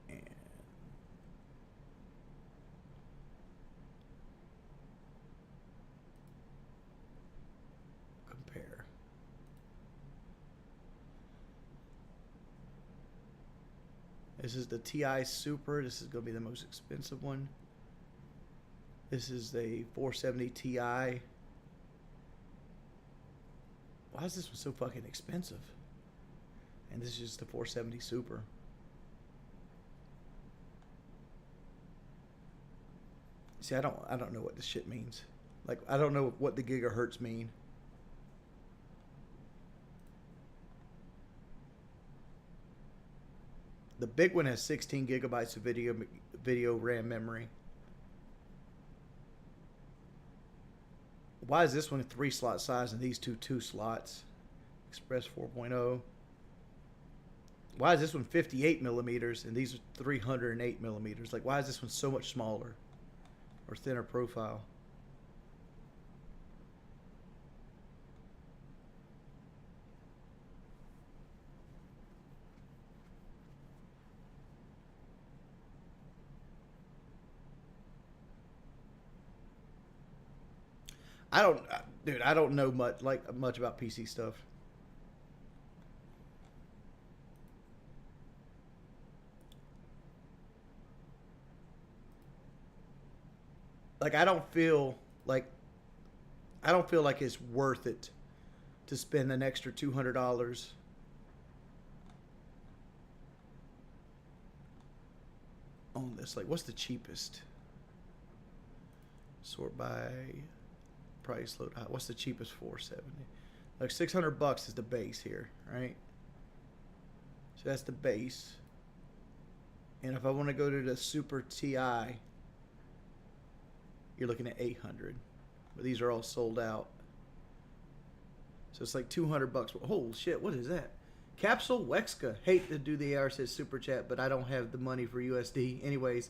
And compare. This is the TI Super. This is going to be the most expensive one. This is a 470 Ti. Why is this one so fucking expensive? And this is just the 470 Super. See, I don't know what this shit means. Like, I don't know what the gigahertz mean. The big one has 16 gigabytes of video RAM memory. Why is this one a 3-slot size and these two slots? Express 4.0. Why is this one 58 millimeters and these are 308 millimeters? Like, why is this one so much smaller or thinner profile? Dude, I don't know much about PC stuff. Like, I don't feel like it's worth it to spend an extra $200 on this. Like, what's the cheapest? Sort by price, load high. What's the cheapest? 470. Like $600 is the base here, right? So that's the base. And if I want to go to the Super TI, you're looking at 800. But these are all sold out. So it's like $200. Holy shit, what is that? Capsule Wexka. Hate to do the AR says super chat, but I don't have the money for USD. Anyways,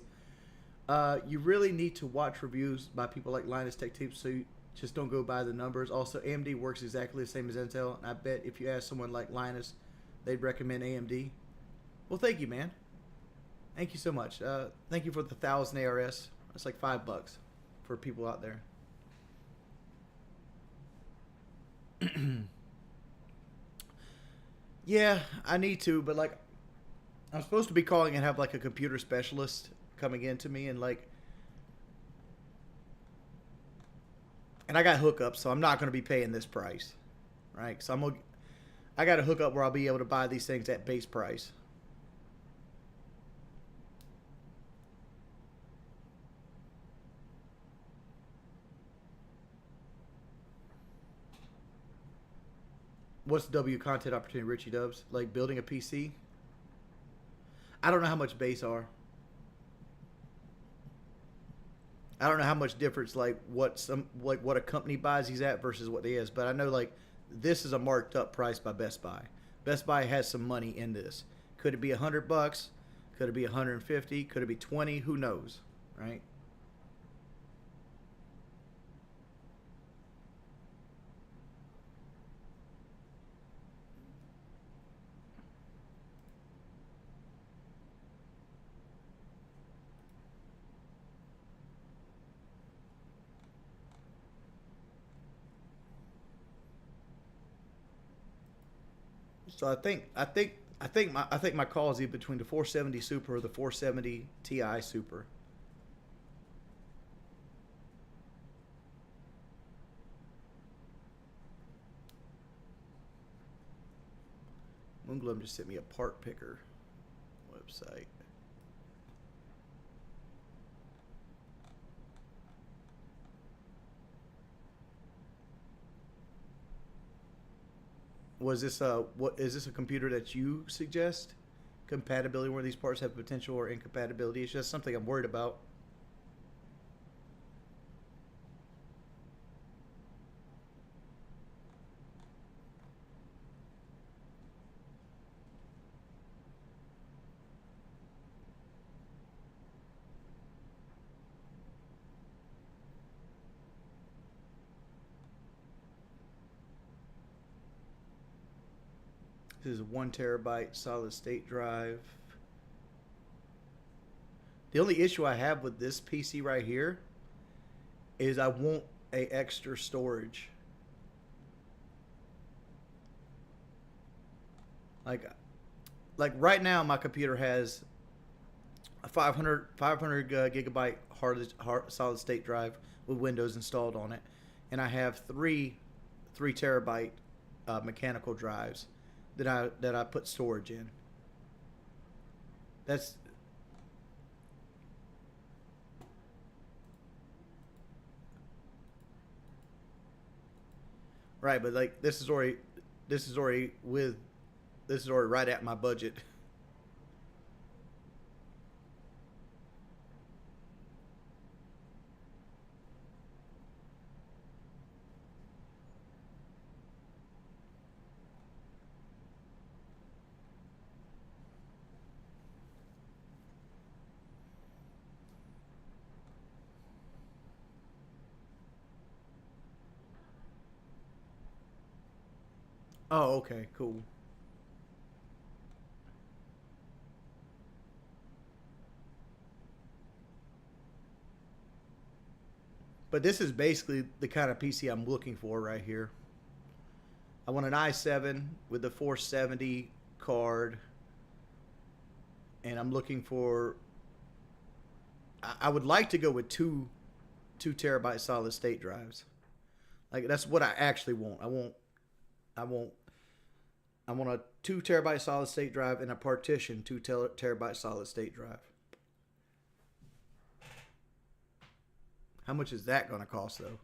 you really need to watch reviews by people like Linus Tech Tips, so you just don't go by the numbers. Also, AMD works exactly the same as Intel, and I bet if you ask someone like Linus, they'd recommend AMD. Well, thank you, man. Thank you so much. Thank you for the 1,000 ARS. That's like $5 for people out there. Yeah, I need to, but like, I'm supposed to be calling and have like a computer specialist coming in to me, and like, and I got hookups, so I'm not going to be paying this price, right? So I got a hookup where I'll be able to buy these things at base price. What's W content opportunity, Richie Dubs? Like building a PC? I don't know how much base are. I don't know how much difference like what a company buys these at versus what they is, but I know like this is a marked up price by Best Buy. Best Buy has some money in this. Could it be $100? Could it be 150? Could it be 20? Who knows, right? So I think my call is either between the 470 Super or the 470 Ti Super. Moonglum just sent me a part picker website. Was this what is this a computer that you suggest? Compatibility where these parts have potential or incompatibility? It's just something I'm worried about. This is a 1 terabyte solid state drive. The only issue I have with this PC right here is I want a extra storage. Like right now, my computer has a 500 gigabyte hard solid state drive with Windows installed on it, and I have three terabyte mechanical drives that I put storage in. That's right, but like this is already right at my budget. Oh, okay, cool. But this is basically the kind of PC I'm looking for right here. I want an i7 with the 470 card, and I'm looking for. I would like to go with two terabyte solid state drives. Like that's what I actually want. I want a 2 terabyte solid state drive and a partition 2 terabyte solid state drive. How much is that going to cost though?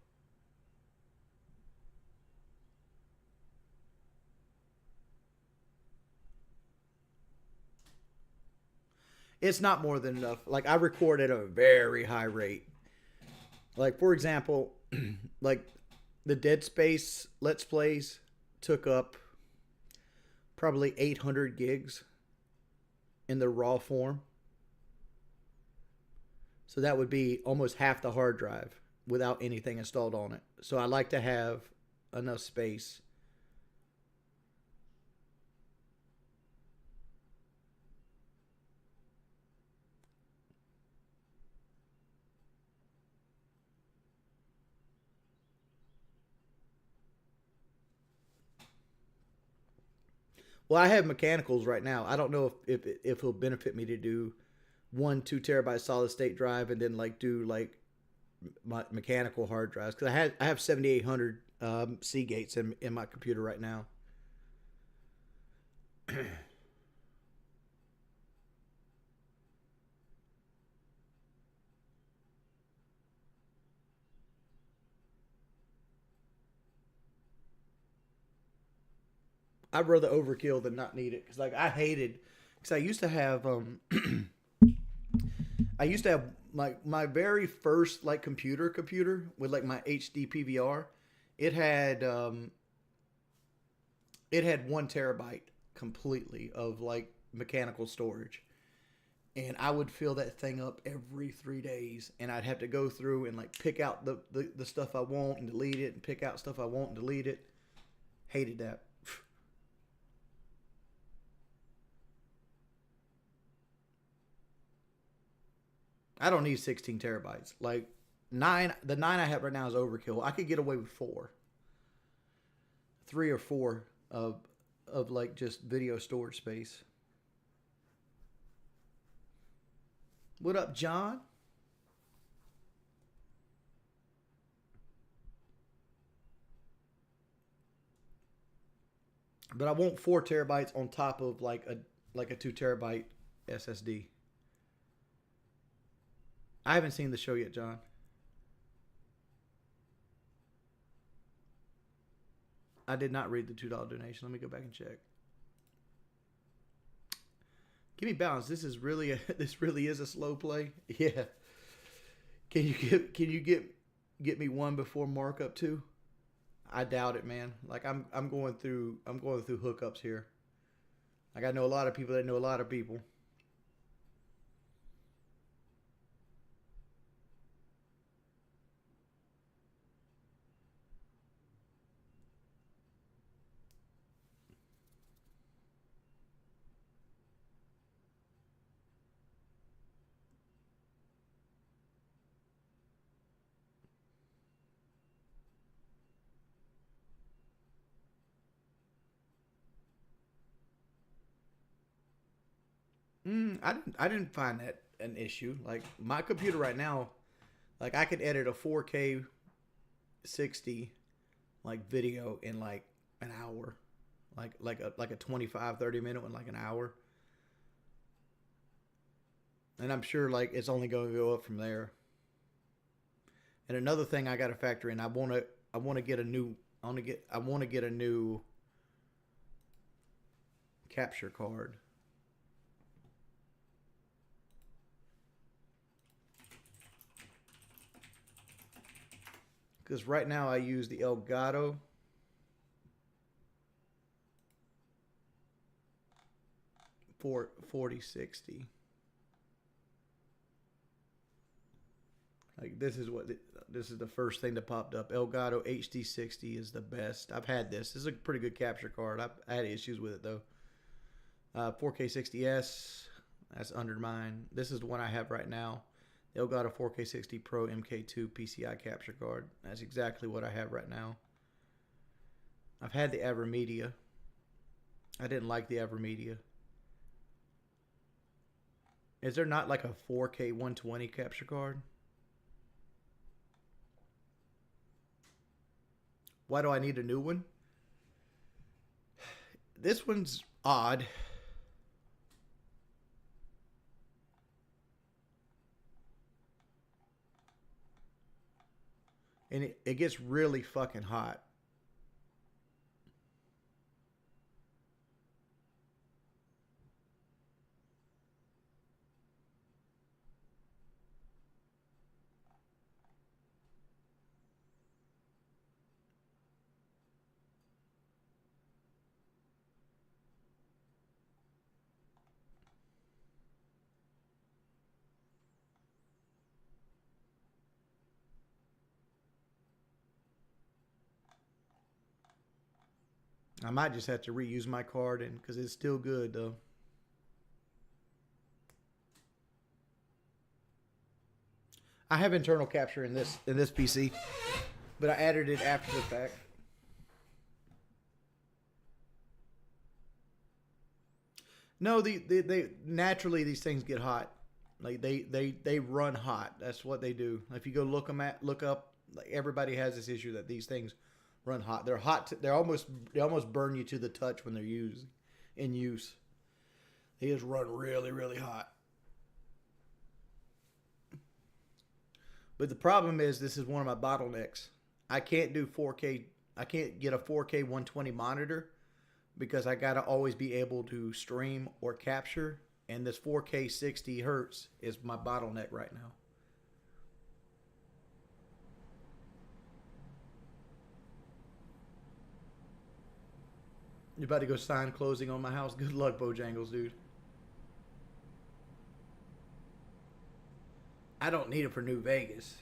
It's not more than enough. Like I record at a very high rate. Like for example, like the Dead Space Let's Plays took up probably 800 gigs in the raw form. So that would be almost half the hard drive without anything installed on it. So I like to have enough space. Well, I have mechanicals right now. I don't know if it'll benefit me to do 1 2 terabyte solid state drive and then like do like my mechanical hard drives, because I have 7800 Seagates in my computer right now. I'd rather overkill than not need it, because like I hated, because I used to have I used to have my very first like computer with like my HD PVR. It had 1 terabyte completely of like mechanical storage, and I would fill that thing up every 3 days, and I'd have to go through and like pick out the stuff I want and delete it, and pick out stuff I want and delete it. Hated that. I don't need 16 terabytes. Like the 9 I have right now is overkill. I could get away with 4. 3 or 4 of like just video storage space. What up, John? But I want 4 terabytes on top of like a 2 terabyte SSD. I haven't seen the show yet, John. I did not read the $2 donation. Let me go back and check. Give me balance. This really is a slow play. Yeah. Can you get me one before markup too? I doubt it, man. Like I'm going through hookups here. Like I know a lot of people that know a lot of people. I didn't find that an issue. Like my computer right now, like I could edit a 4K 60 like video in like an hour, like a 25-30 minute one, like an hour. And I'm sure like it's only going to go up from there. And another thing I got to factor in, I want to get a new capture card. Because right now I use the Elgato 4060. Like this is the first thing that popped up. Elgato HD60 is the best. I've had this. This is a pretty good capture card. I had issues with it though. 4K 60S. That's under mine. This is the one I have right now. The Elgato 4K 60 Pro MK2 PCI capture card. That's exactly what I have right now. I've had the AverMedia. I didn't like the AverMedia. Is there not like a 4K 120 capture card? Why do I need a new one? This one's odd. And it gets really fucking hot. I might just have to reuse my card and because it's still good though. I have internal capture in this PC, but I added it after the fact. No, they naturally these things get hot. Like they run hot. That's what they do. If you go look up, like everybody has this issue that these things run hot. They're hot. They almost burn you to the touch when they're in use. They just run really, really hot. But the problem is this is one of my bottlenecks. I can't do 4K. I can't get a 4K 120 monitor because I gotta always be able to stream or capture. And this 4K 60 hertz is my bottleneck right now. You about to go sign closing on my house? Good luck, Bojangles, dude. I don't need it for New Vegas.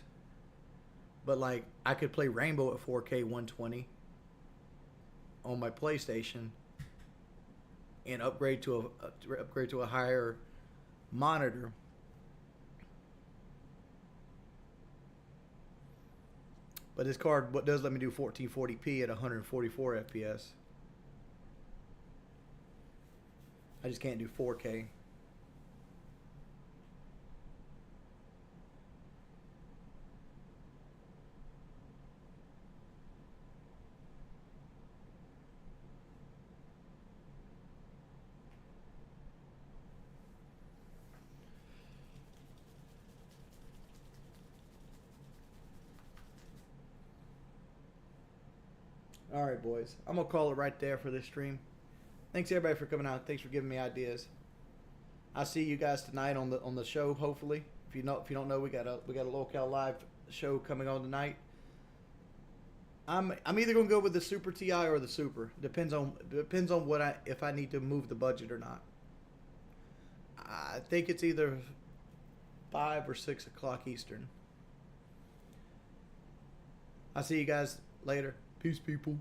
But like, I could play Rainbow at 4K 120 on my PlayStation and upgrade to a higher monitor. But this card does let me do 1440p at 144 FPS. I just can't do 4K. All right, boys. I'm gonna call it right there for this stream. Thanks everybody for coming out. Thanks for giving me ideas. I'll see you guys tonight on the show. Hopefully, if you don't know, we got a Locale Live show coming on tonight. I'm either gonna go with the Super Ti or the Super. Depends on if I need to move the budget or not. I think it's either 5 or 6 o'clock Eastern. I'll see you guys later. Peace, people.